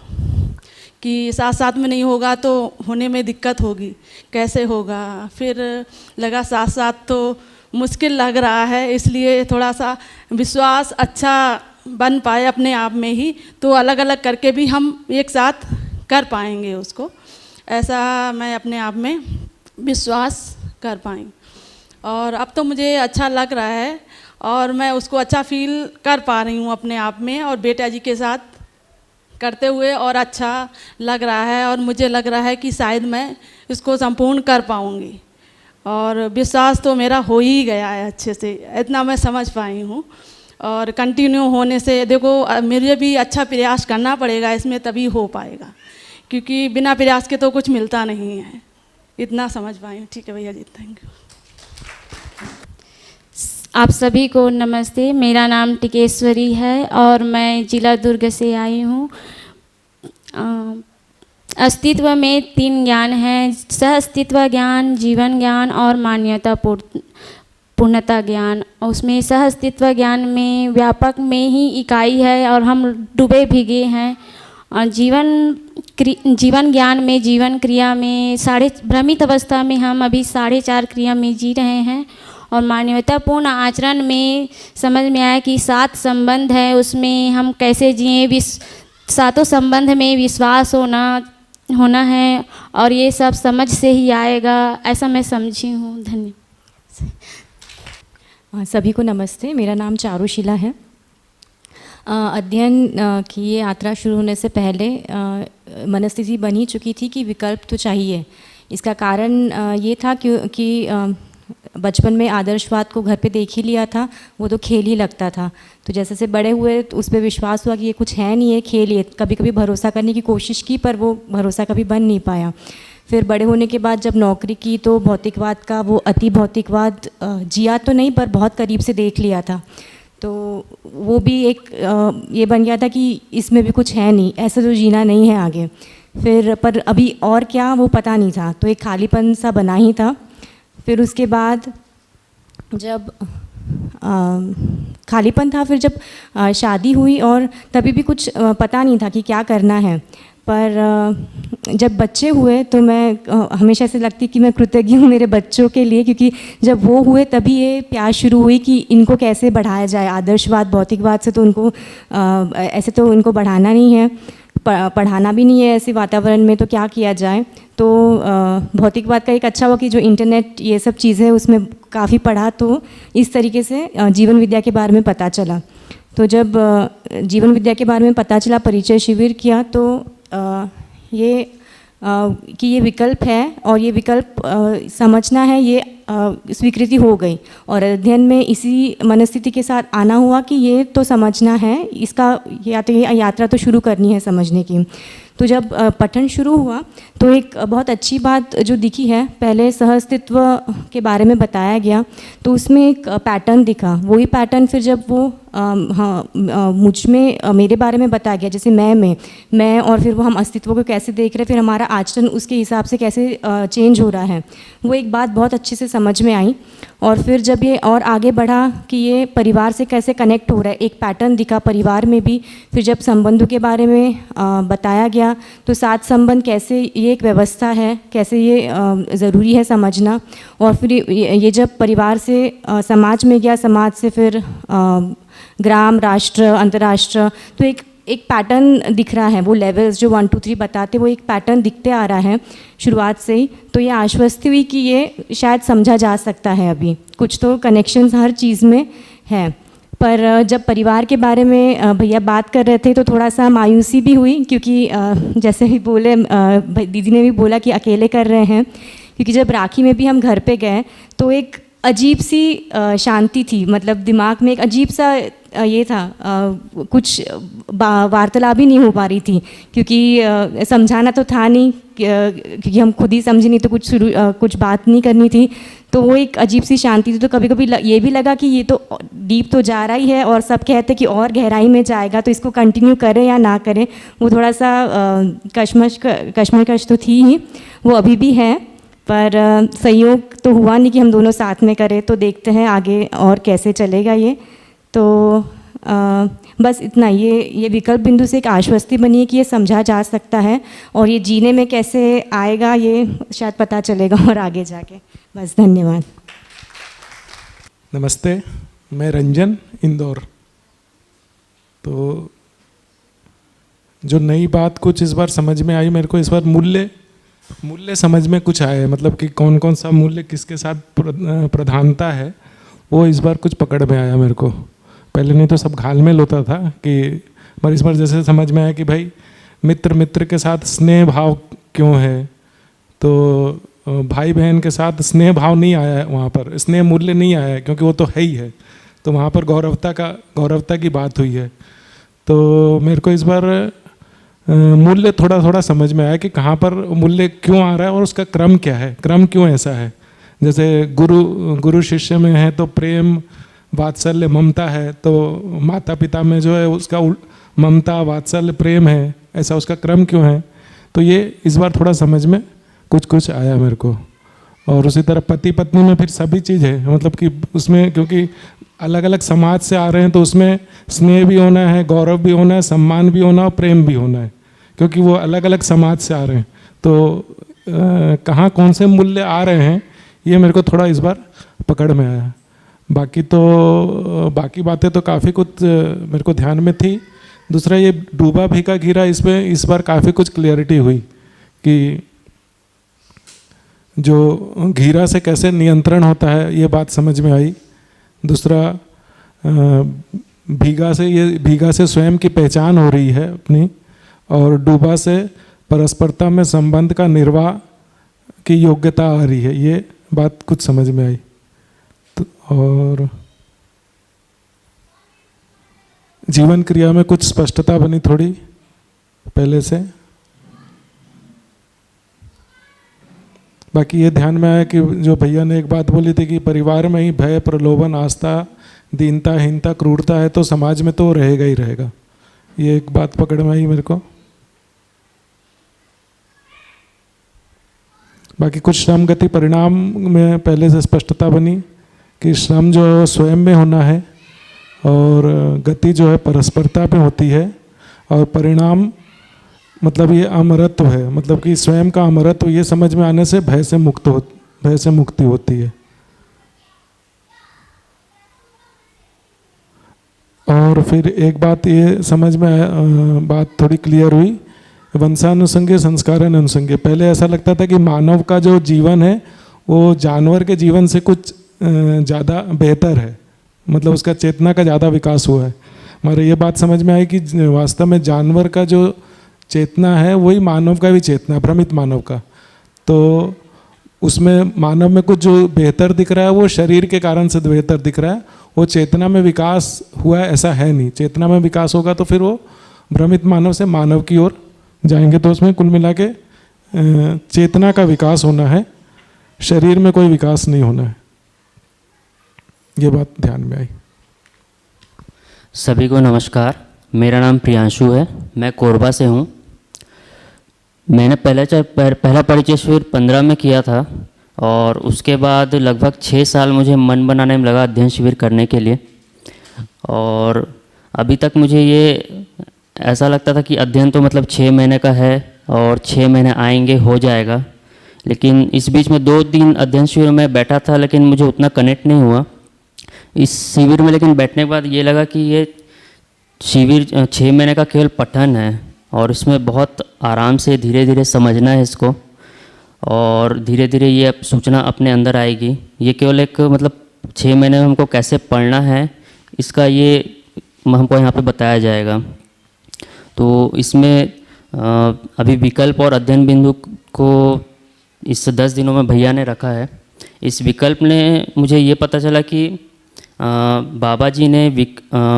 कि साथ साथ में नहीं होगा तो होने में दिक्कत होगी, कैसे होगा। फिर लगा साथ साथ तो मुश्किल लग रहा है, इसलिए थोड़ा सा विश्वास अच्छा बन पाए अपने आप में ही, तो अलग अलग करके भी हम एक साथ कर पाएंगे उसको, ऐसा मैं अपने आप में विश्वास कर पाई। और अब तो मुझे अच्छा लग रहा है और मैं उसको अच्छा फील कर पा रही हूँ अपने आप में, और बेटा जी के साथ करते हुए और अच्छा लग रहा है, और मुझे लग रहा है कि शायद मैं इसको संपूर्ण कर पाऊँगी। और विश्वास तो मेरा हो ही गया है अच्छे से, इतना मैं समझ पाई हूँ। और कंटिन्यू होने से देखो मुझे भी अच्छा प्रयास करना पड़ेगा इसमें, तभी हो पाएगा, क्योंकि बिना प्रयास के तो कुछ मिलता नहीं है। इतना समझ पाई हूँ। ठीक है भैया जी, थैंक यू। आप सभी को नमस्ते। मेरा नाम टिकेश्वरी है और मैं जिला दुर्ग से आई हूँ। अस्तित्व में 3 ज्ञान हैं: सह अस्तित्व ज्ञान, जीवन ज्ञान और मान्यता पूर्णता ज्ञान। उसमें सह अस्तित्व ज्ञान में व्यापक में ही इकाई है और हम डूबे भीगे हैं। और जीवन ज्ञान में, जीवन क्रिया में भ्रमित अवस्था में हम अभी 4.5 क्रिया में जी रहे हैं। और मानवतापूर्ण आचरण में समझ में आया कि 7 संबंध है, उसमें हम कैसे जिए, 7 संबंध में विश्वास होना है, और ये सब समझ से ही आएगा, ऐसा मैं समझी हूँ। धन्यवाद। सभी को नमस्ते। मेरा नाम चारुशीला है। अध्ययन की ये यात्रा शुरू होने से पहले मनस्थिति बन ही चुकी थी कि विकल्प तो चाहिए। इसका कारण ये था क्योंकि बचपन में आदर्शवाद को घर पे देख ही लिया था, वो तो खेल ही लगता था। तो जैसे से बड़े हुए तो उस पर विश्वास हुआ कि ये कुछ है नहीं है, खेल ही है। कभी कभी भरोसा करने की कोशिश की पर वो भरोसा कभी बन नहीं पाया। फिर बड़े होने के बाद जब नौकरी की तो भौतिकवाद का वो अति भौतिकवाद जिया तो नहीं पर बहुत करीब से देख लिया था। तो वो भी एक ये बन गया था कि इसमें भी कुछ है नहीं, ऐसा तो जीना नहीं है आगे। फिर पर अभी और क्या वो पता नहीं था, तो एक खालीपन सा बना ही था। फिर उसके बाद जब खालीपन था, फिर जब शादी हुई और तभी भी कुछ पता नहीं था कि क्या करना है। पर जब बच्चे हुए तो मैं हमेशा से लगती कि मैं कृतज्ञ हूँ मेरे बच्चों के लिए, क्योंकि जब वो हुए तभी ये प्यास शुरू हुई कि इनको कैसे बढ़ाया जाए। आदर्शवाद भौतिकवाद से तो उनको ऐसे तो उनको बढ़ाना नहीं है, पढ़ाना भी नहीं है ऐसे वातावरण में, तो क्या किया जाए। तो भौतिकवाद का एक अच्छा हुआ कि जो इंटरनेट ये सब चीज़ें उसमें काफ़ी पढ़ा, तो इस तरीके से जीवन विद्या के बारे में पता चला। तो जब जीवन विद्या के बारे में पता चला, परिचय शिविर किया, तो कि ये विकल्प है और ये विकल्प समझना है, ये स्वीकृति हो गई। और अध्ययन में इसी मनस्थिति के साथ आना हुआ कि ये तो समझना है, इसका यात्रा तो शुरू करनी है समझने की। तो जब पठन शुरू हुआ तो एक बहुत अच्छी बात जो दिखी है, पहले सहअस्तित्व के बारे में बताया गया तो उसमें एक पैटर्न दिखा। वही पैटर्न फिर जब वो मुझ में मेरे बारे में बताया गया, जैसे मैं और फिर वो हम अस्तित्व को कैसे देख रहे, फिर हमारा आचरण उसके हिसाब से कैसे चेंज हो रहा है, वो एक बात बहुत अच्छे से समझ में आई। और फिर जब ये और आगे बढ़ा कि ये परिवार से कैसे कनेक्ट हो रहा है, एक पैटर्न दिखा परिवार में भी। फिर जब संबंधों के बारे में बताया गया तो 7 संबंध कैसे ये एक व्यवस्था है, कैसे ये ज़रूरी है समझना। और फिर ये जब परिवार से समाज में गया, समाज से फिर ग्राम, राष्ट्र, अंतर्राष्ट्र, तो एक पैटर्न दिख रहा है। वो लेवल्स जो 1 2 3 बताते, वो एक पैटर्न दिखते आ रहा है शुरुआत से ही। तो ये आश्वस्ति हुई कि ये शायद समझा जा सकता है, अभी कुछ तो कनेक्शंस हर चीज़ में है। पर जब परिवार के बारे में भैया बात कर रहे थे तो थोड़ा सा मायूसी भी हुई, क्योंकि जैसे ही बोले दीदी ने भी बोला कि अकेले कर रहे हैं। क्योंकि जब राखी में भी हम घर पे गए तो एक अजीब सी शांति थी, मतलब दिमाग में एक अजीब सा ये था, कुछ वार्तालाप ही नहीं हो पा रही थी, क्योंकि समझाना तो था नहीं, क्योंकि हम खुद ही समझे नहीं तो कुछ बात नहीं करनी थी। तो वो एक अजीब सी शांति थी। तो कभी कभी ये भी लगा कि ये तो डीप तो जा रहा ही है, और सब कहते कि और गहराई में जाएगा, तो इसको कंटिन्यू करें या ना करें। वो थोड़ा सा कश्मकश तो थी ही, वो अभी भी है। पर संयोग तो हुआ नहीं कि हम दोनों साथ में करें, तो देखते हैं आगे और कैसे चलेगा ये। तो बस इतना, ये विकल्प बिंदु से एक आश्वस्ति बनी है कि ये समझा जा सकता है, और ये जीने में कैसे आएगा ये शायद पता चलेगा और आगे जाके। बस धन्यवाद। नमस्ते, मैं रंजन, इंदौर। तो जो नई बात कुछ इस बार समझ में आई मेरे को, इस बार मूल्य समझ में कुछ आया है, मतलब कि कौन कौन सा मूल्य किसके साथ प्रधानता है, वो इस बार कुछ पकड़ में आया मेरे को। पहले नहीं तो सब घालमेल होता था कि, पर इस बार जैसे समझ में आया कि भाई मित्र के साथ स्नेह भाव क्यों है, तो भाई बहन के साथ स्नेह भाव नहीं आया है, वहाँ पर स्नेह मूल्य नहीं आया है, क्योंकि वो तो है ही है। तो वहाँ पर गौरवता की बात हुई है। तो मेरे को इस बार मूल्य थोड़ा थोड़ा समझ में आया कि कहाँ पर मूल्य क्यों आ रहा है और उसका क्रम क्या है, क्रम क्यों ऐसा है। जैसे गुरु शिष्य में है तो प्रेम, वात्सल्य, ममता है, तो माता पिता में जो है उसका ममता, वात्सल्य, प्रेम है, ऐसा उसका क्रम क्यों है। तो ये इस बार थोड़ा समझ में कुछ आया मेरे को। और उसी तरह पति पत्नी में फिर सभी चीज़ है, मतलब कि उसमें क्योंकि अलग अलग समाज से आ रहे हैं तो उसमें स्नेह भी होना है, गौरव भी होना है, सम्मान भी होना है और प्रेम भी होना है, क्योंकि वो अलग अलग समाज से आ रहे हैं। तो कहाँ कौन से मूल्य आ रहे हैं ये मेरे को थोड़ा इस बार पकड़ में आया। बाकी बातें तो काफ़ी कुछ मेरे को ध्यान में थी। दूसरा ये डूबा भीगा घिरा, इसमें इस बार काफ़ी कुछ क्लियरिटी हुई कि जो घिरा से कैसे नियंत्रण होता है, ये बात समझ में आई। दूसरा भीगा से स्वयं की पहचान हो रही है अपनी, और डूबा से परस्परता में संबंध का निर्वाह की योग्यता आ रही है, ये बात कुछ समझ में आई। तो और जीवन क्रिया में कुछ स्पष्टता बनी थोड़ी पहले से। बाकी ये ध्यान में आया कि जो भैया ने एक बात बोली थी कि परिवार में ही भय, प्रलोभन, आस्था, दीनता, हीनता, क्रूरता है तो समाज में तो रहेगा ही रहेगा, ये एक बात पकड़ में आई मेरे को। बाकी कुछ श्रम गति परिणाम में पहले से स्पष्टता बनी कि श्रम जो स्वयं में होना है और गति जो है परस्परता में होती है, और परिणाम मतलब ये अमरत्व है, मतलब कि स्वयं का अमरत्व ये समझ में आने से भय से मुक्ति होती है। और फिर एक बात ये समझ में बात थोड़ी क्लियर हुई, वंशानुसंगे संस्कारानुसंगे। पहले ऐसा लगता था कि मानव का जो जीवन है वो जानवर के जीवन से कुछ ज़्यादा बेहतर है, मतलब उसका चेतना का ज़्यादा विकास हुआ है। हमारे ये बात समझ में आई कि वास्तव में जानवर का जो चेतना है वही मानव का भी चेतना है, भ्रमित मानव का। तो उसमें मानव में कुछ जो बेहतर दिख रहा है वो शरीर के कारण से बेहतर दिख रहा है, वो चेतना में विकास हुआ है ऐसा है नहीं। चेतना में विकास होगा तो फिर वो भ्रमित मानव से मानव की ओर जाएंगे। तो उसमें कुल मिला के चेतना का विकास होना है, शरीर में कोई विकास नहीं होना है, ये बात ध्यान में आई। सभी को नमस्कार, मेरा नाम प्रियांशु है, मैं कोरबा से हूँ। मैंने पहला परिचय शिविर 15 में किया था और उसके बाद लगभग 6 साल मुझे मन बनाने में लगा अध्ययन शिविर करने के लिए। और अभी तक मुझे ये ऐसा लगता था कि अध्ययन तो मतलब 6 महीने का है और 6 महीने आएंगे हो जाएगा, लेकिन इस बीच में 2 दिन अध्ययन शिविर में बैठा था लेकिन मुझे उतना कनेक्ट नहीं हुआ इस शिविर में। लेकिन बैठने के बाद ये लगा कि ये शिविर 6 महीने का केवल पठन है और इसमें बहुत आराम से धीरे धीरे समझना है इसको, और धीरे धीरे ये सूचना अपने अंदर आएगी। ये केवल एक मतलब 6 महीने में हमको कैसे पढ़ना है इसका ये हमको यहाँ पे बताया जाएगा। तो इसमें अभी विकल्प और अध्ययन बिंदु को इस 10 दिनों में भैया ने रखा है। इस विकल्प ने मुझे ये पता चला कि बाबा जी ने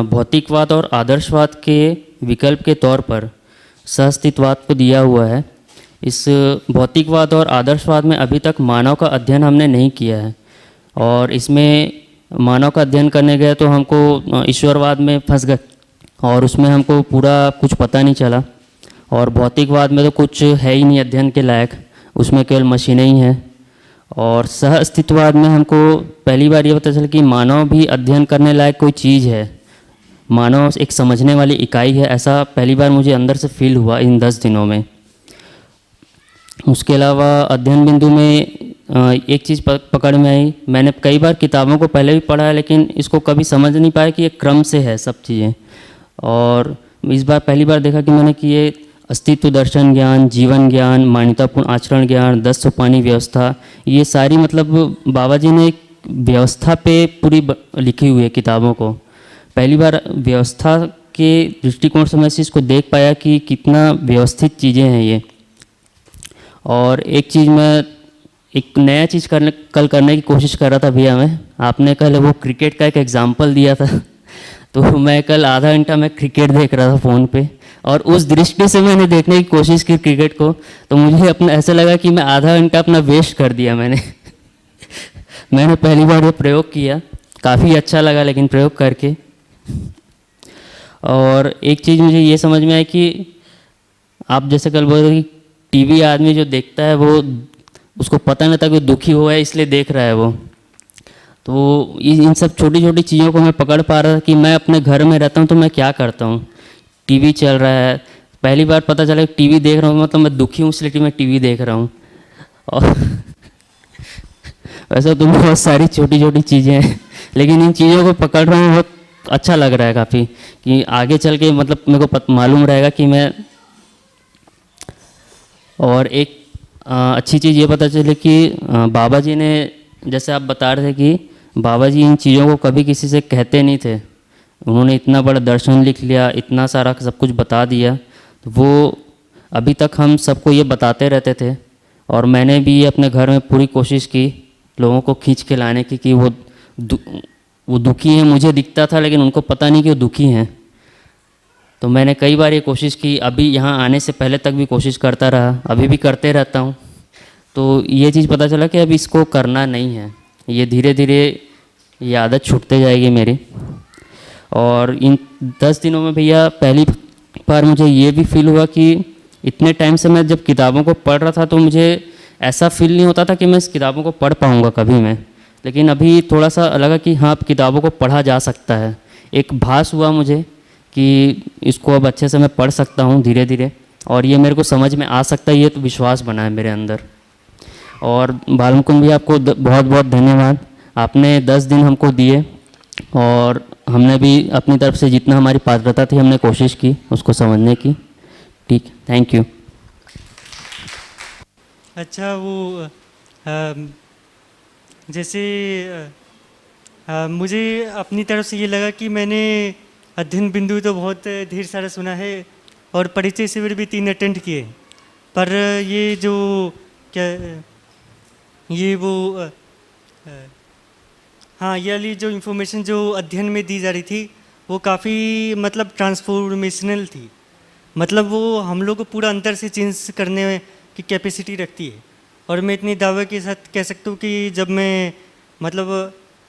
भौतिकवाद और आदर्शवाद के विकल्प के तौर पर सहअस्तित्ववाद को दिया हुआ है। इस भौतिकवाद और आदर्शवाद में अभी तक मानव का अध्ययन हमने नहीं किया है, और इसमें मानव का अध्ययन करने गए तो हमको ईश्वरवाद में फंस गए और उसमें हमको पूरा कुछ पता नहीं चला। और भौतिकवाद में तो कुछ है ही नहीं अध्ययन के लायक, उसमें केवल मशीनें ही हैं। और सह अस्तित्ववाद में हमको पहली बार ये पता चला कि मानव भी अध्ययन करने लायक कोई चीज़ है, मानव एक समझने वाली इकाई है, ऐसा पहली बार मुझे अंदर से फील हुआ इन 10 दिनों में। उसके अलावा अध्ययन बिंदु में एक चीज़ पकड़ में आई, मैंने कई बार किताबों को पहले भी पढ़ा है लेकिन इसको कभी समझ नहीं पाया कि ये क्रम से है सब चीज़ें, और इस बार पहली बार देखा कि मैंने कि ये अस्तित्व दर्शन ज्ञान, जीवन ज्ञान, मान्यतापूर्ण आचरण ज्ञान, 10 सोपानी व्यवस्था, ये सारी मतलब बाबा जी ने एक व्यवस्था पे पूरी लिखी हुई है किताबों को। पहली बार व्यवस्था के दृष्टिकोण से मैं इसको देख पाया कि कितना व्यवस्थित चीज़ें हैं ये। और एक चीज़ मैं एक नया चीज़ कल करने की कोशिश कर रहा था भैया मैं, आपने कल वो क्रिकेट का एक एग्जाम्पल दिया था तो मैं कल आधा घंटा मैं क्रिकेट देख रहा था फ़ोन पे, और उस दृष्टि से मैंने देखने की कोशिश की क्रिकेट को, तो मुझे अपना ऐसा लगा कि मैं आधा घंटा अपना वेस्ट कर दिया मैंने मैंने पहली बार ये प्रयोग किया, काफ़ी अच्छा लगा लेकिन प्रयोग करके। और एक चीज़ मुझे ये समझ में आई कि आप जैसे कल बोल रहे कि टीवी आदमी जो देखता है वो उसको पता नहीं था कि दुखी हुआ है इसलिए देख रहा है वो, तो इन सब छोटी छोटी चीज़ों को मैं पकड़ पा रहा था कि मैं अपने घर में रहता हूँ तो मैं क्या करता हूँ। टीवी चल रहा है, पहली बार पता चला कि टीवी देख रहा हूँ मतलब मैं दुखी हूँ इसलिए मैं टीवी देख रहा हूँ। और वैसे तो बहुत सारी छोटी छोटी चीज़ें हैं लेकिन इन चीज़ों को पकड़ रहा हूँ, बहुत अच्छा लग रहा है काफ़ी कि आगे चल के मतलब मेरे को मालूम रहेगा कि मैं। और एक अच्छी चीज़ ये पता चली कि बाबा जी ने, जैसे आप बता रहे थे कि बाबा जी इन चीज़ों को कभी किसी से कहते नहीं थे, उन्होंने इतना बड़ा दर्शन लिख लिया, इतना सारा सब कुछ बता दिया, तो वो अभी तक हम सबको ये बताते रहते थे। और मैंने भी अपने घर में पूरी कोशिश की लोगों को खींच के लाने की कि वो दुखी हैं, मुझे दिखता था लेकिन उनको पता नहीं कि वो दुखी हैं। तो मैंने कई बार ये कोशिश की, अभी यहाँ आने से पहले तक भी कोशिश करता रहा, अभी भी करते रहता हूँ। तो ये चीज़ पता चला कि अब इसको करना नहीं है, ये धीरे धीरे ये आदत छूटते जाएगी मेरी। और इन 10 दिनों में भैया पहली बार मुझे ये भी फील हुआ कि इतने टाइम से मैं जब किताबों को पढ़ रहा था तो मुझे ऐसा फील नहीं होता था कि मैं इस किताबों को पढ़ पाऊँगा कभी मैं, लेकिन अभी थोड़ा सा लगा कि हाँ किताबों को पढ़ा जा सकता है। एक भास हुआ मुझे कि इसको अब अच्छे से मैं पढ़ सकता हूँ धीरे धीरे, और ये मेरे को समझ में आ सकता है, ये तो विश्वास बना है मेरे अंदर। और बालमुकुंद भी आपको बहुत बहुत धन्यवाद, आपने 10 दिन हमको दिए और हमने भी अपनी तरफ से जितना हमारी पात्रता थी हमने कोशिश की उसको समझने की। ठीक, थैंक यू। अच्छा, वो जैसे मुझे अपनी तरफ से ये लगा कि मैंने अध्ययन बिंदु तो बहुत ढेर सारा सुना है और परिचय शिविर भी 3 अटेंड किए, पर ये जो क्या ये वो हाँ ये वाली जो इन्फॉर्मेशन जो अध्ययन में दी जा रही थी वो काफ़ी मतलब ट्रांसफॉर्मेशनल थी, मतलब वो हम लोग को पूरा अंदर से चेंज करने की कैपेसिटी रखती है। और मैं इतनी दावे के साथ कह सकता हूँ कि जब मैं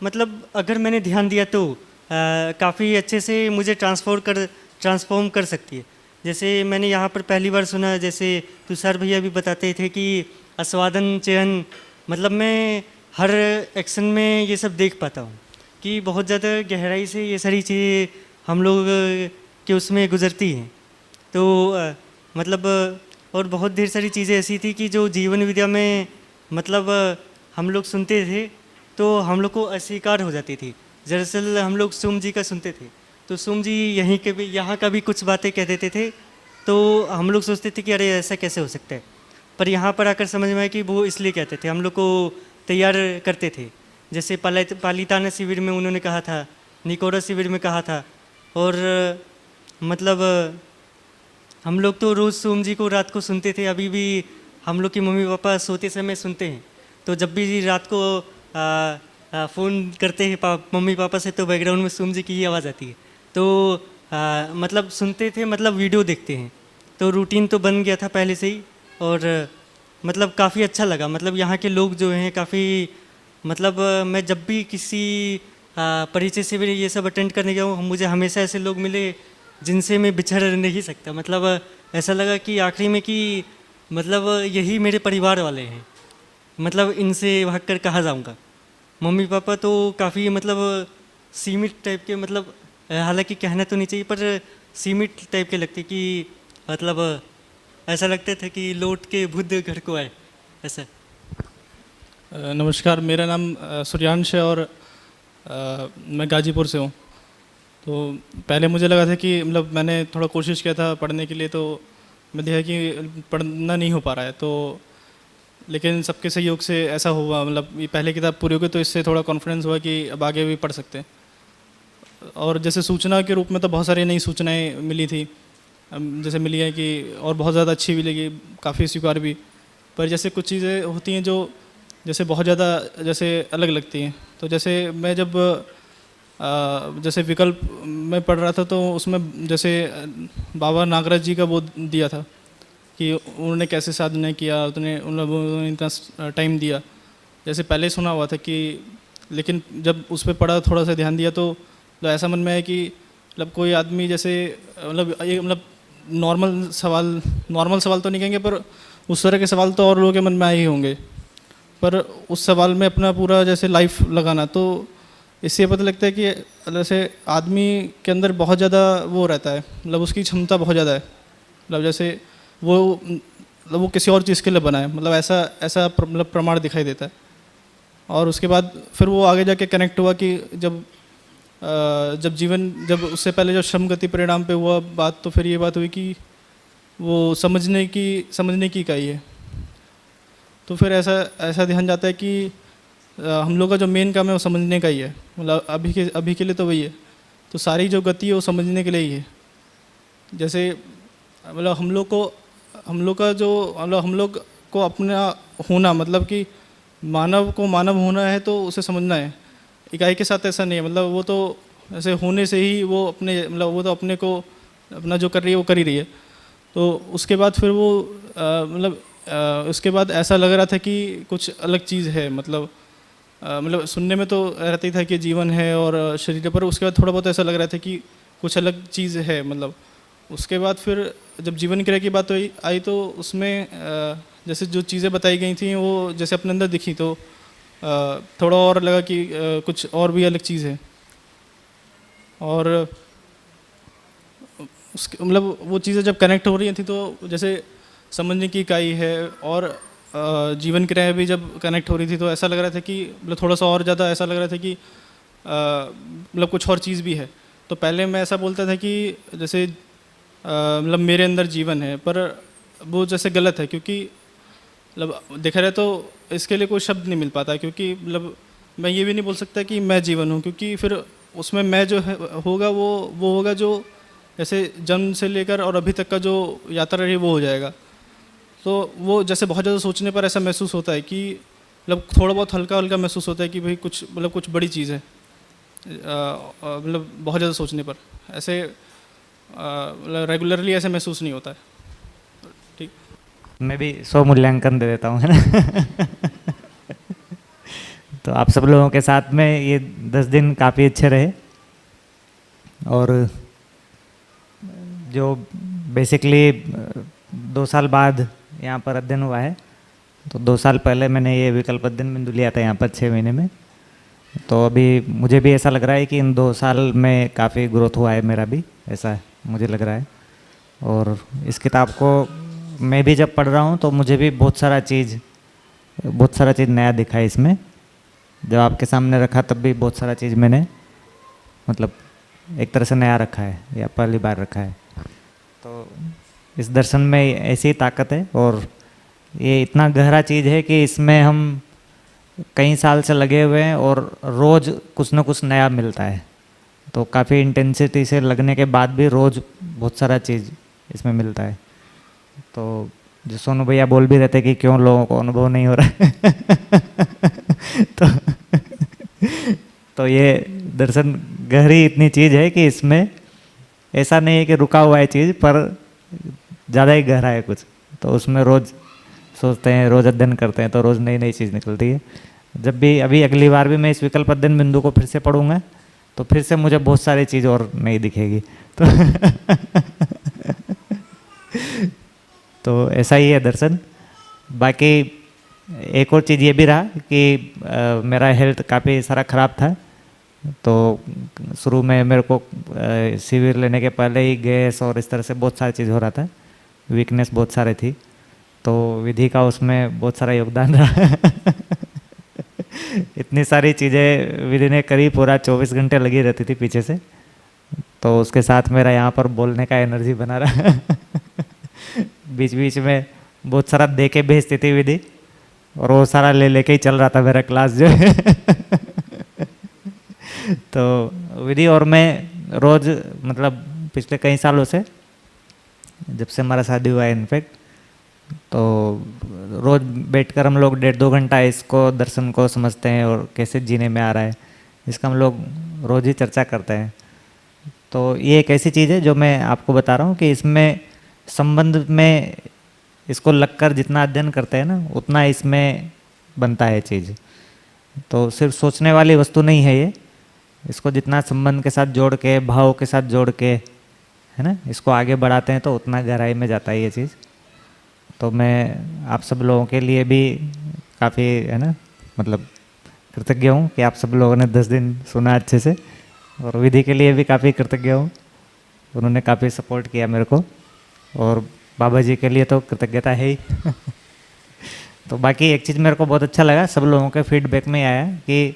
मतलब अगर मैंने ध्यान दिया तो काफ़ी अच्छे से मुझे ट्रांसफॉर्म कर सकती है। जैसे मैंने यहाँ पर पहली बार सुना, जैसे तुषार भैया भी बताते थे कि आस्वादन चयन, मतलब मैं हर एक्शन में ये सब देख पाता हूँ कि बहुत ज़्यादा गहराई से ये सारी चीज़ें हम लोग के उसमें गुजरती हैं। तो मतलब और बहुत ढेर सारी चीज़ें ऐसी थी कि जो जीवन विद्या में मतलब हम लोग सुनते थे तो हम लोग को अस्वीकार हो जाती थी। दरअसल हम लोग सुम जी का सुनते थे तो सुम जी यहाँ का भी कुछ बातें कह देते थे, तो हम लोग सोचते थे कि अरे ऐसा कैसे हो सकता है, पर यहाँ पर आकर समझ में आया कि वो इसलिए कहते थे, हम लोग को तैयार करते थे। जैसे पालिताना शिविर में उन्होंने कहा था, निकोरा शिविर में कहा था, और मतलब हम लोग तो रोज़ सोम जी को रात को सुनते थे, अभी भी हम लोग के मम्मी पापा सोते समय सुनते हैं। तो जब भी रात को फ़ोन करते हैं मम्मी पापा से तो बैकग्राउंड में सोम जी की ही आवाज़ आती है, तो मतलब सुनते थे, मतलब वीडियो देखते हैं। तो रूटीन तो बन गया था पहले से ही, और मतलब काफ़ी अच्छा लगा। मतलब यहाँ के लोग जो हैं काफ़ी, मतलब मैं जब भी किसी परिचय शिविर ये सब अटेंड करने गया हूँ, मुझे हमेशा ऐसे लोग मिले जिनसे मैं बिछड़ नहीं सकता। मतलब ऐसा लगा कि आखिरी में कि मतलब यही मेरे परिवार वाले हैं। मतलब इनसे भाग कर कहाँ जाऊँगा। मम्मी पापा तो काफ़ी मतलब सीमित टाइप के, मतलब हालांकि कहना तो नहीं चाहिए पर सीमित टाइप के लगते कि मतलब ऐसा लगता था कि लौट के बुद्ध घर को आए ऐसा। नमस्कार, मेरा नाम सूर्यांश है और मैं गाजीपुर से हूँ। तो पहले मुझे लगा था कि मतलब मैंने थोड़ा कोशिश किया था पढ़ने के लिए, तो मैं देखा कि पढ़ना नहीं हो पा रहा है। तो लेकिन सबके सहयोग से ऐसा हुआ, मतलब ये पहले किताब पूरी हो गई तो इससे थोड़ा कॉन्फिडेंस हुआ कि अब आगे भी पढ़ सकते हैं। और जैसे सूचना के रूप में तो बहुत सारी नई सूचनाएं मिली थी, जैसे मिली है कि और बहुत ज़्यादा अच्छी भी लगी, काफ़ी स्वीकार भी। पर जैसे कुछ चीज़ें होती हैं जो जैसे बहुत ज़्यादा जैसे अलग लगती हैं। तो जैसे मैं जब जैसे विकल्प में पढ़ रहा था तो उसमें जैसे बाबा नागराज जी का वो दिया था कि उन्होंने कैसे साधना किया, उन्होंने इतना टाइम दिया। जैसे पहले सुना हुआ था कि, लेकिन जब उस पर पढ़ा थोड़ा सा ध्यान दिया तो ऐसा मन में है कि मतलब कोई आदमी जैसे मतलब नॉर्मल सवाल तो नहीं कहेंगे पर उस तरह के सवाल तो और लोगों के मन में आए ही होंगे, पर उस सवाल में अपना पूरा जैसे लाइफ लगाना, तो इससे पता लगता है कि जैसे आदमी के अंदर बहुत ज़्यादा वो रहता है, मतलब उसकी क्षमता बहुत ज़्यादा है, मतलब जैसे वो किसी और चीज़ के लिए बना है, मतलब ऐसा मतलब प्रमाण दिखाई देता है। और उसके बाद फिर वो आगे जाके कनेक्ट हुआ कि जब उससे पहले जब श्रम गति परिणाम पे हुआ बात, तो फिर ये बात हुई कि वो समझने की इकाई है। तो फिर ऐसा ध्यान जाता है कि हम लोग का जो मेन काम है वो समझने का ही है, मतलब अभी के लिए तो वही है। तो सारी जो गति है वो समझने के लिए ही है। जैसे मतलब हम लोग को अपना होना, मतलब कि मानव को मानव होना है तो उसे समझना है। इकाई के साथ ऐसा नहीं है, मतलब वो तो ऐसे होने से ही वो अपने, मतलब वो तो अपने को अपना जो कर रही है वो कर ही रही है। तो उसके बाद फिर वो उसके बाद ऐसा लग रहा था कि कुछ अलग चीज़ है, मतलब सुनने में तो रहता ही था कि जीवन है और शरीर, पर उसके बाद थोड़ा बहुत ऐसा लग रहा था कि कुछ अलग चीज़ है। मतलब उसके बाद फिर जब जीवन क्रिया की बात आई तो उसमें जैसे जो चीज़ें बताई गई थी वो जैसे अपने अंदर दिखी, तो थोड़ा और लगा कि कुछ और भी अलग चीज़ है। और उसके मतलब वो चीज़ें जब कनेक्ट हो रही थी तो जैसे समझने की इकाई है और जीवन क्रिया भी जब कनेक्ट हो रही थी तो ऐसा लग रहा था कि मतलब थोड़ा सा और ज़्यादा ऐसा लग रहा था कि मतलब कुछ और चीज़ भी है। तो पहले मैं ऐसा बोलता था कि जैसे मतलब मेरे अंदर जीवन है, पर वो जैसे गलत है, क्योंकि मतलब देखा जाए तो इसके लिए कोई शब्द नहीं मिल पाता, क्योंकि मतलब मैं ये भी नहीं बोल सकता कि मैं जीवन हूँ, क्योंकि फिर उसमें मैं जो है होगा वो होगा जो जैसे जन्म से लेकर और अभी तक का जो यात्रा रही वो हो जाएगा। तो वो जैसे बहुत ज़्यादा सोचने पर ऐसा महसूस होता है कि मतलब थोड़ा बहुत हल्का हल्का महसूस होता है कि भाई कुछ बड़ी चीज़ है, मतलब बहुत ज़्यादा सोचने पर ऐसे रेगुलरली ऐसे महसूस नहीं होता है। ठीक, मैं भी 100 मूल्यांकन दे देता हूँ, है ना। तो आप सब लोगों के साथ में ये 10 दिन काफ़ी अच्छे रहे, और जो बेसिकली 2 साल बाद यहाँ पर अध्ययन हुआ है, तो 2 साल पहले मैंने ये विकल्प अध्ययन बिंदु लिया था यहाँ पर 6 महीने में। तो अभी मुझे भी ऐसा लग रहा है कि इन 2 साल में काफ़ी ग्रोथ हुआ है मेरा भी, ऐसा मुझे लग रहा है। और इस किताब को मैं भी जब पढ़ रहा हूँ तो मुझे भी बहुत सारा चीज़ नया दिखा है इसमें। जब आपके सामने रखा तब भी बहुत सारा चीज़ मैंने मतलब एक तरह से नया रखा है या पहली बार रखा है। तो इस दर्शन में ऐसी ताकत है और ये इतना गहरा चीज़ है कि इसमें हम कई साल से लगे हुए हैं और रोज़ कुछ ना कुछ नया मिलता है। तो काफ़ी इंटेंसिटी से लगने के बाद भी रोज़ बहुत सारा चीज़ इसमें मिलता है। तो जो सोनू भैया बोल भी रहते कि क्यों लोगों को अनुभव नहीं हो रहा है तो ये दर्शन गहरी इतनी चीज़ है कि इसमें ऐसा नहीं है कि रुका हुआ है चीज़, पर ज़्यादा ही गहरा है कुछ। तो उसमें रोज़ सोचते हैं, रोज़ अध्ययन करते हैं तो रोज़ नई नई चीज़ निकलती है। जब भी अभी अगली बार भी मैं इस विकल्प अध्ययन बिंदु को फिर से पढ़ूंगा तो फिर से मुझे बहुत सारी चीज़ और नई दिखेगी। तो ऐसा ही है दर्शन। बाकी एक और चीज़ ये भी रहा कि मेरा हेल्थ काफ़ी सारा ख़राब था। तो शुरू में मेरे को शिविर लेने के पहले ही गैस और इस तरह से बहुत सारी चीज़ हो रहा था, वीकनेस बहुत सारे थी। तो विधि का उसमें बहुत सारा योगदान रहा। इतनी सारी चीज़ें विधि ने करी, पूरा 24 घंटे लगी रहती थी पीछे से। तो उसके साथ मेरा यहाँ पर बोलने का एनर्जी बना रहा। बीच बीच में बहुत सारा दे के भेजती थी विधि, और वो सारा ले लेके ही चल रहा था मेरा क्लास जो है। तो विधि और मैं रोज़, मतलब पिछले कई सालों से, जब से हमारा शादी हुआ है इनफैक्ट, तो रोज़ बैठकर हम लोग 1.5-2 घंटा इसको, दर्शन को समझते हैं और कैसे जीने में आ रहा है, इसका हम लोग रोज़ ही चर्चा करते हैं। तो ये एक ऐसी चीज़ है जो मैं आपको बता रहा हूँ कि इसमें संबंध में इसको लगकर जितना अध्ययन करते हैं ना, उतना इसमें बनता है चीज़। तो सिर्फ सोचने वाली वस्तु नहीं है ये, इसको जितना संबंध के साथ जोड़ के, भाव के साथ जोड़ के, है ना, इसको आगे बढ़ाते हैं तो उतना गहराई में जाता है ये चीज़। तो मैं आप सब लोगों के लिए भी काफ़ी, है ना, मतलब कृतज्ञ हूँ कि आप सब लोगों ने 10 दिन सुना अच्छे से, और विधि के लिए भी काफ़ी कृतज्ञ हूँ, उन्होंने काफ़ी सपोर्ट किया मेरे को, और बाबा जी के लिए तो कृतज्ञता है ही। तो बाकी एक चीज़ मेरे को बहुत अच्छा लगा, सब लोगों के फीडबैक में आया कि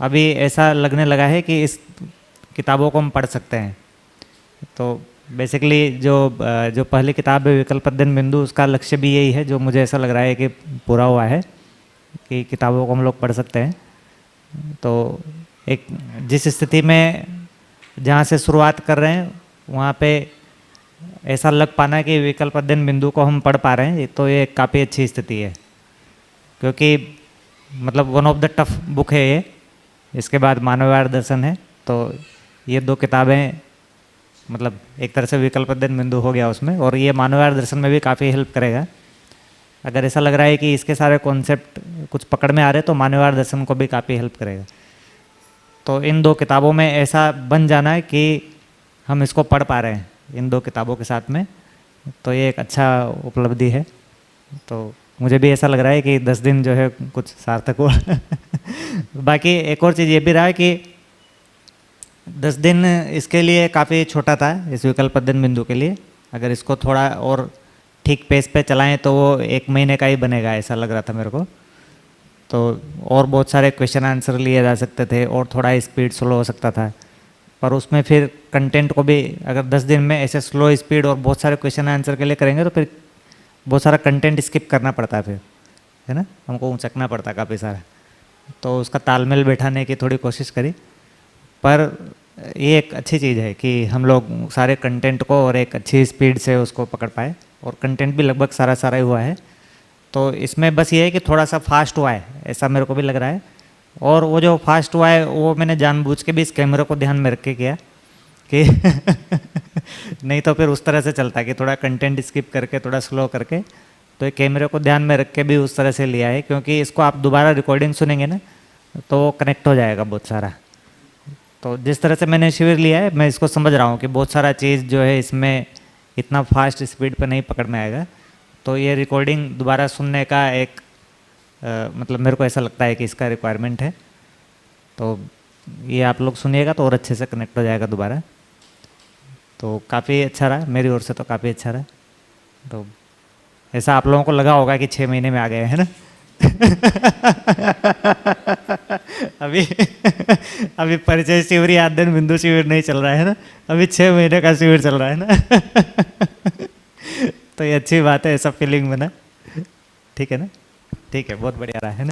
अभी ऐसा लगने लगा है कि इस किताबों को हम पढ़ सकते हैं। तो बेसिकली जो पहली किताब है विकल्प अध्ययन बिंदु, उसका लक्ष्य भी यही है, जो मुझे ऐसा लग रहा है कि पूरा हुआ है, कि किताबों को हम लोग पढ़ सकते हैं। तो एक जिस स्थिति में जहाँ से शुरुआत कर रहे हैं वहाँ पे ऐसा लग पाना कि विकल्प अध्ययन बिंदु को हम पढ़ पा रहे हैं, तो ये काफ़ी अच्छी स्थिति है, क्योंकि मतलब one of the tough book है ये। इसके बाद मानववाद दर्शन है, तो ये 2 किताबें मतलब एक तरह से विकल्प अध्ययन बिंदु हो गया उसमें, और ये मानववाद दर्शन में भी काफ़ी हेल्प करेगा। अगर ऐसा लग रहा है कि इसके सारे कॉन्सेप्ट कुछ पकड़ में आ रहे, तो मानववाद दर्शन को भी काफ़ी हेल्प करेगा। तो इन 2 किताबों में ऐसा बन जाना है कि हम इसको पढ़ पा रहे हैं इन 2 किताबों के साथ में, तो ये एक अच्छा उपलब्धि है। तो मुझे भी ऐसा लग रहा है कि 10 दिन जो है कुछ सार्थक हुआ। बाकी एक और चीज़ ये भी रहा है कि 10 दिन इसके लिए काफ़ी छोटा था, इस विकल्प अध्ययन बिंदु के लिए। अगर इसको थोड़ा और ठीक पेस पे चलाएं तो वो 1 महीने का ही बनेगा, ऐसा लग रहा था मेरे को। तो और बहुत सारे क्वेश्चन आंसर लिए जा सकते थे, और थोड़ा स्पीड स्लो हो सकता था, पर उसमें फिर कंटेंट को भी अगर 10 दिन में ऐसे स्लो स्पीड और बहुत सारे क्वेश्चन आंसर के लिए करेंगे तो फिर बहुत सारा कंटेंट स्किप करना पड़ता है, फिर, है ना, हमको उचकना पड़ता है काफ़ी सारा। तो उसका तालमेल बैठाने की थोड़ी कोशिश करी, पर ये एक अच्छी चीज़ है कि हम लोग सारे कंटेंट को और एक अच्छी स्पीड से उसको पकड़ पाए, और कंटेंट भी लगभग सारा ही हुआ है। तो इसमें बस ये है कि थोड़ा सा फास्ट हुआ है, ऐसा मेरे को भी लग रहा है। और वो जो फास्ट हुआ है वो मैंने जानबूझ के भी इस कैमरे को ध्यान में रख के किया कि नहीं तो फिर उस तरह से चलता है कि थोड़ा कंटेंट स्किप करके, थोड़ा स्लो करके। तो ये कैमरे को ध्यान में रख के भी उस तरह से लिया है, क्योंकि इसको आप दोबारा रिकॉर्डिंग सुनेंगे ना तो वो कनेक्ट हो जाएगा बहुत सारा। तो जिस तरह से मैंने शिविर लिया है, मैं इसको समझ रहा हूँ कि बहुत सारा चीज़ जो है इसमें इतना फास्ट स्पीड पर नहीं पकड़ में आएगा। तो ये रिकॉर्डिंग दोबारा सुनने का एक मतलब मेरे को ऐसा लगता है कि इसका रिक्वायरमेंट है। तो ये आप लोग सुनिएगा तो और अच्छे से कनेक्ट हो जाएगा दोबारा। तो काफ़ी अच्छा रहा मेरी ओर से, तो काफ़ी अच्छा रहा। तो ऐसा आप लोगों को लगा होगा कि 6 महीने में आ गए, है ना। अभी परिचय शिविर या अध्ययन बिंदु शिविर नहीं चल रहा है ना, अभी 6 महीने का शिविर चल रहा है ना। तो ये अच्छी बात है, ऐसा फीलिंग बना, ठीक है ना, ठीक है, बहुत बढ़िया रहा है ना।